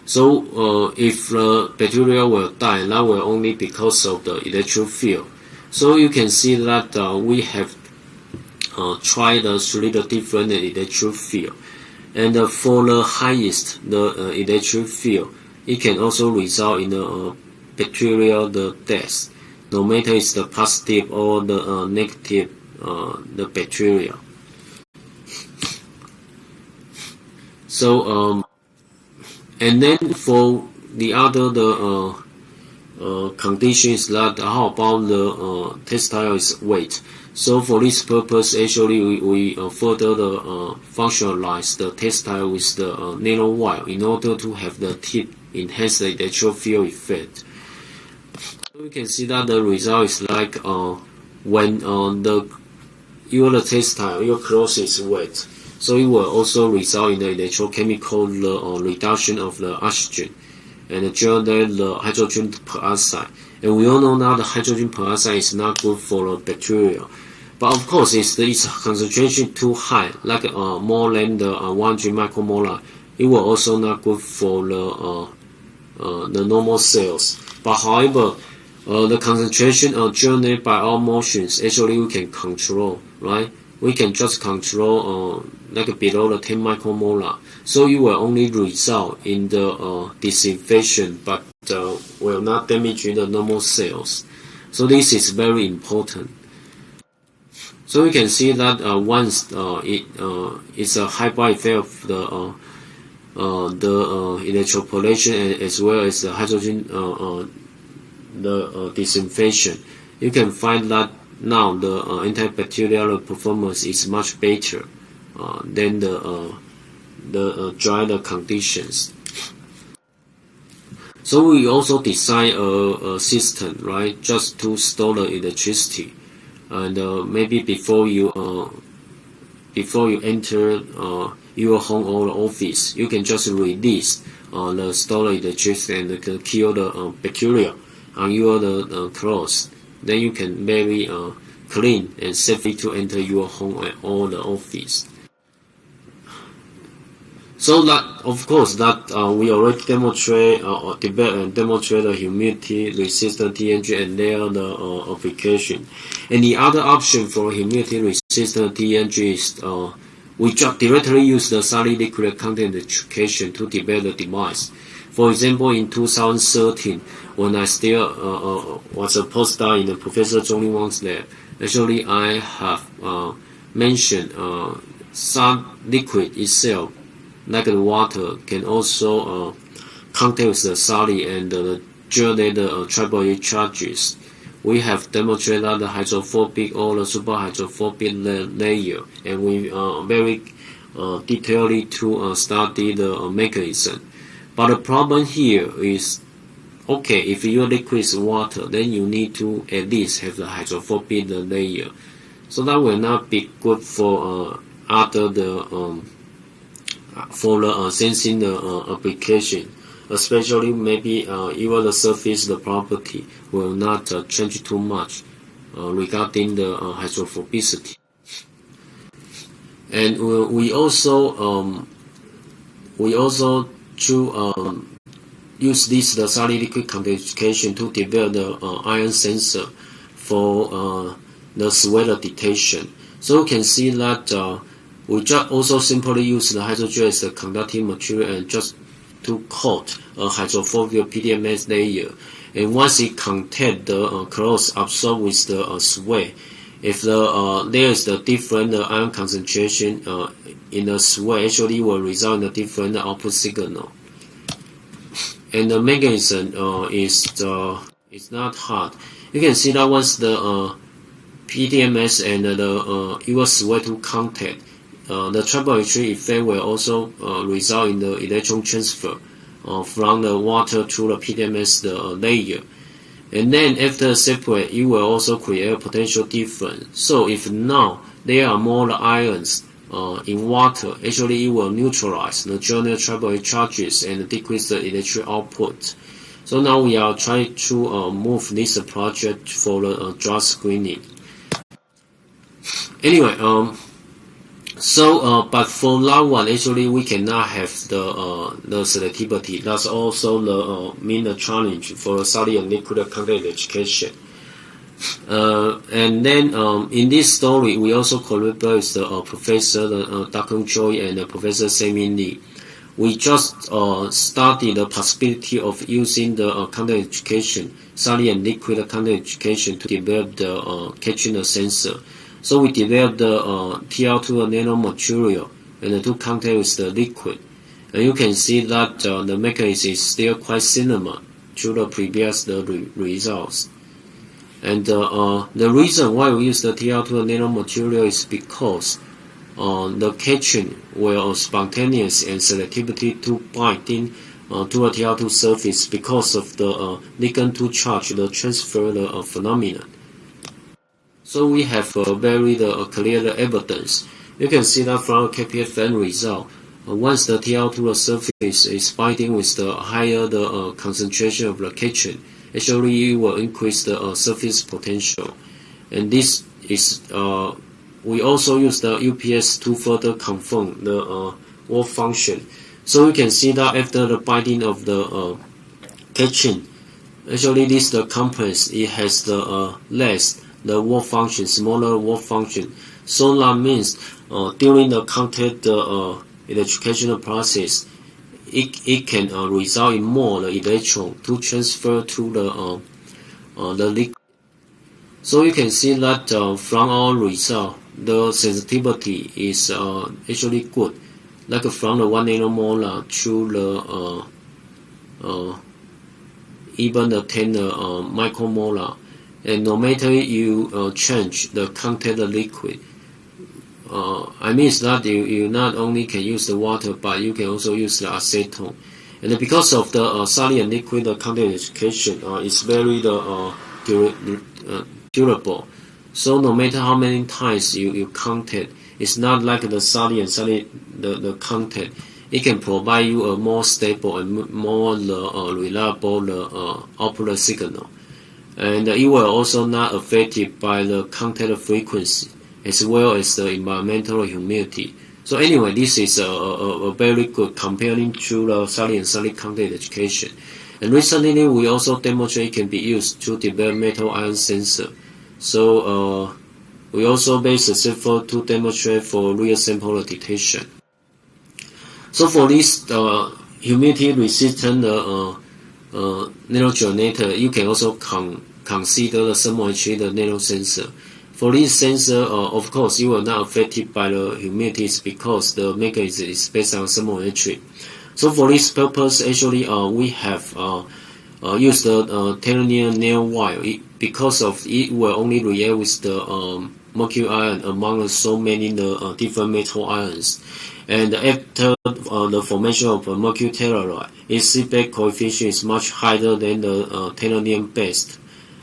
So if the bacteria will die, that will only because of the electric field. So you can see that we have tried 3 different electric field. And for the highest the electric field, it can also result in a bacterial death, no matter it's the positive or the negative the bacteria. So and then for the other conditions that how about the textile's weight. So for this purpose, actually we further functionalize the textile with the nanowire in order to have the tip enhance the electric field effect. So you can see that the result is like when your textile, your clothes is wet, so it will also result in the electrochemical reduction of the oxygen and generate the hydrogen peroxide. And we all know now the hydrogen peroxide is not good for the bacteria. But of course, if its concentration too high, like more than the 100 micromolar, it will also not good for the normal cells. But however, the concentration generated by our motions, actually we can control, right? We can just control like below the 10 micromolar. So it will only result in the disinfection, but will not damage the normal cells. So this is very important. So we can see that once it's a high-bar effect of the electroporation as well as the hydrogen the disinfection, you can find that now the antibacterial performance is much better than the drier conditions. So we also design a system, right, just to store the electricity, and maybe before you enter your home or the office, you can just release the stored electricity and kill the bacteria on your clothes. Then you can very clean and safely to enter your home or the office. So that, of course, that we already demonstrate or develop and demonstrate the humidity-resistant TNG and their application. And the other option for humidity-resistant TNG is we just directly use the solid liquid content education to develop the device. For example, in 2013, when I still was a postdoc in the Professor Zhongli Wang's lab, actually I have mentioned solid liquid itself like the water, can also contact with the solid and the gel-laden AAA charges. We have demonstrated that the hydrophobic or the superhydrophobic layer, and we very detailedly to study the mechanism. But the problem here is, okay, if your liquid is water, then you need to at least have the hydrophobic layer. So that will not be good for sensing the application, especially maybe even the surface the property will not change too much regarding the hydrophobicity. And we also use this the solid liquid quantification to develop the ion sensor for the sweater detection. So you can see that we just also simply use the hydrogel as the conducting material and just to coat a hydrophobic PDMS layer. And once it contact the clothes absorb with the sweat, if there is the different ion concentration in the sweat, actually will result in a different output signal. And the mechanism is not hard. You can see that once the PDMS and the your sweat to contact, the triboelectric effect will also result in the electron transfer from the water to the PDMS layer. And then after separate, you will also create a potential difference. So if now there are more ions in water, actually it will neutralize the general triboelectric charges and decrease the electric output. So now we are trying to move this project for the drug screening. Anyway, but for that one, actually we cannot have the selectivity. That's also the main challenge for the solid and liquid contact education. And then in this story, we also collaborate with the Professor Dr. Choi and Professor Semin Lee. We just studied the possibility of using the contact education, solid and liquid contact education to develop the catching sensor. So we developed the TR2 nanomaterial and to contact with the liquid. And you can see that the mechanism is still quite similar to the previous results. And the reason why we use the TR2 nanomaterial is because the catching will spontaneous and selectivity to binding to a TR2 surface because of the ligand to charge, the transfer phenomenon. So we have very clear evidence. You can see that from KPFN result. Once the TR2 surface is binding with the higher the concentration of the catching, actually it will increase the surface potential. And this is we also use the UPS to further confirm the Wolf function. So you can see that after the binding of the catching, actually this the complex it has the less the Wolf function, smaller Wolf function. So that means during the contact electrification process, it can result in more the electron to transfer to the liquid. So you can see that from our result, the sensitivity is actually good, like from the 1 nanomolar to the even the 10 micromolar. And no matter you change the contact of liquid, I mean that you not only can use the water, but you can also use the acetone. And because of the solid and liquid contact electrification, it's very durable. So no matter how many times you contact, it's not like the solid and solid the contact. It can provide you a more stable and more reliable output signal. And it will also not affected by the contact frequency as well as the environmental humidity. So anyway, this is a very good comparing to the solid and solid contact education. And recently we also demonstrate it can be used to develop metal ion sensor. So we also very successful to demonstrate for real sample detection. So for this humidity resistant nanogenerator, you can also consider the thermoelectric nano sensor. for this sensor, of course, you are not affected by the humidities because the mechanism is based on thermometry. So for this purpose, actually, we have used the titanium nail wire because of it will only react with the mercury ion among so many different metal ions. And after the formation of mercury telluride, its seepage coefficient is much higher than the titanium-based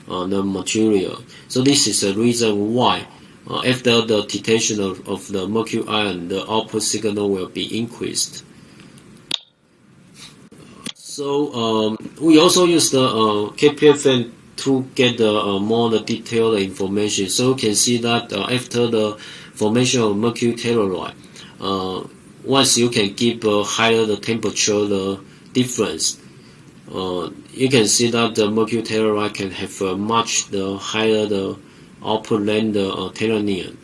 the material. So this is the reason why after the detection of the mercury ion, the output signal will be increased. So we also use the KPFN to get the more detailed information. So you can see that after the formation of mercury telluride, once you can give higher the temperature, the difference, you can see that the mercury telluride can have much higher the output than the titanium.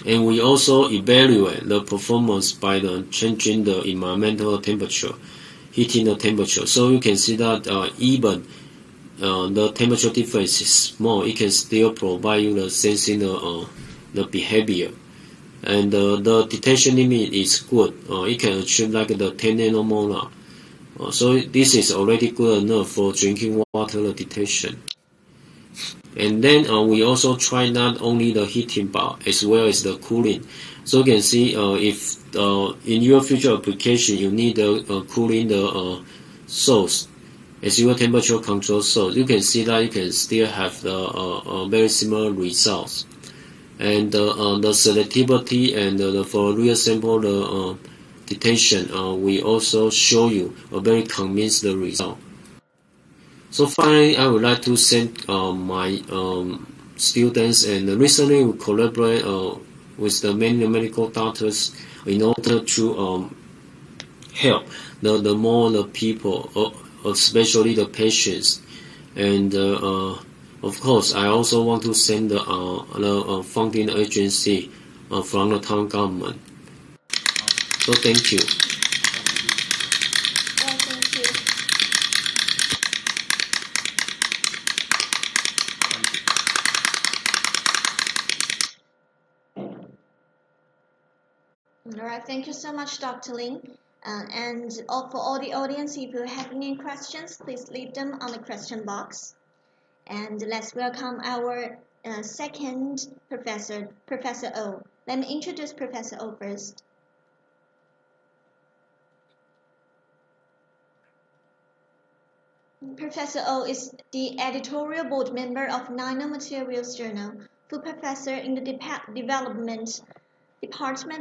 And we also evaluate the performance by the changing the environmental temperature, heating the temperature. So you can see that even the temperature difference is small, it can still provide you the sensing the behavior. And the detection limit is good. It can achieve like the 10 nanomolar. So this is already good enough for drinking water detection. And then we also try not only the heating but as well as the cooling. So you can see if in your future application you need cooling the source as your temperature control source, you can see that you can still have the very similar results. And the selectivity and for real sample detection, we also show you a very convincing result. So finally, I would like to thank my students, and recently we collaborate with the many medical doctors in order to help the more the people, especially the patients. And of course, I also want to thank the funding agency from the town government. So thank you. All right, thank you so much, Dr. Lin. And for all the audience, if you have any questions, please leave them on the question box. And let's welcome our second professor, Professor O. Let me introduce Professor O first. Professor O is the editorial board member of Nanomaterials Journal, full professor in the Department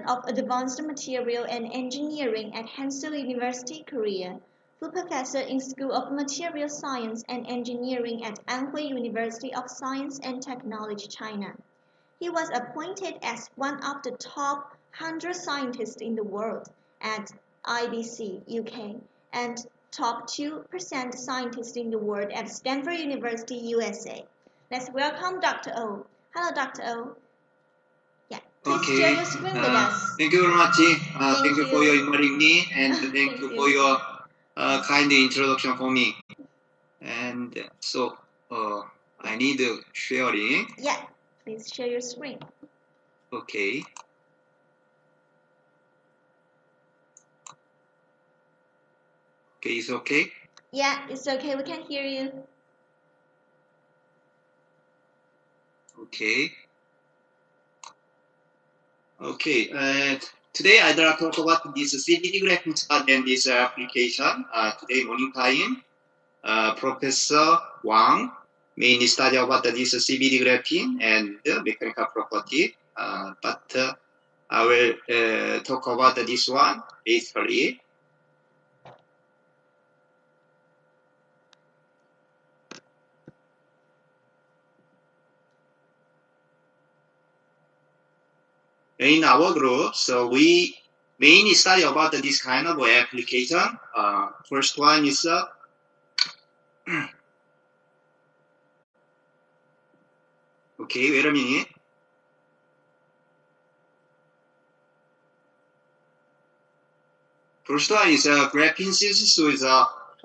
of Advanced Material and Engineering at Hensel University, Korea, full professor in School of Material Science and Engineering at Anhui University of Science and Technology, China. He was appointed as one of the top 100 scientists in the world at IBC, UK, and top 2% scientists in the world at Stanford University, USA. Let's welcome Dr. O. Hello, Dr. O. Please share your screen with us. Thank you very much. Thank you for your inviting me, and thank you for your kind introduction for me. And so I need sharing. Yeah, please share your screen. Okay. Okay, it's okay? Yeah, it's okay. We can hear you. Okay. Okay, today I'd like to talk about this CBD graphing study and this application. Today morning time, Professor Wang mainly study about this CBD graphing and the mechanical property. But I will talk about this one basically. In our group, so we mainly study about this kind of application. First one is okay, wait a minute. First one is graphene synthesis with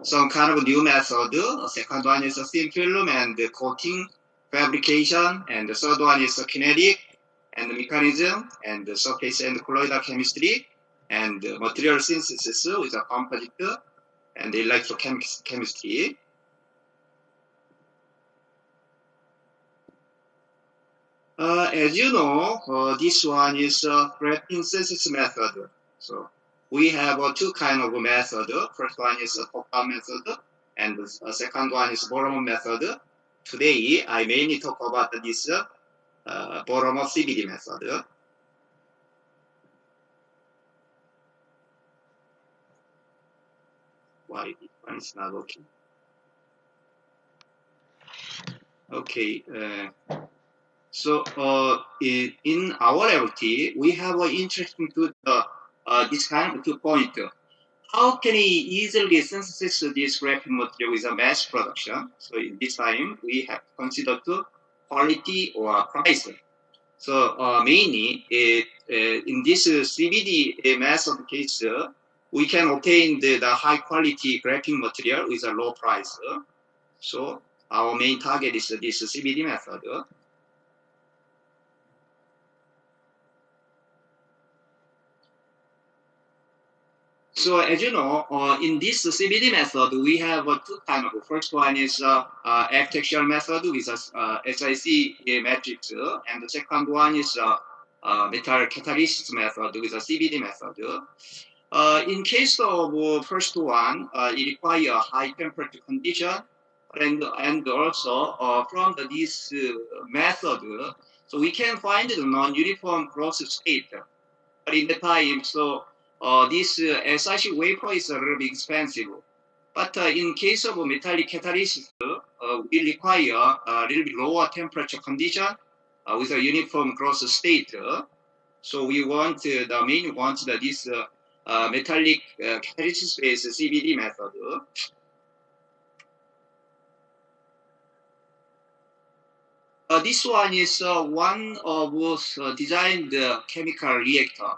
some kind of new method. Second one is a thin film and coating fabrication, and the third one is kinetic and mechanism, and the surface and colloidal chemistry, and material synthesis with a composite and electrochemistry. As you know, this one is a graphene synthesis method. So we have two kinds of method. First one is a top-down method, and the second one is bottom-up method. Today, I mainly talk about this bottom-up CVD method. Why this one is not working? Okay. So in our laboratory, we have an interesting to this kind of 2 point. How can we easily synthesize this graphene material with a mass production? So in this time, we have to consider quality or price. So mainly in this CVD method case, we can obtain the high quality graphene material with a low price. So our main target is this CVD method. So as you know, in this CVD method, we have 2 kinds. First one is architectural method with SiC matrix, and the second one is metal catalysis method with a CVD method. In case of first one, it requires high temperature condition, and also from this method, so we can find the non-uniform process state. But in the time, so this SiC wafer is a little bit expensive. But in case of metallic catalysis, we require a little bit lower temperature condition with a uniform process state. So we want the main want this metallic catalysis-based CVD method. This one is one of those designed chemical reactor.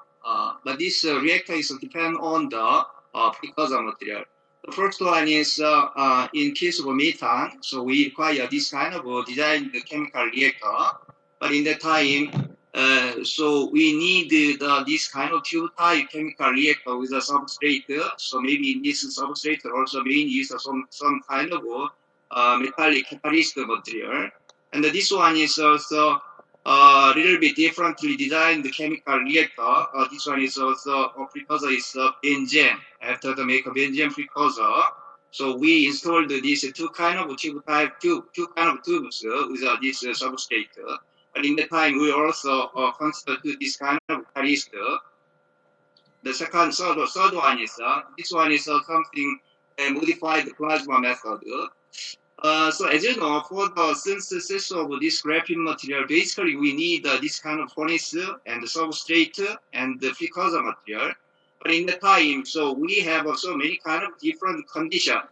But this reactor is depend on the precursor material. The first one is in case of methane, so we require this kind of designed chemical reactor. But in that time, so we need this kind of tube type chemical reactor with a substrate. So maybe in this substrate also we use some kind of metallic catalyst material. And this one is also a little bit differently designed chemical reactor. This one is also precursor is benzene. After the make a benzene precursor, so we installed these 2 kind of tube type, two kind of tubes with this substrate. But in the time, we also consider this kind of catalyst. The third one is this one is something modified plasma method. So as you know, for the synthesis of this graphene material, basically we need this kind of furnace and the substrate and the precursor material. But in the time, so we have so many kind of different conditions.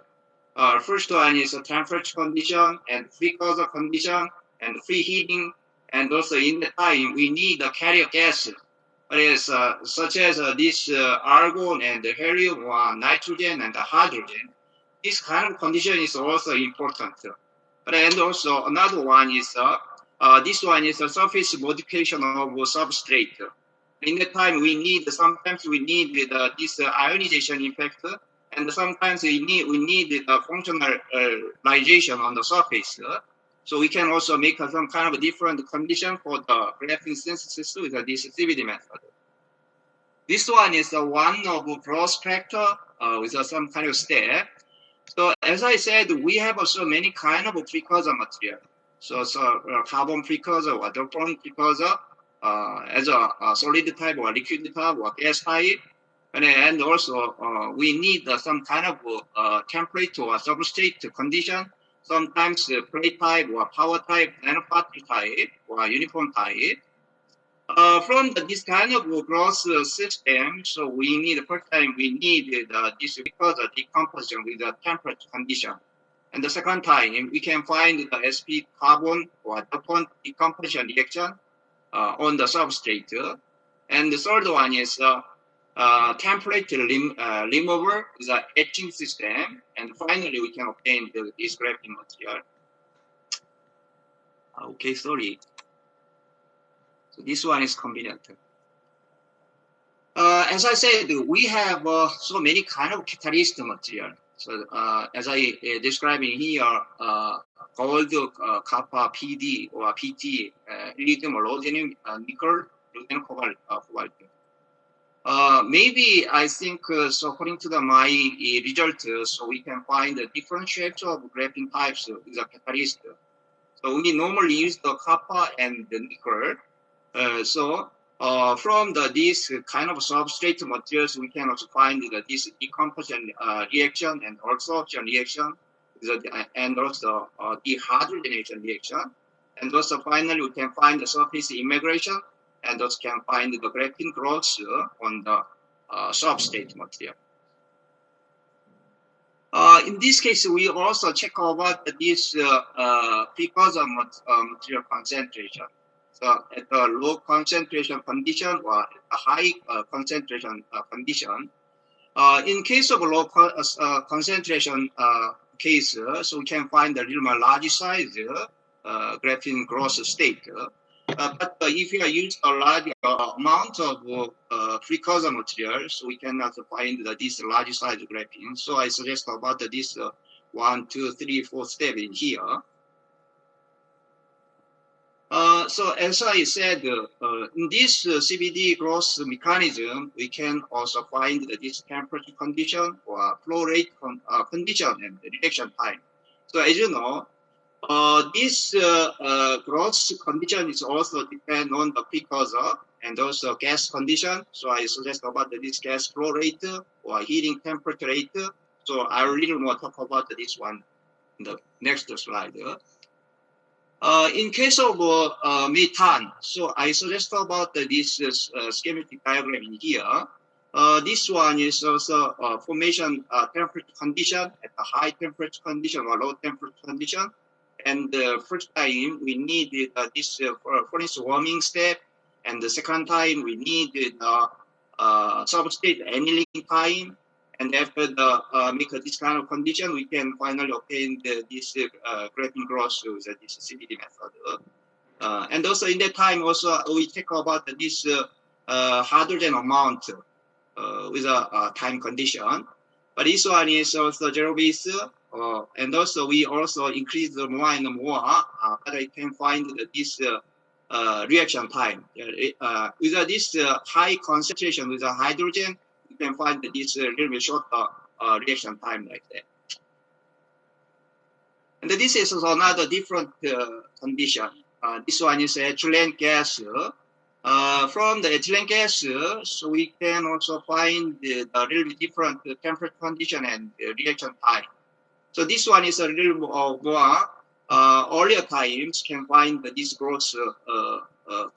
First one is a temperature condition and precursor condition and preheating, and also in the time we need a carrier gas, such as this argon and the helium, nitrogen and the hydrogen. This kind of condition is also important. But and also another one is this one is a surface modification of substrate. In the time we need sometimes we need this ionization effect, and sometimes we need the functionalization on the surface. So we can also make some kind of different condition for the graphene synthesis with this CVD method. This one is one of broad spectra with some kind of step. So as I said, we have also many kind of precursor material. So carbon precursor or dopant precursor as a solid type or liquid type or gas type. And also we need some kind of temperature or substrate condition. Sometimes plate type or power type, nanoparticle type or uniform type. From this kind of growth system, so we need first time we need this because of decomposition with the temperature condition, and the second time we can find the sp carbon or dopant decomposition reaction on the substrate, and the third one is temperature removal with the etching system, and finally we can obtain this graphene material. Okay, sorry. So this one is convenient. As I said, we have so many kind of catalyst material. So as I described in here, gold, copper, PD or PT, lithium, rhodium, nickel, ruthenium, cobalt. Maybe I think so. According to my result, so we can find the different shapes of graphene types with a catalyst. So we normally use the copper and the nickel. From this kind of substrate materials, we can also find this decomposition reaction and absorption reaction, and also dehydrogenation reaction. And also finally, we can find the surface immigration, and also can find the graphene growth on the substrate material. In this case, we also check about this precursor material concentration. So at the low concentration condition or at a high concentration condition, in case of low concentration case, so we can find a little more large size graphene growth state. But if you use a large amount of precursor material, so we cannot find this large size graphene. So I suggest about this 1, 2, 3, 4 step in here. So as I said, in this CVD growth mechanism, we can also find this temperature condition or flow rate condition and reaction time. So as you know, this growth condition is also depend on the precursor and also gas condition. So I suggest about this gas flow rate or heating temperature rate. So I'll little more talk about this one in the next slide. In case of methane, so I suggest about this schematic diagram in here. This one is also formation temperature condition at a high temperature condition or low temperature condition. And the first time we needed this furnace warming step, and the second time we needed substrate annealing time. And after the make this kind of condition, we can finally obtain this graphene growth with this CVD method. And also in that time, also we check about this hydrogen amount with a time condition. But this one is also zero base, and also we also increase more and more. But I can find this reaction time with this high concentration with a hydrogen. You can find this little bit shorter reaction time like that. And this is also another different condition. This one is ethylene gas. From the ethylene gas, so we can also find the little bit different temperature condition and reaction time. So this one is a little more earlier times can find this growth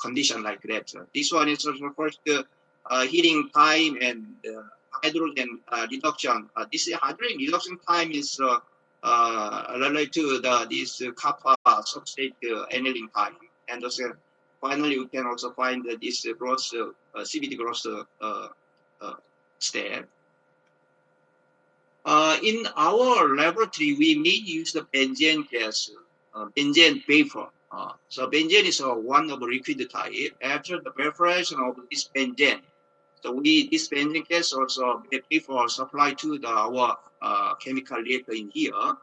condition like that. This one is also first heating time and hydrogen reduction. This hydrogen reduction time is related to this copper substrate annealing time. And also, finally, we can also find this growth, CVD growth step. In our laboratory, we may use the benzene gas, benzene vapor. So benzene is one of the liquid type. After the evaporation of this benzene, so this benzene gas also vapor supply to our chemical reactor in here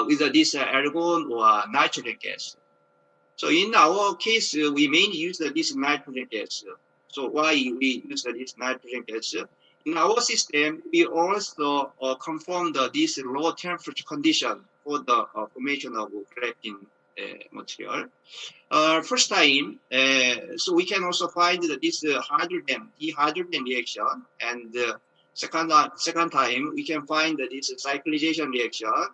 with this argon or nitrogen gas. So in our case, we mainly use this nitrogen gas. So why we use this nitrogen gas? In our system, we also confirm this low temperature condition for the formation of graphene material. First time, so we can also find this dehydrogen reaction, and second time we can find this cyclization reaction,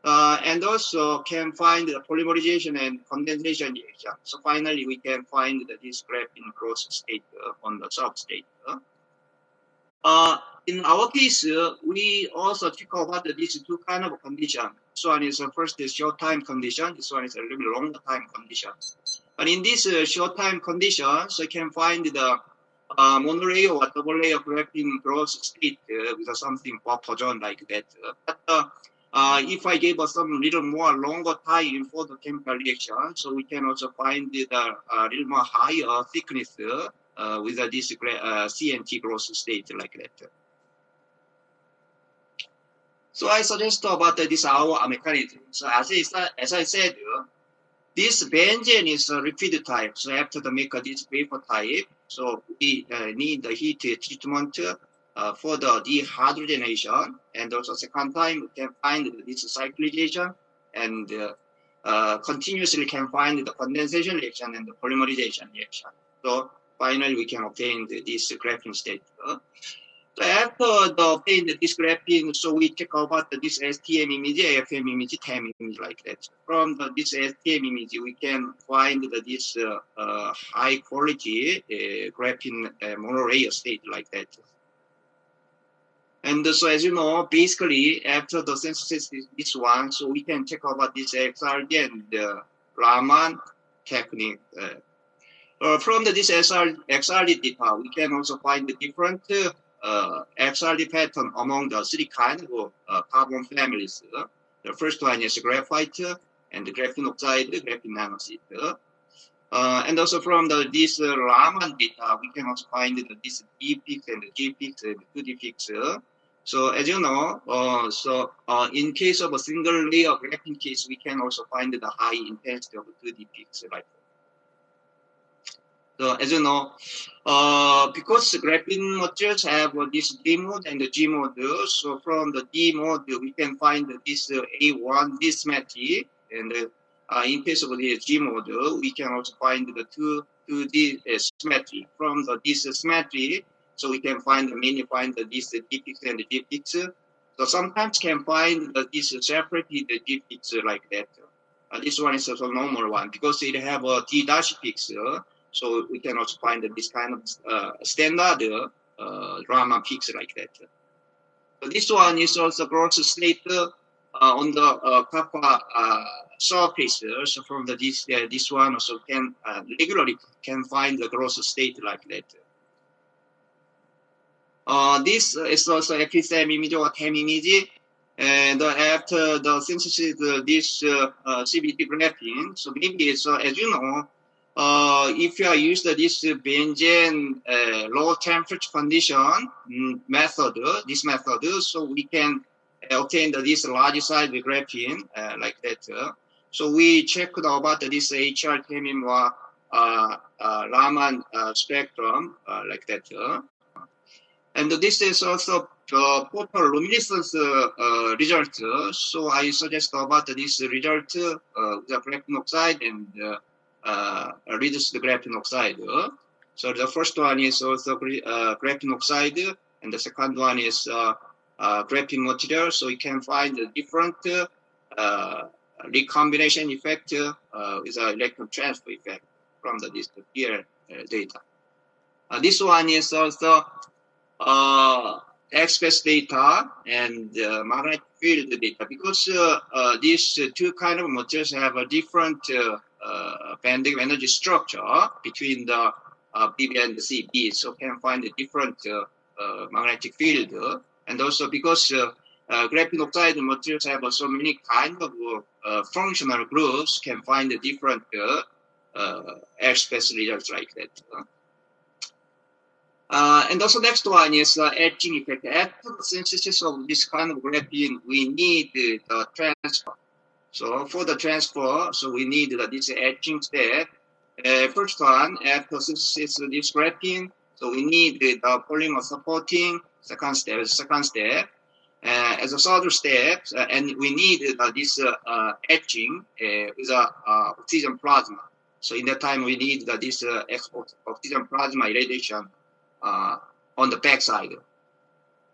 and also can find the polymerization and condensation reaction. So finally, we can find this graphene growth state on the substrate. In our case, we also check about these two kind of conditions. This one is first the short time condition. This one is a little bit longer time condition. But in this short time condition, so you can find the monolayer or double layer graphene growth state with something purple zone like that. But if I gave us some little more longer time for the chemical reaction, so we can also find the little more higher thickness with this CNT growth state like that. So I suggest about this our mechanism. So as I said, this benzene is a liquid type. So after the make this vapor type, so we need the heat treatment for the dehydrogenation, and also second time we can find this cyclization, and continuously can find the condensation reaction and the polymerization reaction. So finally we can obtain this graphene state. So after obtain this graphene, so we check about this STM image, AFM image, TEM image like that. From this STM image, we can find this high quality graphene monolayer state like that. And so as you know, basically after the synthesis this one, so we can check about this XRD and Raman technique. From this XRD data, we can also find the different XRD pattern among the three kinds of carbon families. The first one is graphite and the graphene oxide, graphene nanocide. And also from this Raman data, we can also find this D peaks and the G peaks and 2D peaks. So as you know, in case of a single layer graphene case, we can also find the high intensity of 2D peaks like that. So as you know, because graphene materials have this D mode and the G mode, so from the D mode we can find this A1 dissymmetry, and in case of the G mode we can also find the 2D symmetry. From this symmetry, so we can find this D peaks and the G peaks. So sometimes can find this separated G peaks like that. This one is also normal one because it have a D dash peaks. So we can also find this kind of standard Raman peaks like that. So this one is also growth state on the copper surface. So from this one also can regularly can find the growth state like that. This is also epithem image or TEM image. And after the synthesis this CVD graphene, so maybe so as you know, if you are used this benzene low temperature condition method, so we can obtain this large size graphene like that. So we checked about this HR Raman spectrum like that. And this is also photoluminescence result. So I suggest about this result, the graphene oxide and reduce the graphene oxide. So the first one is also graphene oxide, and the second one is graphene material. So you can find a different recombination effect with an electron transfer effect from this here data. This one is also X-phase data and magnetic field data, because these two kind of materials have a different banding energy structure between the BB and the CB, so can find a different magnetic field. And also because graphene oxide materials have so many kind of functional groups, can find a different X-phase results like that. And also next one is etching effect. After the synthesis of this kind of graphene, we need the transfer. So for the transfer, so we need this etching step. First one, after synthesis of this graphene, so we need the polymer supporting. Second step. As a third step, and we need this etching with oxygen plasma. So in that time, we need this oxygen plasma irradiation on the back side.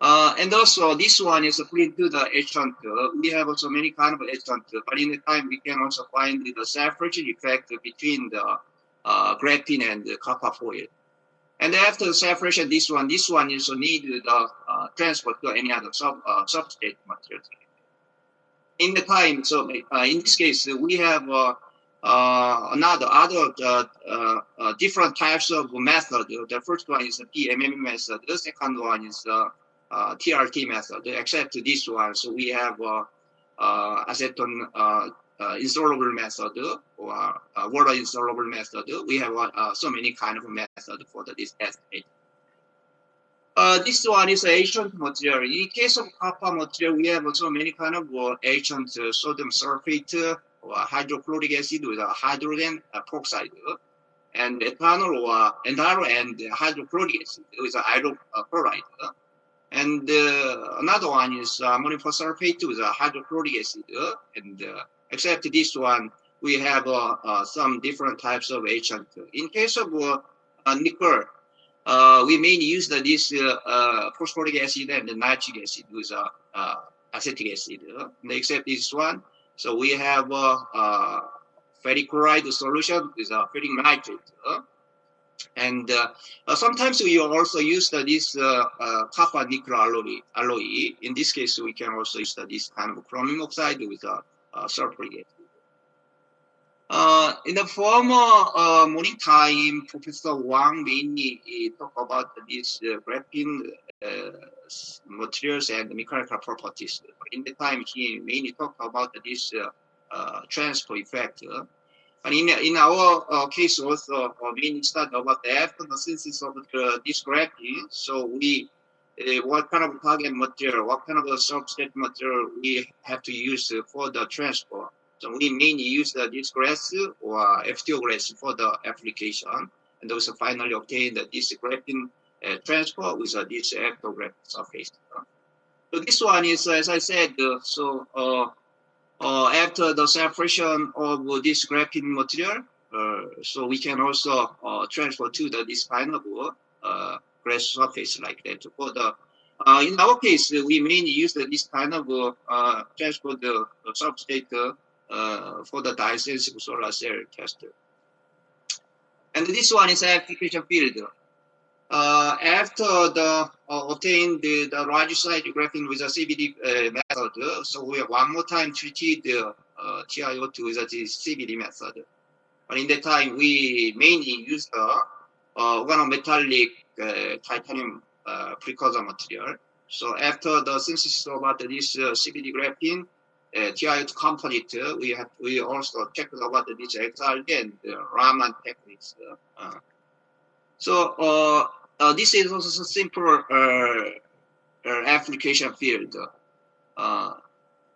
And also this one is put to the etchant. We have also many kind of etchant, but in the time we can also find the saturation effect between the graphene and the copper foil. And after the saturation, this one is need the transport to any other substrate material. In the time, so in this case, we have other different types of method. The first one is the PMM method. The second one is the TRT method. Except this one, so we have acetone insoluble method or water insoluble method. We have so many kind of method for this estimate. This one is agent material. In case of copper material, we have so many kind of agent, sodium sulfate or hydrochloric acid with hydrogen peroxide, and ethanol and hydrochloric acid with hydrochloride. And another one is ammonium sulfate with hydrochloric acid. And except this one, we have some different types of agent. In case of nickel, we mainly use this phosphoric acid and nitric acid with acetic acid. Except this one, so we have ferric chloride solution with ferric nitrate. And sometimes we also use this copper nickel alloy. In this case, we can also use this kind of chromium oxide with sulfuric acid. In the former morning time, Professor Wang mainly talked about these graphene materials and mechanical properties. In the time, he mainly talked about this transfer effect. And in our case also, mainly studied about after the synthesis of this graphene. So we, what kind of target material, what kind of substrate material we have to use for the transfer. So we mainly use this glass or FTO glass for the application, and also finally obtain this graphene transfer with this ectograph surface. So this one is, as I said, after the separation of this graphene material, so we can also transfer to this kind of glass surface like that. For the in our case, we mainly use this kind of transfer the substrate for the dye-sensitive solar cell tester. And this one is application field. After the obtained the radioside graphene with a CBD method, so we one more time treated the TiO2 with the CBD method. But in that time, we mainly use the organometallic titanium precursor material. So after the synthesis of this CBD graphene, TiO2 component, we also checked about this XRD and Raman techniques. So this is also a simple application field.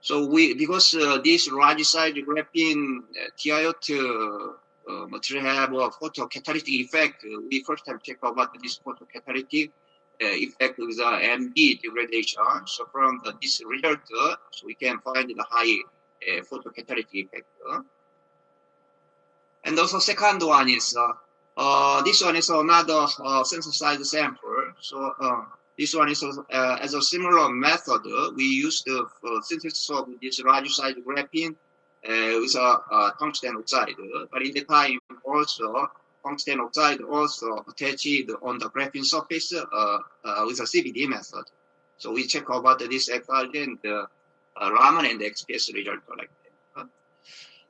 So because this radioside graphene TiO2 material have a photocatalytic effect, we first time check about this photocatalytic effect with MB degradation. So from this result, so we can find the high photocatalytic effect. And also second one is this one is another synthesized sample. So this one is as a similar method. We use the synthesis of this radioside graphene with a tungsten oxide. But in the time also, tungsten oxide also attached on the graphene surface with a CBD method. So we check about this XRD and Raman and the XPS result like that.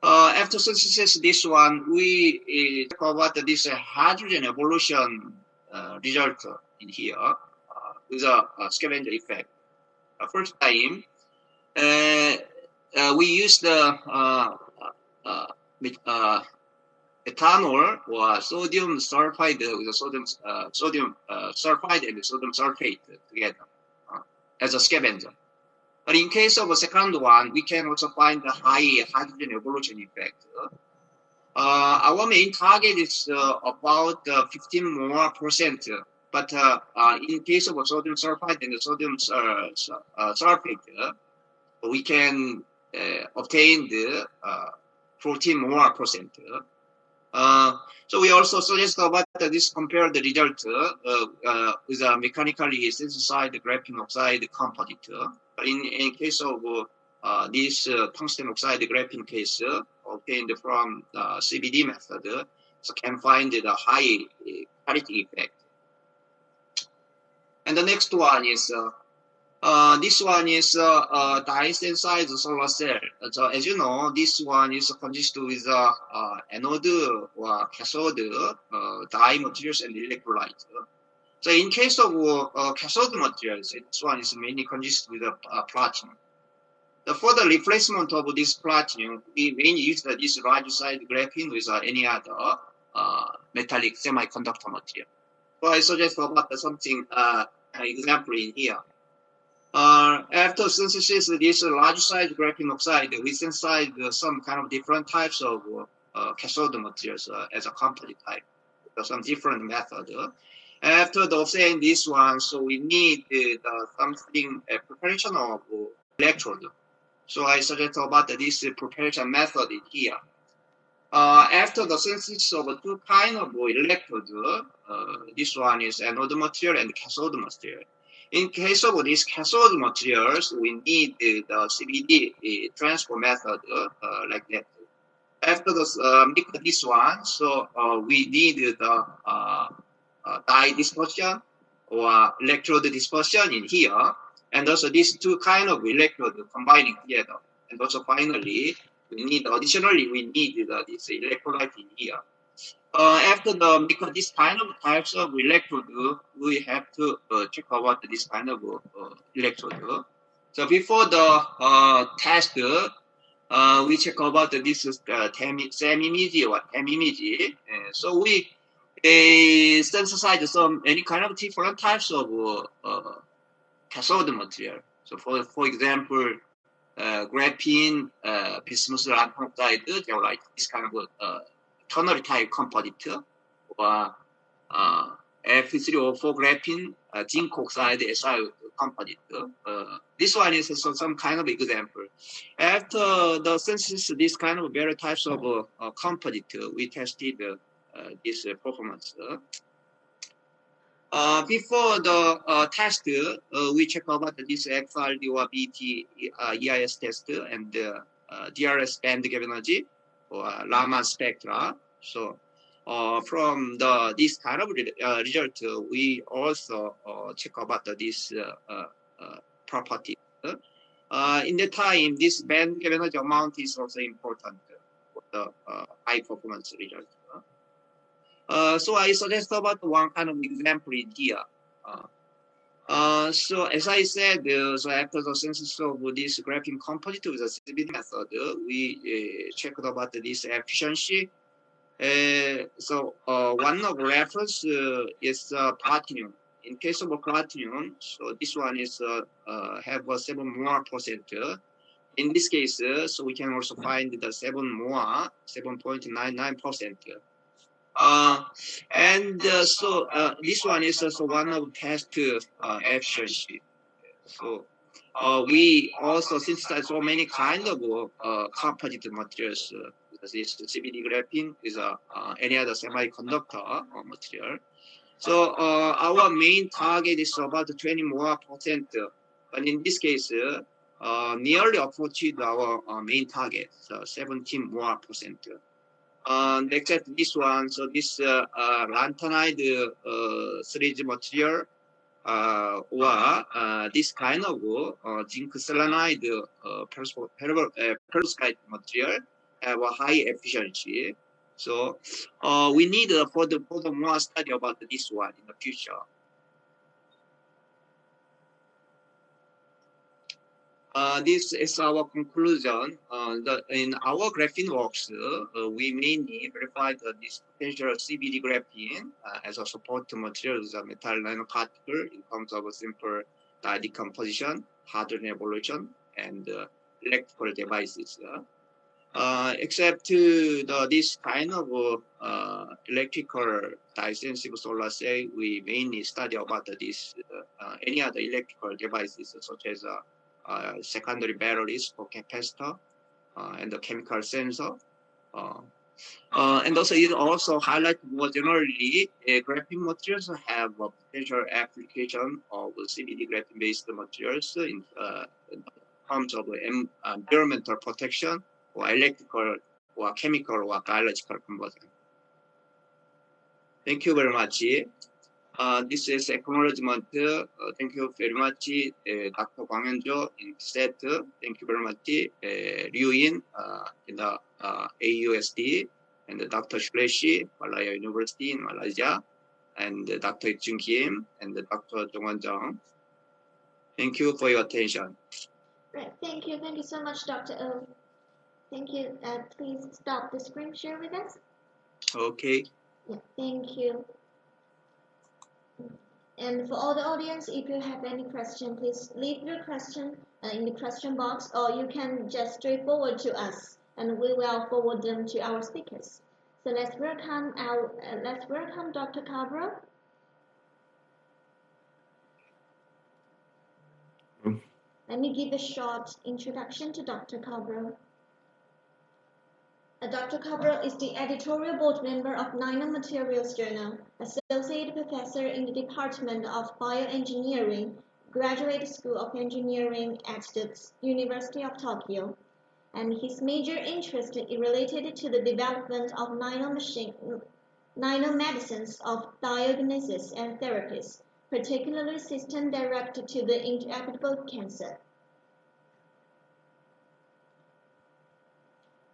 After synthesis, this one, we talk about this hydrogen evolution result in here with a scavenger effect. First time, we use the ethanol or sodium sulfide with sodium sulfide and sodium sulfate together as a scavenger. But in case of a second one, we can also find the high hydrogen evolution effect. Our main target is about 15 more percent. But in case of sodium sulfide and sodium sulfate, we can obtain the 14 more percent. So we also suggest about this compare the result with a mechanically synthesized graphene oxide composite. But in case of this tungsten oxide graphene case obtained from CBD method, so can find the high parity effect. And the next one is this one is dye-sensitized solar cell. So as you know, this one is consisted with anode or cathode dye materials and electrolyte. So in case of cathode materials, this one is mainly consisted with platinum. For the replacement of this platinum, we mainly use this large size graphene with any other metallic semiconductor material. So I suggest about something example in here. After synthesis of this large size graphene oxide, we synthesize some kind of different types of cathode materials as a composite type. So some different method. After the saying this one, so we need something preparation of electrode. So I suggest about this preparation method in here. After the synthesis of two kinds of electrode, this one is anode material and cathode material. In case of these cathode materials, we need the CVD transfer method like that. After make this one, so we need the dye dispersion or electrode dispersion in here. And also these two kind of electrode combining together. And also finally, we need this electrolyte in here. After because this kind of types of electrode, we have to check about this kind of electrode. So before the test, we check about this SEM image or TEM image. So we synthesize any kind of different types of cathode material. So for example, graphene, bismuth lanthanum oxide, they are like this kind of ternary type composite, or F3O4 graphene, zinc oxide, SiO2 composite. This one is some kind of example. After the synthesis, this kind of various types of composite, we tested this performance. Before the test, we check about this XRD or BT EIS test and DRS band gap energy or Raman spectra. So from this kind of result, we also check about this property. In the time, this band gap energy amount is also important for the high performance result. So I suggest about one kind of example in here. So as I said, so after the synthesis of this graphene composite with the CVD method, we checked about this efficiency. So one of reference is platinum. In case of platinum, so this one is have a 7 more percent. In this case, so we can also find the 7.99%. And so this one is also one of test efficiency. So we also synthesize so many kind of composite materials. This CVD graphene is any other semiconductor material. So our main target is about 20 more percent. But in this case, nearly approached our main target, so 17 more percent. Except this one, so this lanthanide series material or this kind of zinc selenide perovskite material have a high efficiency. So we need further more study about this one in the future. This is our conclusion. In our graphene works, we mainly verified this potential CVD graphene as a support material is a metal nanoparticle in terms of a simple dye decomposition, hadron evolution, and electrical devices. Except this kind of electrical dye-sensitive solar cell, we mainly study about this any other electrical devices such as secondary batteries for capacitor and the chemical sensor. And also it also highlight more generally graphene materials have a potential application of CVD graphene based materials in terms of environmental protection or electrical or chemical or biological conversion. Thank you very much. This is acknowledgement. Thank you very much, Dr. Kwang Hyun-jo in SET. Thank you very much, Liu Yin in the AUSD, and Dr. Shreshi, Malaya University in Malaysia, and Dr. Jung Kim and Dr. Jong Won Jung. Thank you for your attention. Right. Thank you. Thank you so much, Dr. O. Thank you. Please stop the screen share with us. Okay. Yeah, thank you. And for all the audience, if you have any question, please leave your question in the question box, or you can just straightforward to us, and we will forward them to our speakers. So let's welcome Dr. Cabral. Let me give a short introduction to Dr. Cabral. Dr. Cabral is the editorial board member of Nanomaterials Journal, associate professor in the Department of Bioengineering, Graduate School of Engineering at the University of Tokyo, and his major interest is related to the development of nanomedicines of diagnosis and therapies, particularly systems directed to the intractable cancer.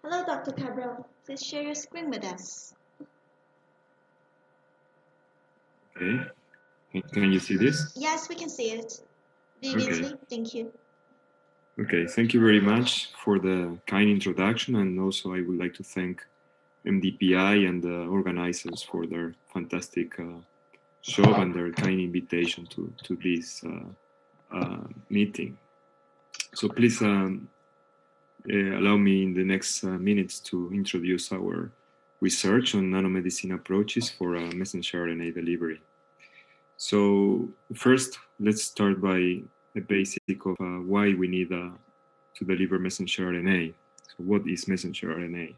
Hello, Dr. Cabral. Please share your screen with us. Okay. Can you see this? Yes, we can see it vividly. Okay. Thank you. Okay, thank you very much for the kind introduction, and also I would like to thank MDPI and the organizers for their fantastic show and their kind invitation to this meeting. So please allow me in the next minutes to introduce our research on nanomedicine approaches for messenger RNA delivery. So first, let's start by the basic of why we need to deliver messenger RNA. So what is messenger RNA?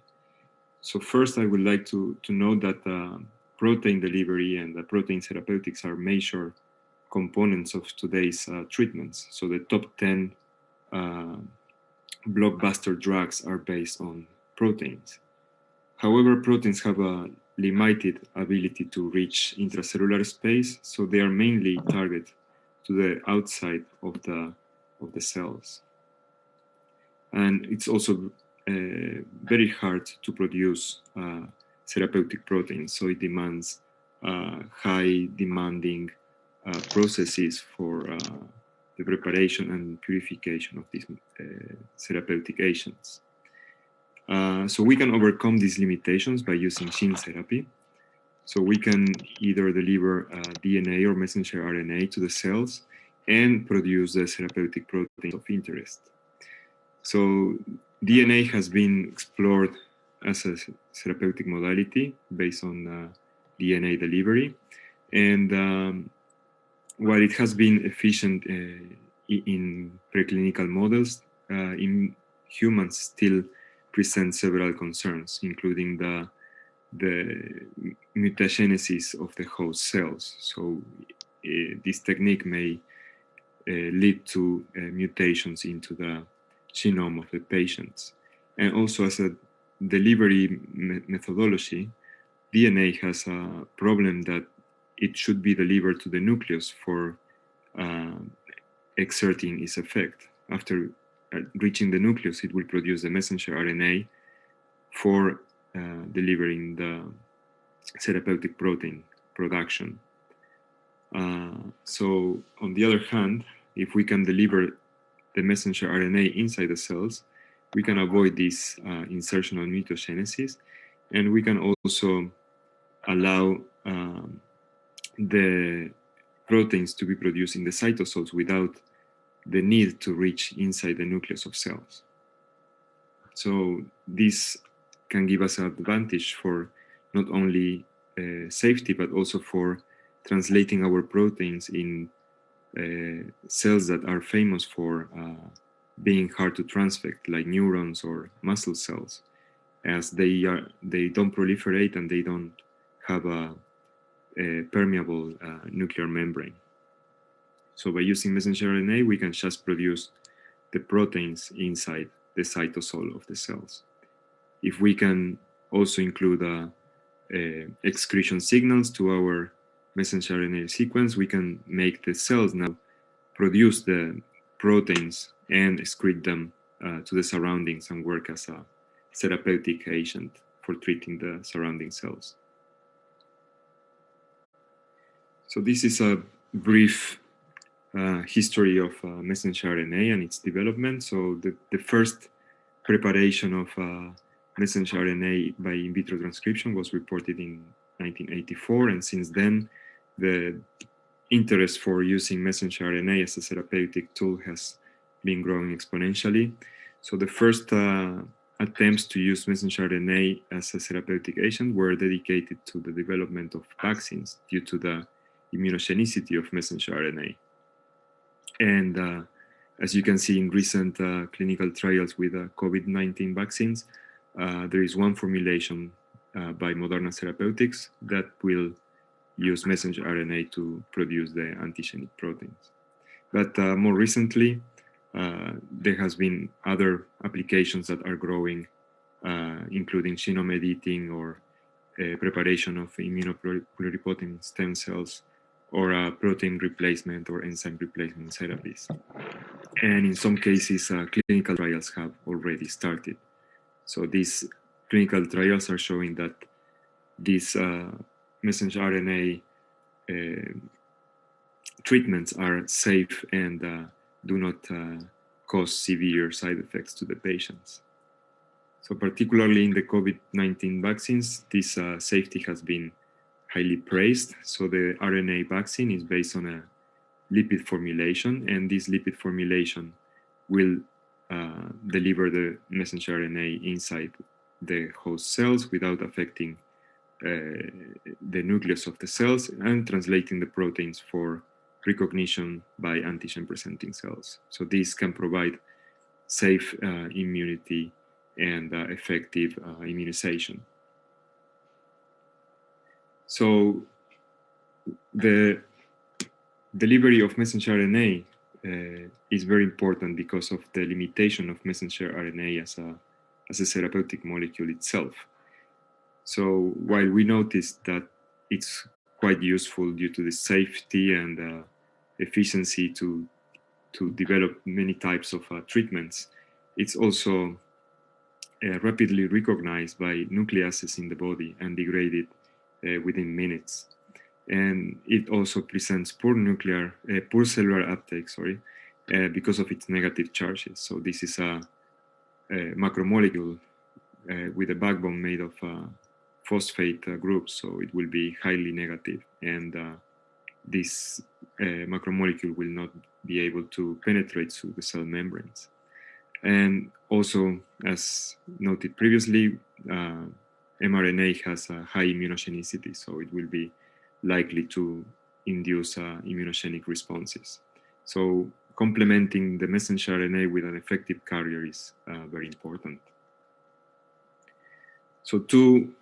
So first, I would like to note that protein delivery and protein therapeutics are major components of today's treatments. So the top 10 blockbuster drugs are based on proteins. However, proteins have a limited ability to reach intracellular space, so they are mainly targeted to the outside of the cells. And it's also very hard to produce therapeutic proteins, so it demands high demanding processes for the preparation and purification of these therapeutic agents. So we can overcome these limitations by using gene therapy. So we can either deliver DNA or messenger RNA to the cells and produce the therapeutic proteins of interest. So DNA has been explored as a therapeutic modality based on DNA delivery. And while it has been efficient in preclinical models, in humans still present several concerns, including the mutagenesis of the host cells. So this technique may lead to mutations into the genome of the patients. And also as a delivery methodology, DNA has a problem that it should be delivered to the nucleus for exerting its effect. After reaching the nucleus, it will produce the messenger RNA for delivering the therapeutic protein production. So on the other hand, if we can deliver the messenger RNA inside the cells, we can avoid this insertional mutagenesis, and we can also allow the proteins to be produced in the cytosols without the need to reach inside the nucleus of cells. So this can give us an advantage for not only safety, but also for translating our proteins in cells that are famous for being hard to transfect, like neurons or muscle cells, as they don't proliferate and they don't have a permeable nuclear membrane. So by using messenger RNA, we can just produce the proteins inside the cytosol of the cells. If we can also include excretion signals to our messenger RNA sequence, we can make the cells now produce the proteins and excrete them to the surroundings and work as a therapeutic agent for treating the surrounding cells. So this is a brief history of messenger RNA and its development. So the first preparation of messenger RNA by in vitro transcription was reported in 1984, and since then the interest for using messenger RNA as a therapeutic tool has been growing exponentially. So the first attempts to use messenger RNA as a therapeutic agent were dedicated to the development of vaccines due to the immunogenicity of messenger RNA. And as you can see in recent clinical trials with COVID-19 vaccines, there is one formulation by Moderna Therapeutics that will use messenger RNA to produce the antigenic proteins. But more recently, there has been other applications that are growing, including genome editing or preparation of immunopluripotent stem cells, or protein replacement or enzyme replacement therapies. And in some cases, clinical trials have already started. So these clinical trials are showing that these messenger RNA treatments are safe and do not cause severe side effects to the patients. So particularly in the COVID-19 vaccines, this safety has been highly praised. So the RNA vaccine is based on a lipid formulation, and this lipid formulation will deliver the messenger RNA inside the host cells without affecting the nucleus of the cells and translating the proteins for recognition by antigen-presenting cells. So this can provide safe immunity and effective immunization. So the delivery of messenger RNA is very important because of the limitation of messenger RNA as a therapeutic molecule itself. So while we noticed that it's quite useful due to the safety and efficiency to develop many types of treatments, it's also rapidly recognized by nucleases in the body and degraded within minutes. And it also presents poor cellular uptake, because of its negative charges. So this is a macromolecule with a backbone made of phosphate groups, so it will be highly negative, and this macromolecule will not be able to penetrate through the cell membranes. And also, as noted previously, mRNA has a high immunogenicity, so it will be likely to induce immunogenic responses. So complementing the messenger RNA with an effective carrier is very important. So two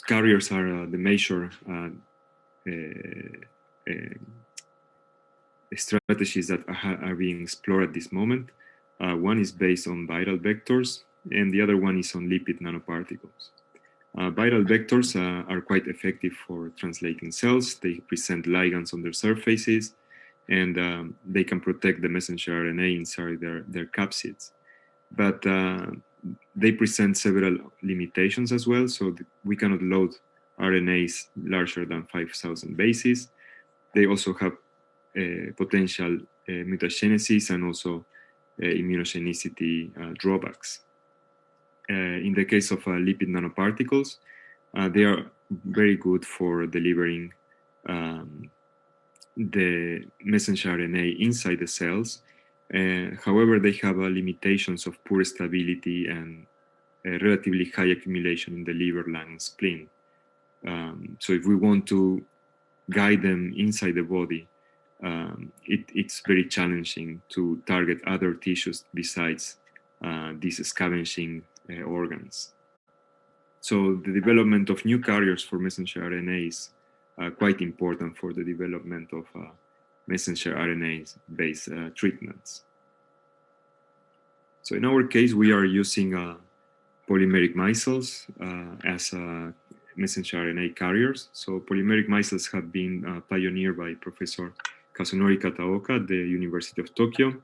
carriers are the major strategies that are being explored at this moment. One is based on viral vectors, and the other one is on lipid nanoparticles. Viral vectors are quite effective for translating cells. They present ligands on their surfaces, and they can protect the messenger RNA inside their capsids. But they present several limitations as well, so we cannot load RNAs larger than 5,000 bases. They also have potential mutagenesis and also immunogenicity drawbacks. In the case of lipid nanoparticles, they are very good for delivering the messenger RNA inside the cells. However, they have limitations of poor stability and relatively high accumulation in the liver, lung, and spleen. So if we want to guide them inside the body, it's very challenging to target other tissues besides these scavenging organs. So the development of new carriers for messenger RNA is quite important for the development of messenger RNA-based treatments. So in our case, we are using polymeric micelles as messenger RNA carriers. So polymeric micelles have been pioneered by Professor Kazunori Kataoka at the University of Tokyo.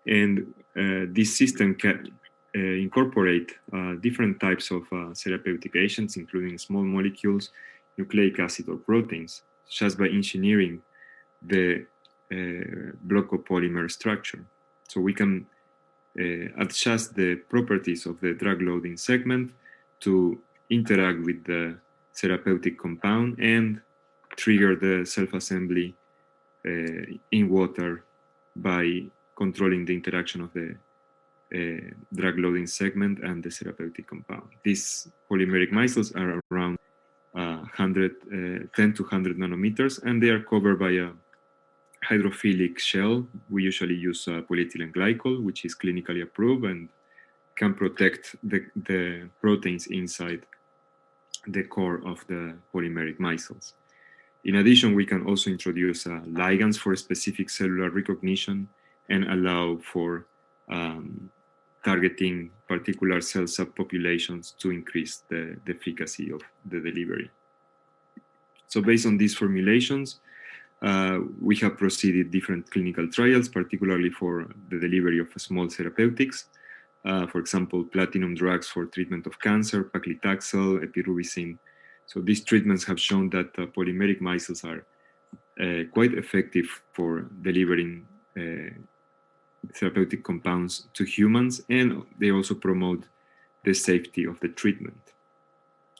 And this system can incorporate different types of therapeutic agents, including small molecules, nucleic acid, or proteins, just by engineering the blocopolymer structure. So we can adjust the properties of the drug loading segment to interact with the therapeutic compound and trigger the self-assembly in water by controlling the interaction of the drug loading segment and the therapeutic compound. These polymeric micelles are around 10 to 100 nanometers, and they are covered by a hydrophilic shell. We usually use polyethylene glycol, which is clinically approved and can protect the proteins inside the core of the polymeric micelles. In addition, we can also introduce ligands for specific cellular recognition and allow for targeting particular cell subpopulations to increase the efficacy of the delivery. So based on these formulations, we have proceeded different clinical trials, particularly for the delivery of small therapeutics. For example, platinum drugs for treatment of cancer, paclitaxel, epirubicin. So these treatments have shown that polymeric micelles are quite effective for delivering therapeutic compounds to humans, and they also promote the safety of the treatment.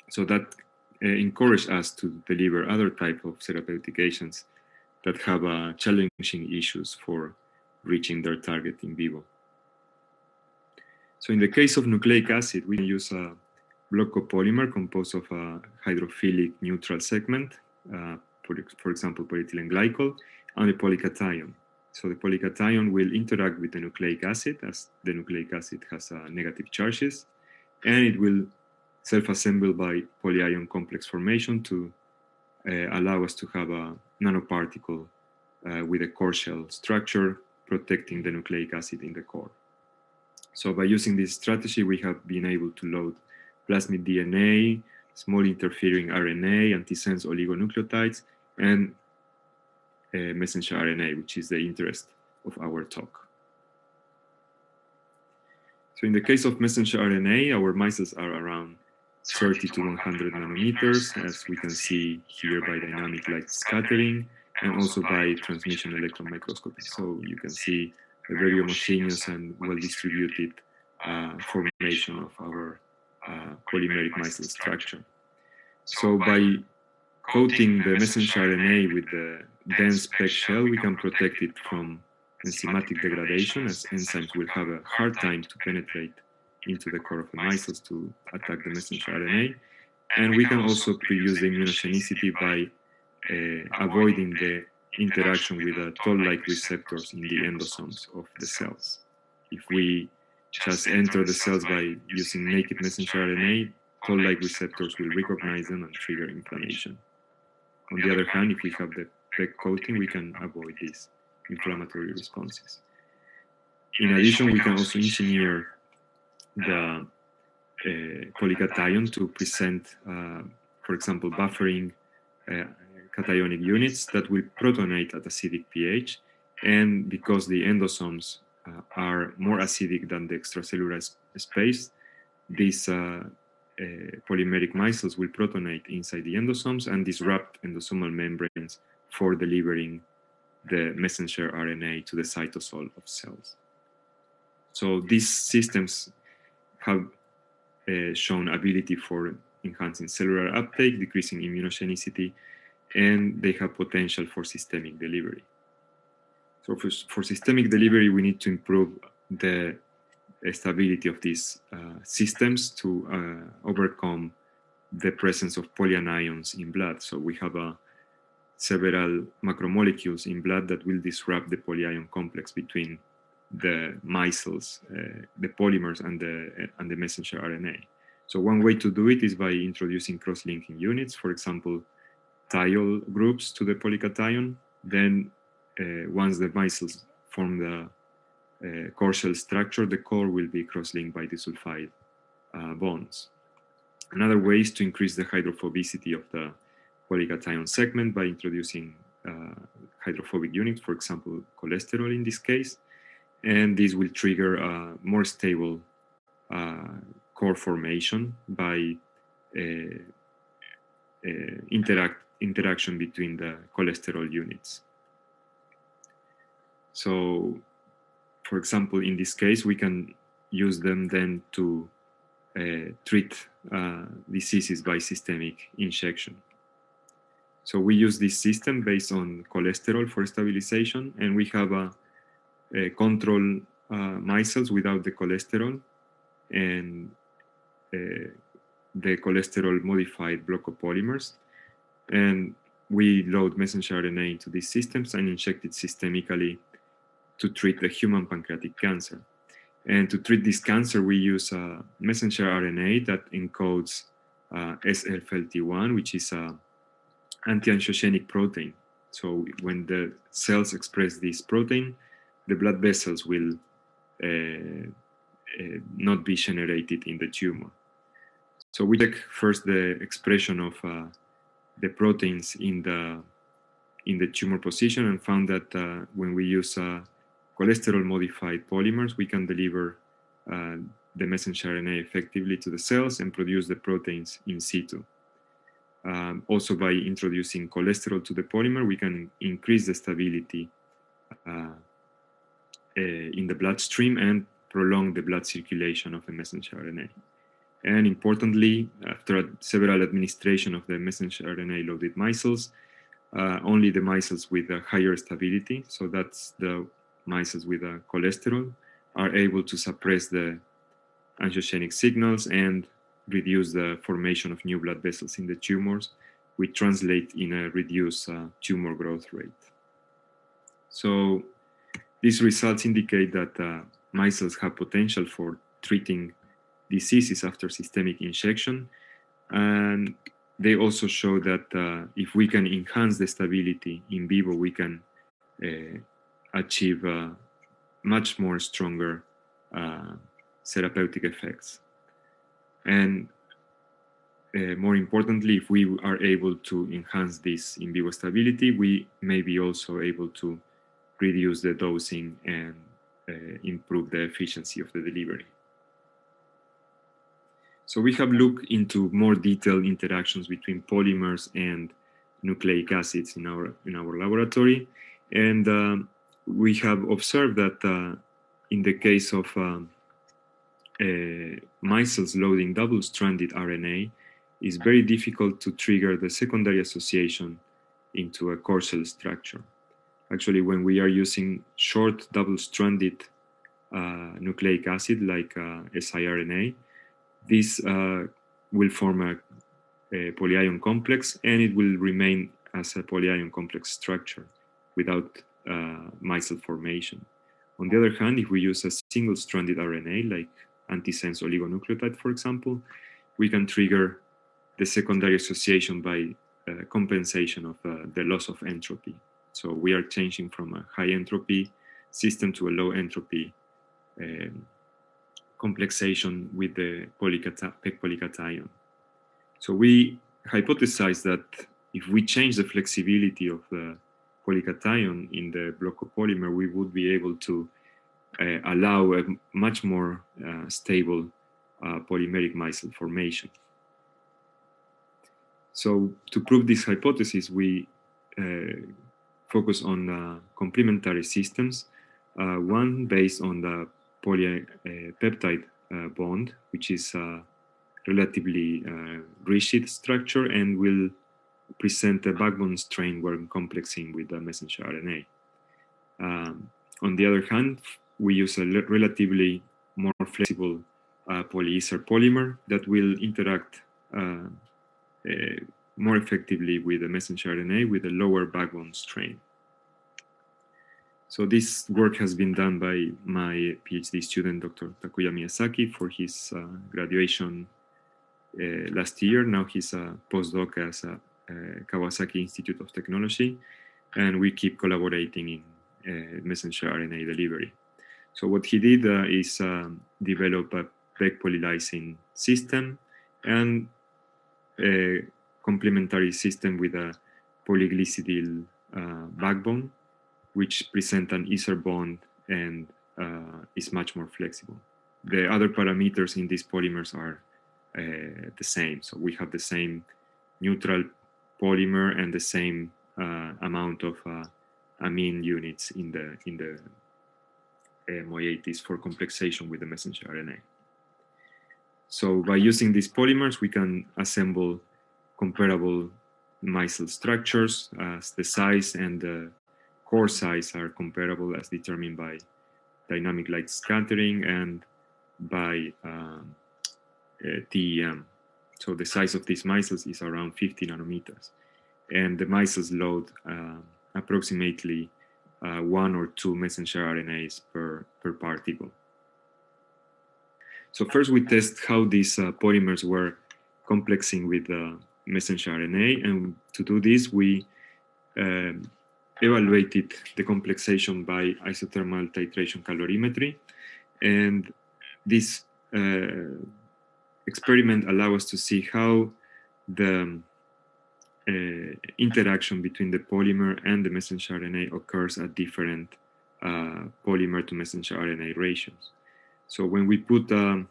So that encouraged us to deliver other type of therapeutic agents that have challenging issues for reaching their target in vivo. So in the case of nucleic acid, we can use a blocopolymer composed of a hydrophilic neutral segment, for example, polyethylene glycol, and a polycation. So the polycation will interact with the nucleic acid, as the nucleic acid has negative charges, and it will self-assemble by polyion complex formation to allow us to have a nanoparticle with a core shell structure protecting the nucleic acid in the core. So by using this strategy, we have been able to load plasmid DNA, small interfering RNA, antisense oligonucleotides, and messenger RNA, which is the interest of our talk. So in the case of messenger RNA, our micelles are around 30 to 100 nanometers, as we can see here by dynamic light scattering and also by transmission electron microscopy. So you can see a very homogeneous and well-distributed formation of our polymeric micelle structure. So by coating the messenger RNA with the dense PEG shell, we can protect it from enzymatic degradation, as enzymes will have a hard time to penetrate into the core of the micelles to attack the messenger RNA. And we can also reduce the immunogenicity by avoiding the interaction with the toll-like receptors in the endosomes of the cells. If we just enter the cells by using naked messenger RNA, toll-like receptors will recognize them and trigger inflammation. On the other hand, if we have the PEG coating, we can avoid these inflammatory responses. In addition, we can also engineer the polycation to present, for example, buffering cationic units that will protonate at acidic pH. And because the endosomes are more acidic than the extracellular space, these polymeric micelles will protonate inside the endosomes and disrupt endosomal membranes for delivering the messenger RNA to the cytosol of cells. So these systems have shown ability for enhancing cellular uptake, decreasing immunogenicity, and they have potential for systemic delivery. So for systemic delivery, we need to improve the stability of these systems to overcome the presence of polyanions in blood. So we have several macromolecules in blood that will disrupt the polyion complex between the micelles, the polymers, and the messenger RNA. So one way to do it is by introducing cross-linking units, for example, thiol groups to the polycation. Then once the micelles form the core shell structure, the core will be cross-linked by disulfide bonds. Another way is to increase the hydrophobicity of the polycation segment by introducing hydrophobic units, for example, cholesterol in this case. And this will trigger a more stable core formation by interaction between the cholesterol units. So, for example, in this case, we can use them then to treat diseases by systemic injection. So we use this system based on cholesterol for stabilization, and we have a control micelles without the cholesterol and the cholesterol modified blockopolymers. And we load messenger RNA into these systems and inject it systemically to treat the human pancreatic cancer. And to treat this cancer, we use a messenger RNA that encodes SFLT1, which is an anti-angiogenic protein. So when the cells express this protein, the blood vessels will not be generated in the tumor. So we check first the expression of the proteins in the tumor position, and found that when we use cholesterol modified polymers, we can deliver the messenger RNA effectively to the cells and produce the proteins in situ. Also, by introducing cholesterol to the polymer, we can increase the stability in the bloodstream and prolong the blood circulation of the messenger RNA. And importantly, after several administration of the messenger RNA loaded micelles, only the micelles with a higher stability, so that's the micelles with cholesterol, are able to suppress the angiogenic signals and reduce the formation of new blood vessels in the tumors, which translate in a reduced tumor growth rate. So these results indicate that micelles have potential for treating diseases after systemic injection, and they also show that if we can enhance the stability in vivo, we can achieve much more stronger therapeutic effects. And more importantly, if we are able to enhance this in vivo stability, we may be also able to reduce the dosing and improve the efficiency of the delivery. So we have looked into more detailed interactions between polymers and nucleic acids in our laboratory, and we have observed that in the case of micelles loading double-stranded RNA, it's very difficult to trigger the secondary association into a core cell structure. Actually, when we are using short double-stranded nucleic acid like siRNA, this will form a polyion complex, and it will remain as a polyion complex structure without micelle formation. On the other hand, if we use a single-stranded RNA, like antisense oligonucleotide, for example, we can trigger the secondary association by compensation of the loss of entropy. So we are changing from a high entropy system to a low entropy complexation with the PEG polycation. So we hypothesize that if we change the flexibility of the polycation in the blocopolymer, we would be able to allow a much more stable polymeric micelle formation. So to prove this hypothesis, we focus on complementary systems, one based on the polypeptide bond, which is a relatively rigid structure and will present a backbone strain when complexing with the messenger RNA. On the other hand, we use a relatively more flexible polyester polymer that will interact more effectively with the messenger RNA with a lower backbone strain. So this work has been done by my PhD student, Dr. Takuya Miyazaki, for his graduation last year. Now he's a postdoc at Kawasaki Institute of Technology, and we keep collaborating in messenger RNA delivery. So what he did is develop a PEG polylysine system and a complementary system with a polyglycidyl backbone, which present an ether bond and is much more flexible. The other parameters in these polymers are the same. So we have the same neutral polymer and the same amount of amine units in the moieties for complexation with the messenger RNA. So by using these polymers, we can assemble comparable micelle structures as the size and the core size are comparable as determined by dynamic light scattering and by TEM. So the size of these micelles is around 50 nanometers. And the micelles load approximately 1 or 2 messenger RNAs per particle. So first we test how these polymers were complexing with messenger RNA. And to do this, we evaluated the complexation by isothermal titration calorimetry. And this experiment allows us to see how the interaction between the polymer and the messenger RNA occurs at different polymer to messenger RNA ratios. So when we put a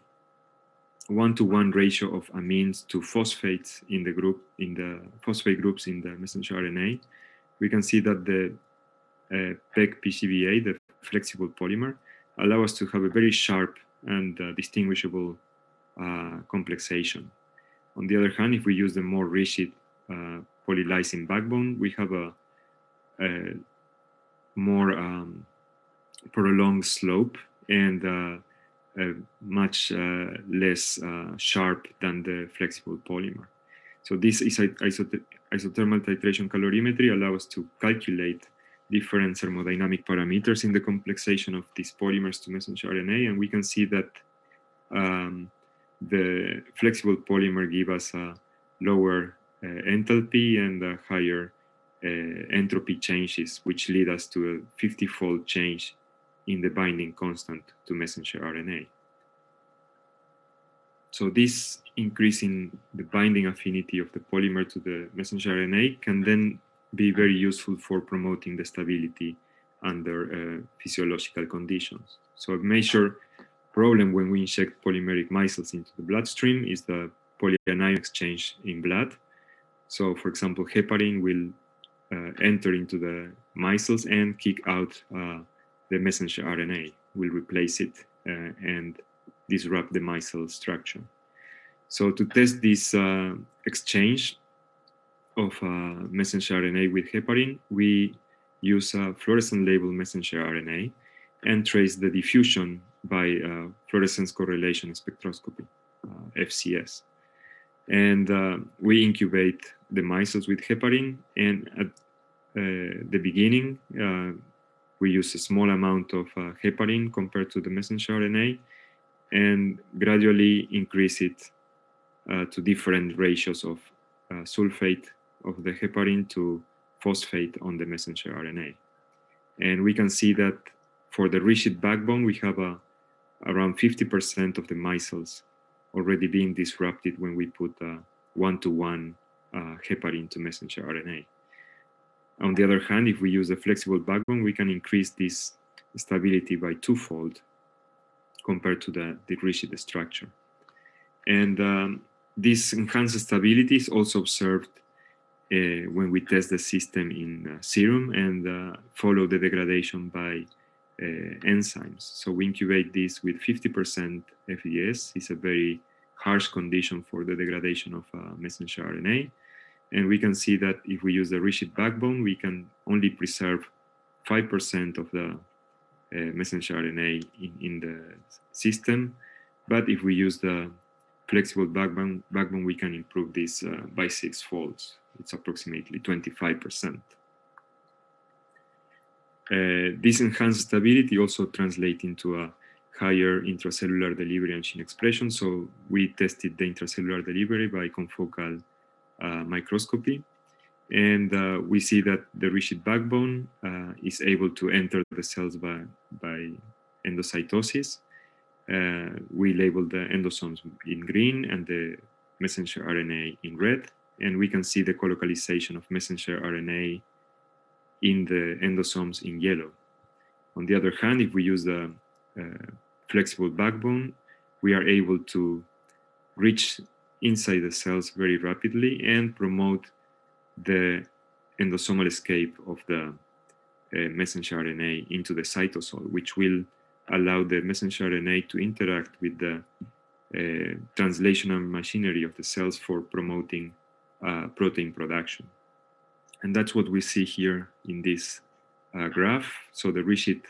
1-to-1 ratio of amines to phosphates in the phosphate groups in the messenger RNA, we can see that the PEG PCBA, the flexible polymer, allows us to have a very sharp and distinguishable complexation. On the other hand, if we use the more rigid polylysine backbone, we have a more prolonged slope and much less sharp than the flexible polymer. So this is isothermal titration calorimetry allows us to calculate different thermodynamic parameters in the complexation of these polymers to messenger RNA, and we can see that the flexible polymer gives us a lower enthalpy and higher entropy changes, which lead us to a 50-fold change in the binding constant to messenger RNA. So this increase in the binding affinity of the polymer to the messenger RNA can then be very useful for promoting the stability under physiological conditions. So a major problem when we inject polymeric micelles into the bloodstream is the polyanion exchange in blood. So for example, heparin will enter into the micelles and kick out the messenger RNA, will replace it and disrupt the micelle structure. So to test this exchange of messenger RNA with heparin, we use a fluorescent label messenger RNA and trace the diffusion by fluorescence correlation spectroscopy, FCS. And we incubate the micelles with heparin, and at the beginning, we use a small amount of heparin compared to the messenger RNA and gradually increase it to different ratios of sulfate of the heparin to phosphate on the messenger RNA. And we can see that for the rigid backbone, we have around 50% of the micelles already being disrupted when we put 1-to-1 heparin to messenger RNA. On the other hand, if we use a flexible backbone, we can increase this stability by 2-fold compared to the rigid structure. And this enhanced stability is also observed when we test the system in serum and follow the degradation by enzymes. So we incubate this with 50% FES. It's a very harsh condition for the degradation of messenger RNA. And we can see that if we use the rigid backbone, we can only preserve 5% of the messenger RNA in the system. But if we use the flexible backbone, we can improve this by 6 folds. It's approximately 25%. This enhanced stability also translates into a higher intracellular delivery and gene expression. So we tested the intracellular delivery by confocal microscopy. And we see that the rigid backbone is able to enter the cells by endocytosis. We label the endosomes in green and the messenger RNA in red. And we can see the colocalization of messenger RNA in the endosomes in yellow. On the other hand, if we use the flexible backbone, we are able to reach inside the cells very rapidly and promote the endosomal escape of the messenger RNA into the cytosol, which will allow the messenger RNA to interact with the translational machinery of the cells for promoting protein production. And that's what we see here in this graph. So the resheet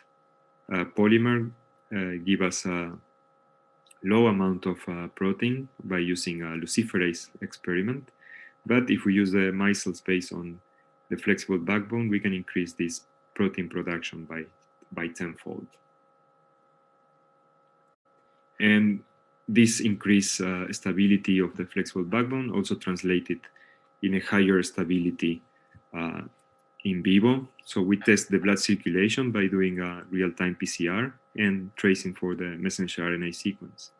polymer give us a low amount of protein by using a luciferase experiment. But if we use the micelles based on the flexible backbone, we can increase this protein production by tenfold. And this increased stability of the flexible backbone also translated in a higher stability in vivo. So we test the blood circulation by doing a real-time PCR and tracing for the messenger RNA sequence.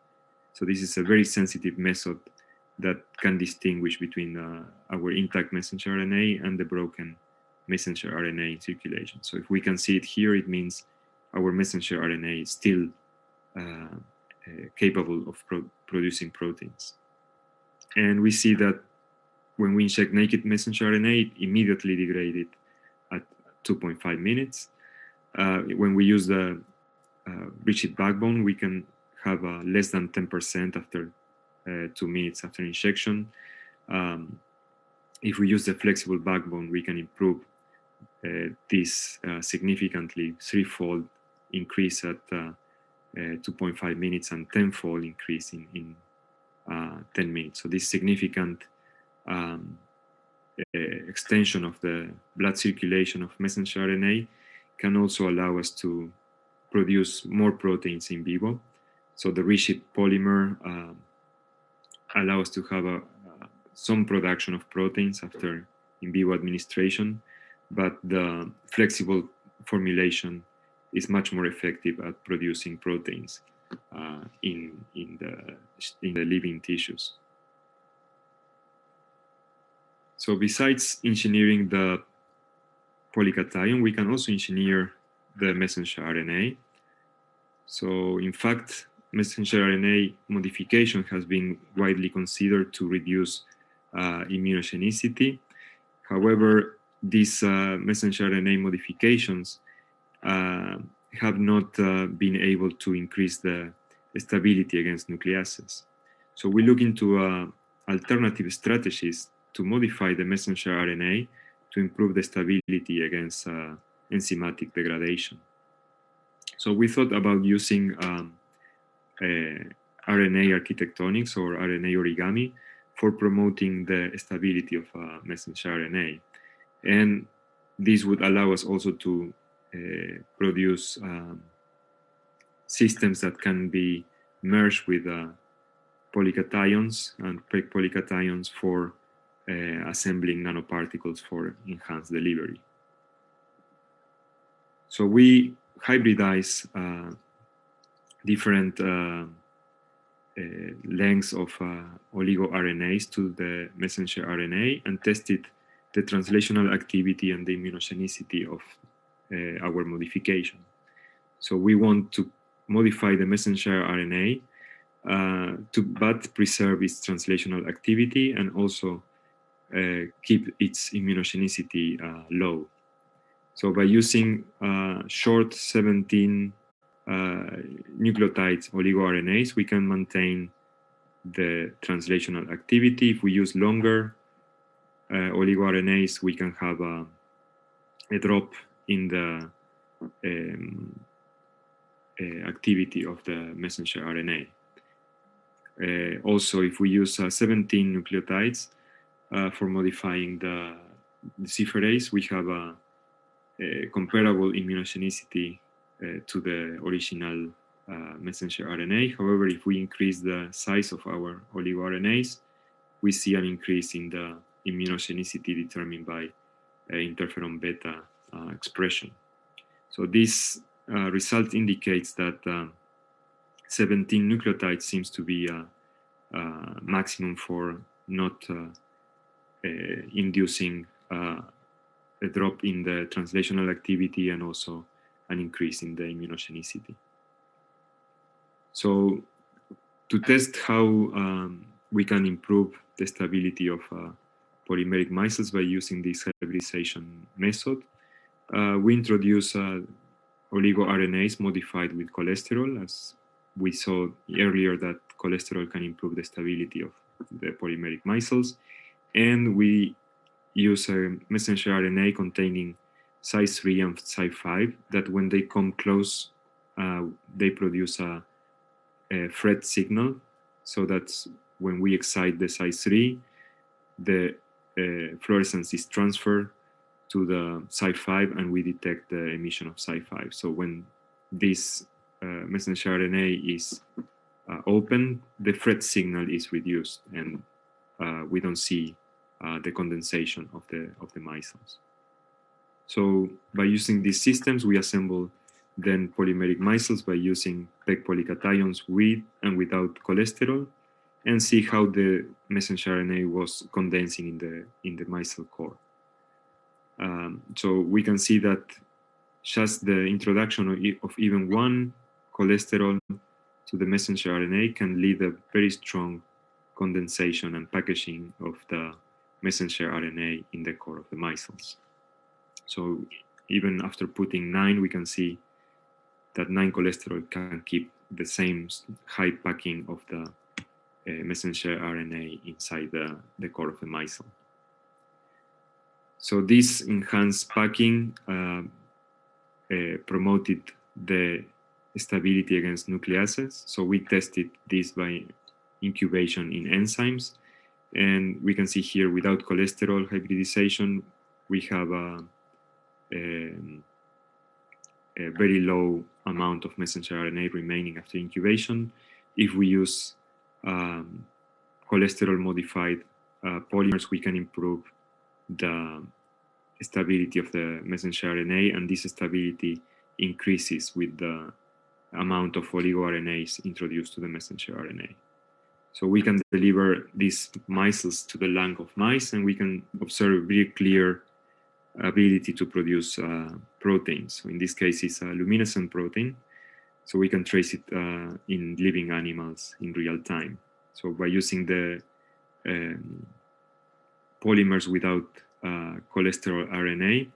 So this is a very sensitive method that can distinguish between our intact messenger RNA and the broken messenger RNA in circulation. So if we can see it here, it means our messenger RNA is still capable of producing proteins. And we see that when we inject naked messenger RNA, it immediately degraded at 2.5 minutes. When we use the resheet backbone, we can have less than 10% after 2 minutes after injection. If we use the flexible backbone, we can improve this significantly, threefold increase at 2.5 minutes and tenfold increase in 10 minutes. So this significant extension of the blood circulation of messenger RNA can also allow us to produce more proteins in vivo. So the resheet polymer allows us to have some production of proteins after in vivo administration, but the flexible formulation is much more effective at producing proteins in the living tissues. So besides engineering the polycation, we can also engineer the messenger RNA. So in fact, messenger RNA modification has been widely considered to reduce immunogenicity. However, these messenger RNA modifications have not been able to increase the stability against nucleases. So we look into alternative strategies to modify the messenger RNA to improve the stability against enzymatic degradation. So we thought about using RNA architectonics or RNA origami for promoting the stability of messenger RNA. And this would allow us also to produce systems that can be merged with polycations and PEG polycations for assembling nanoparticles for enhanced delivery. So we hybridize different lengths of oligoRNAs to the messenger RNA and tested the translational activity and the immunogenicity of our modification. So we want to modify the messenger RNA but preserve its translational activity and also keep its immunogenicity low. So by using short 17 nucleotides oligoRNAs, we can maintain the translational activity. If we use longer oligoRNAs, we can have a drop in the activity of the messenger RNA. Also, if we use 17 nucleotides for modifying the luciferase, we have a comparable immunogenicity to the original messenger RNA. However, if we increase the size of our oligoRNAs, we see an increase in the immunogenicity determined by interferon beta expression. So this result indicates that 17 nucleotides seems to be a maximum for not inducing a drop in the translational activity and also an increase in the immunogenicity. So to test how we can improve the stability of polymeric micelles by using this hybridization method, we introduce oligoRNAs modified with cholesterol, as we saw earlier that cholesterol can improve the stability of the polymeric micelles. And we use a messenger RNA containing size 3 and size 5 that when they come close, they produce a Fred signal. So that's when we excite the size 3, the fluorescence is transferred to the size 5 and we detect the emission of size 5. So when this messenger RNA is open, the Fred signal is reduced and we don't see the condensation of the micelles. So by using these systems, we assemble then polymeric micelles by using PEG polycations with and without cholesterol, and see how the messenger RNA was condensing in the micelle core. So we can see that just the introduction of even one cholesterol to the messenger RNA can lead a very strong condensation and packaging of the messenger RNA in the core of the micelles. So even after putting 9, we can see that 9 cholesterol can keep the same high packing of the messenger RNA inside the core of the micelle. So this enhanced packing promoted the stability against nucleases. So we tested this by incubation in enzymes. And we can see here without cholesterol hybridization, we have a very low amount of messenger RNA remaining after incubation. If we use cholesterol modified polymers, we can improve the stability of the messenger RNA, and this stability increases with the amount of oligoRNAs introduced to the messenger RNA. So we can deliver these micelles to the lung of mice, and we can observe very clear ability to produce proteins. So in this case, it's a luminescent protein. So we can trace it in living animals in real time. So by using the polymers without cholesterol RNA,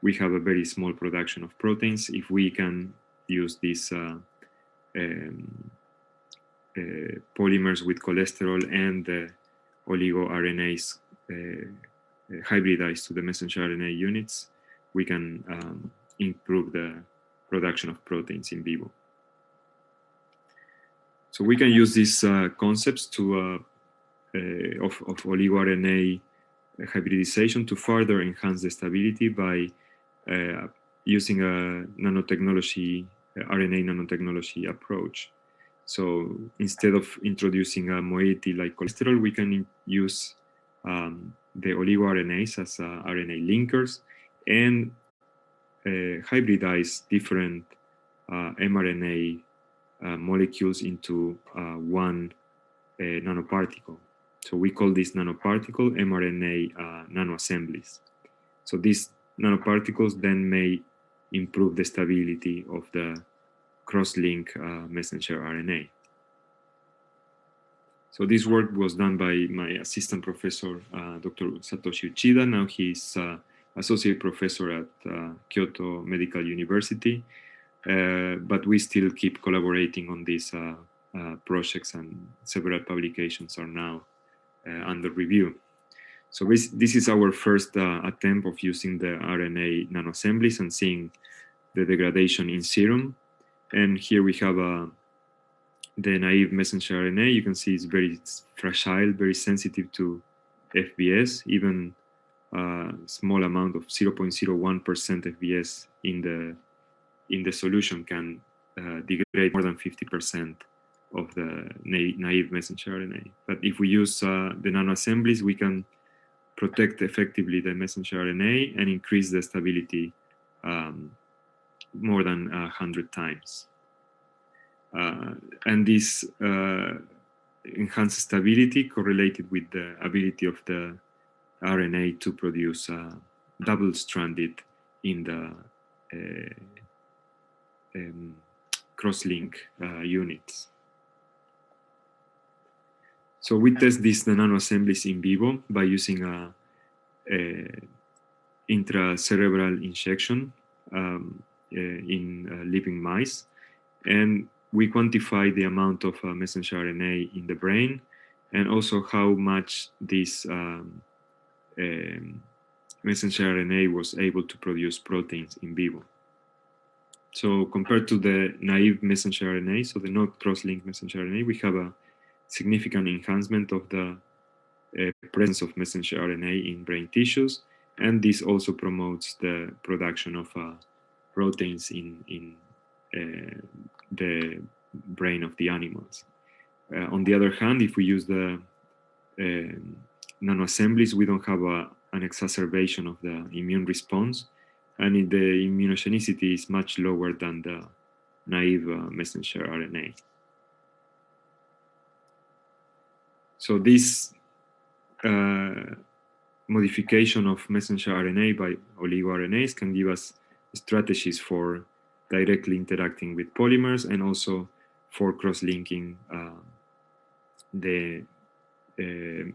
we have a very small production of proteins. If we can use these polymers with cholesterol and the oligoRNAs hybridized to the messenger RNA units, we can improve the production of proteins in vivo. So we can use these concepts to of oligoRNA hybridization to further enhance the stability by using a nanotechnology, RNA nanotechnology approach. So instead of introducing a moiety like cholesterol, we can use the oligoRNAs as RNA linkers and hybridize different mRNA molecules into one nanoparticle. So we call this nanoparticle mRNA nanoassemblies. So these nanoparticles then may improve the stability of the cross-link messenger RNA. So this work was done by my assistant professor, Dr. Satoshi Uchida. Now he's associate professor at Kyoto Medical University, but we still keep collaborating on these projects, and several publications are now under review. So this is our first attempt of using the RNA nanoassemblies and seeing the degradation in serum. And here we have the naive messenger RNA. You can see it's very fragile, very sensitive to FBS. Even a small amount of 0.01% FBS in the solution can degrade more than 50% of the naive messenger RNA. But if we use the nanoassemblies, we can protect effectively the messenger RNA and increase the stability more than 100 times. And this enhanced stability correlated with the ability of the RNA to produce double-stranded in the cross-link units. So we test these nanoassemblies in vivo by using intracerebral injection in living mice, and we quantify the amount of messenger RNA in the brain, and also how much this messenger RNA was able to produce proteins in vivo. So compared to the naive messenger RNA, so the not cross-linked messenger RNA, we have a significant enhancement of the presence of messenger RNA in brain tissues, and this also promotes the production of proteins in the brain of the animals. On the other hand, if we use the nanoassemblies, we don't have an exacerbation of the immune response, and the immunogenicity is much lower than the naive messenger RNA. So this modification of messenger RNA by oligoRNAs can give us strategies for directly interacting with polymers and also for cross-linking the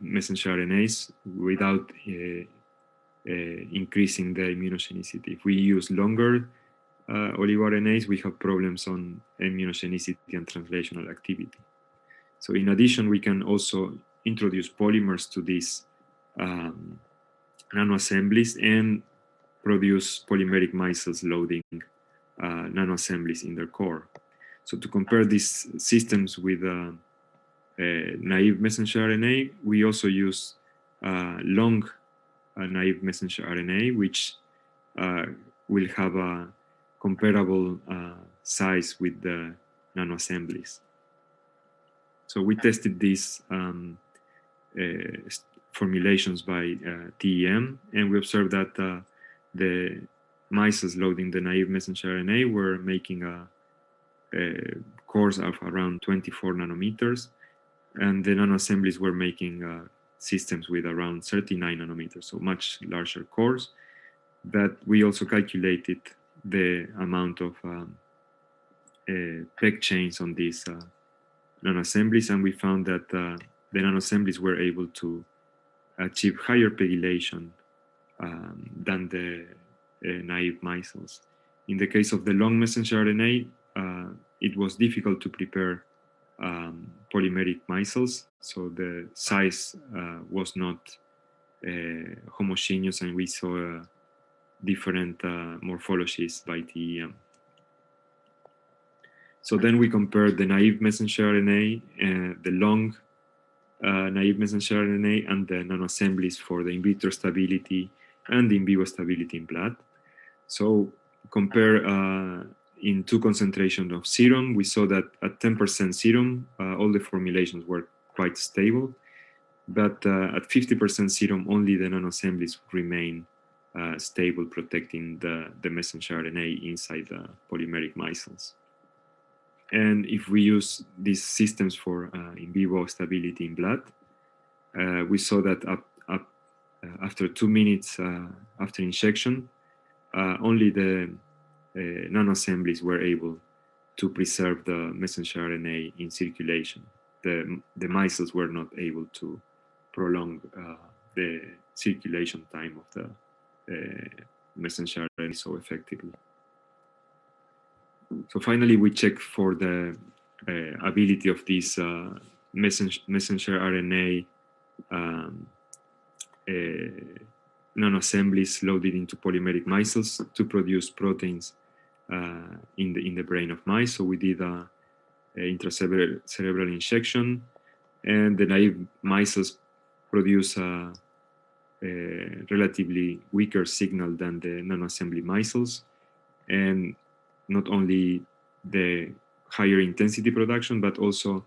messenger RNAs without increasing the immunogenicity. If we use longer oligoRNAs, we have problems on immunogenicity and translational activity. So in addition, we can also introduce polymers to these nanoassemblies and produce polymeric micelles loading nanoassemblies in their core. So to compare these systems with naive messenger RNA, we also use long naive messenger RNA, which will have a comparable size with the nanoassemblies. So we tested these formulations by TEM, and we observed that the micelles loading the naive messenger RNA were making cores of around 24 nanometers, and the nanoassemblies were making systems with around 39 nanometers, so much larger cores. That we also calculated the amount of peg chains on these nanoassemblies, and we found that the nanoassemblies were able to achieve higher pegylation than the naive micelles. In the case of the long messenger RNA, it was difficult to prepare polymeric micelles, so the size was not homogeneous, and we saw different morphologies by TEM. So then we compared the naive messenger RNA, the long naive messenger RNA, and the nanoassemblies for the in vitro stability and the in vivo stability in blood. So compare in two concentrations of serum, we saw that at 10% serum, all the formulations were quite stable, but at 50% serum, only the nanoassemblies remain stable, protecting the messenger RNA inside the polymeric micelles. And if we use these systems for in vivo stability in blood, we saw that after 2 minutes after injection, only the nanoassemblies were able to preserve the messenger RNA in circulation. The micelles were not able to prolong the circulation time of the messenger RNA so effectively. So finally, we checked for the ability of these messenger RNA nanoassemblies loaded into polymeric micelles to produce proteins in the brain of mice. So we did a intracerebral injection, and the naive micelles produce a relatively weaker signal than the nanoassembly micelles, and not only the higher intensity production, but also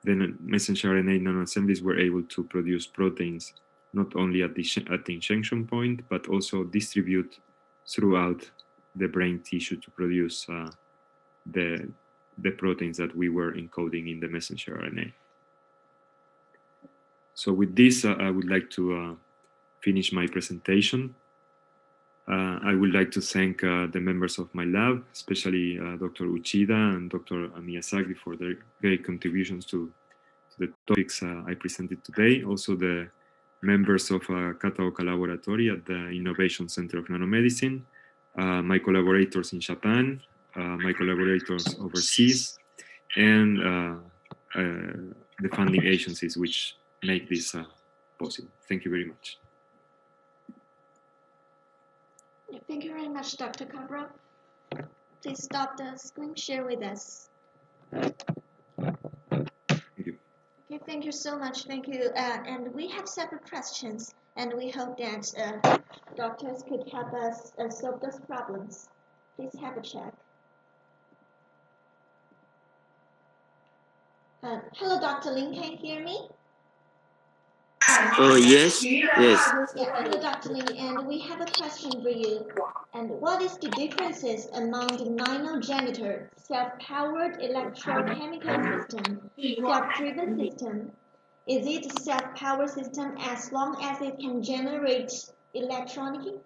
the messenger RNA nanoassemblies were able to produce proteins not only at the injection point, but also distribute throughout the brain tissue to produce the proteins that we were encoding in the messenger RNA. So with this, I would like to finish my presentation. I would like to thank the members of my lab, especially Dr. Uchida and Dr. Miyazaki for their great contributions to the topics I presented today. Also the members of Kataoka Laboratory at the Innovation Center of Nanomedicine, my collaborators in Japan, my collaborators overseas, and the funding agencies which make this possible. Thank you very much. Thank you very much, Dr. Cabral. Please stop the screen share with us. Thank you. Okay, thank you so much. Thank you. And we have several questions, and we hope that doctors could help us solve those problems. Please have a check. Hello, Dr. Lin, can you hear me? Yes. Yeah, hello, Dr. Lin, and we have a question for you. And what is the differences among the nanogenitor, self-powered electrochemical system, self-driven system? Is it a self-powered system as long as it can generate electricity?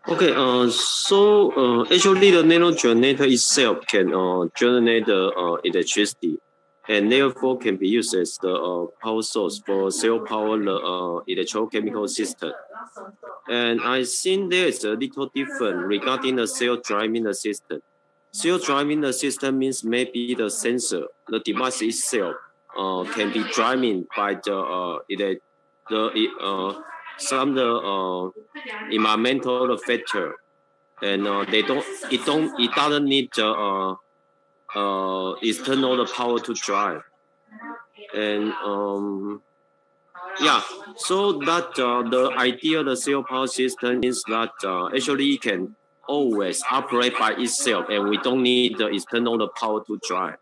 Okay, actually the nanogenerator itself can generate electricity, and therefore can be used as the power source for self-power electrochemical system. And I think there is a little different regarding the self-driving system. Self-driving system means maybe the sensor, the device itself, can be driving by some environmental factor, and it doesn't need external power to drive, and yeah, so that the idea of the self-power system is that actually it can always operate by itself, and we don't need the external power to drive.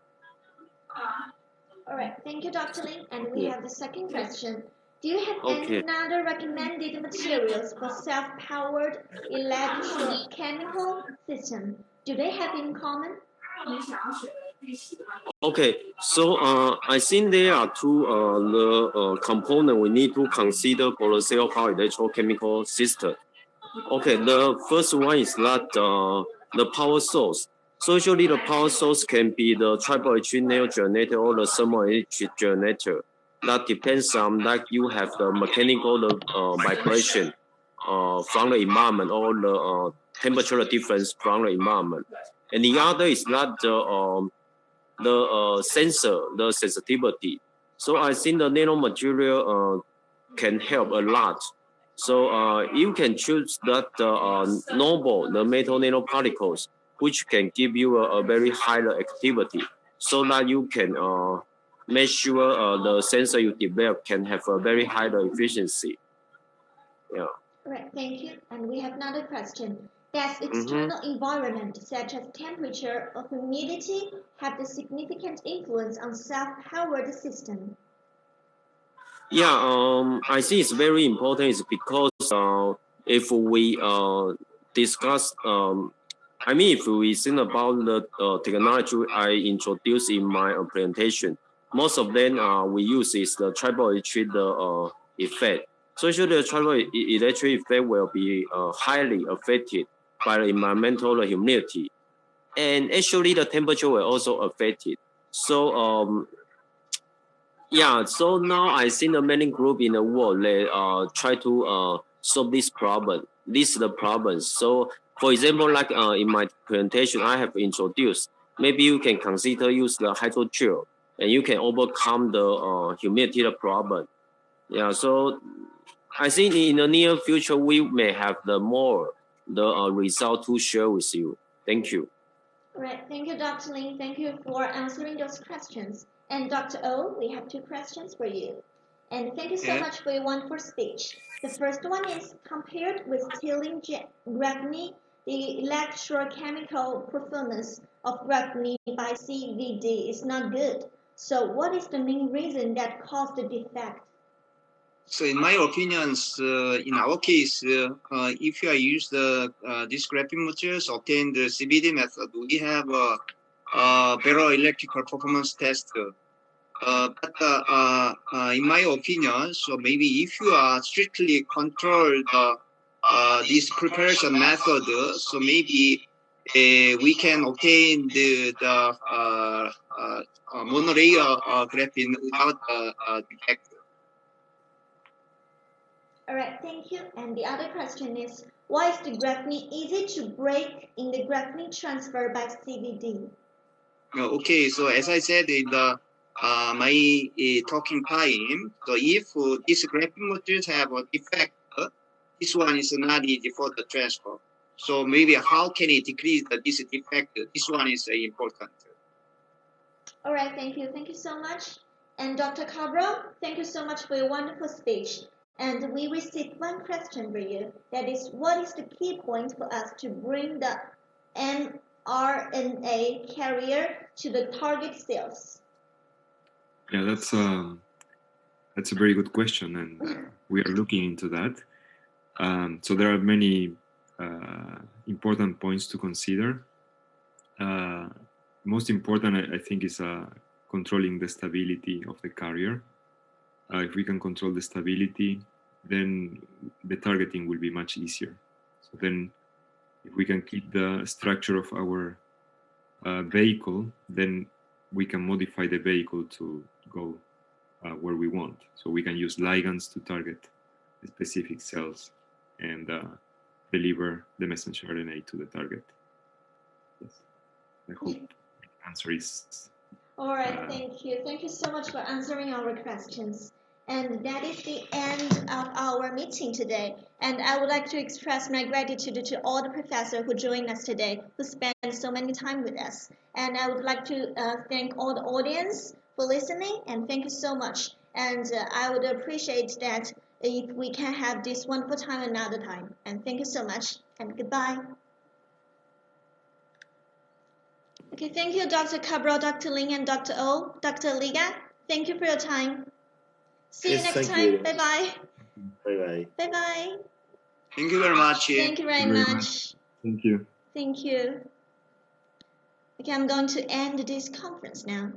All right, thank you, Dr. Lin. And we have the second question. Do you have any other recommended materials for self-powered electrochemical system? Do they have in common? Okay, so I think there are two components we need to consider for the self-powered electrochemical system. Okay, the first one is that the power source. So usually the power source can be the triple electric generator or the thermoelectric generator. That depends on that you have the mechanical vibration from the environment or the temperature difference from the environment. And the other is that the sensor, the sensitivity. So I think the nanomaterial can help a lot. So you can choose that noble, the metal nanoparticles, which can give you a very high activity, so that you can make sure the sensor you develop can have a very high efficiency. Yeah. Right, thank you. And we have another question. Does external environment, such as temperature or humidity, have a significant influence on self-powered system? Yeah, I think it's very important is because if we discuss, if we think about the technology I introduced in my presentation, most of them we use is the triple electric effect. So usually the triple electric effect will be highly affected by the environmental humidity, and actually the temperature will also affect it. So yeah, so now I think the many group in the world, they try to solve this problem. This is the problem. So for example, like in my presentation, I have introduced, maybe you can consider use the hydrogel, and you can overcome the humidity problem. Yeah, so I think in the near future, we may have the result to share with you. Thank you. All right, thank you, Dr. Lin. Thank you for answering those questions. And Dr. O, we have two questions for you. And thank you so much for your wonderful speech. The first one is, compared with thallium graphene, the electrochemical performance of graphene by CVD is not good. So what is the main reason that caused the defect? So in my opinion, in our case, if you use these graphene materials obtained the CVD method, we have a better electrical performance test. But in my opinion, so maybe if you are strictly control this preparation method, so maybe we can obtain the monolayer graphene without defect. All right, thank you. And the other question is, why is the graphene easy to break in the graphene transfer by CVD? Okay, so as I said in the my talking time, so if this graphene materials have a defect, this one is not easy for the transfer. So maybe how can it decrease this defect? This one is important. All right, thank you. Thank you so much. And Dr. Cabral, thank you so much for your wonderful speech. And we received one question for you. That is, what is the key point for us to bring the mRNA carrier to the target cells? Yeah, that's a very good question, and we are looking into that. So there are many important points to consider. Most important, I think, is controlling the stability of the carrier. If we can control the stability, then the targeting will be much easier. So then, if we can keep the structure of our vehicle, then we can modify the vehicle to go where we want. So we can use ligands to target the specific cells and deliver the messenger RNA to the target. Yes. I hope the answer is... All right, thank you. Thank you so much for answering our questions. And that is the end of our meeting today. And I would like to express my gratitude to all the professors who joined us today, who spent so many time with us. And I would like to thank all the audience for listening, and thank you so much. And I would appreciate that if we can have this wonderful time another time. And thank you so much, and goodbye. Okay, thank you, Dr. Cabral, Dr. Ling, and Dr. O. Dr. Liga, thank you for your time. See you next time. Bye-bye. Bye-bye. Bye-bye. Thank you very much. Thank you very much. Thank you. Thank you. Okay, I'm going to end this conference now.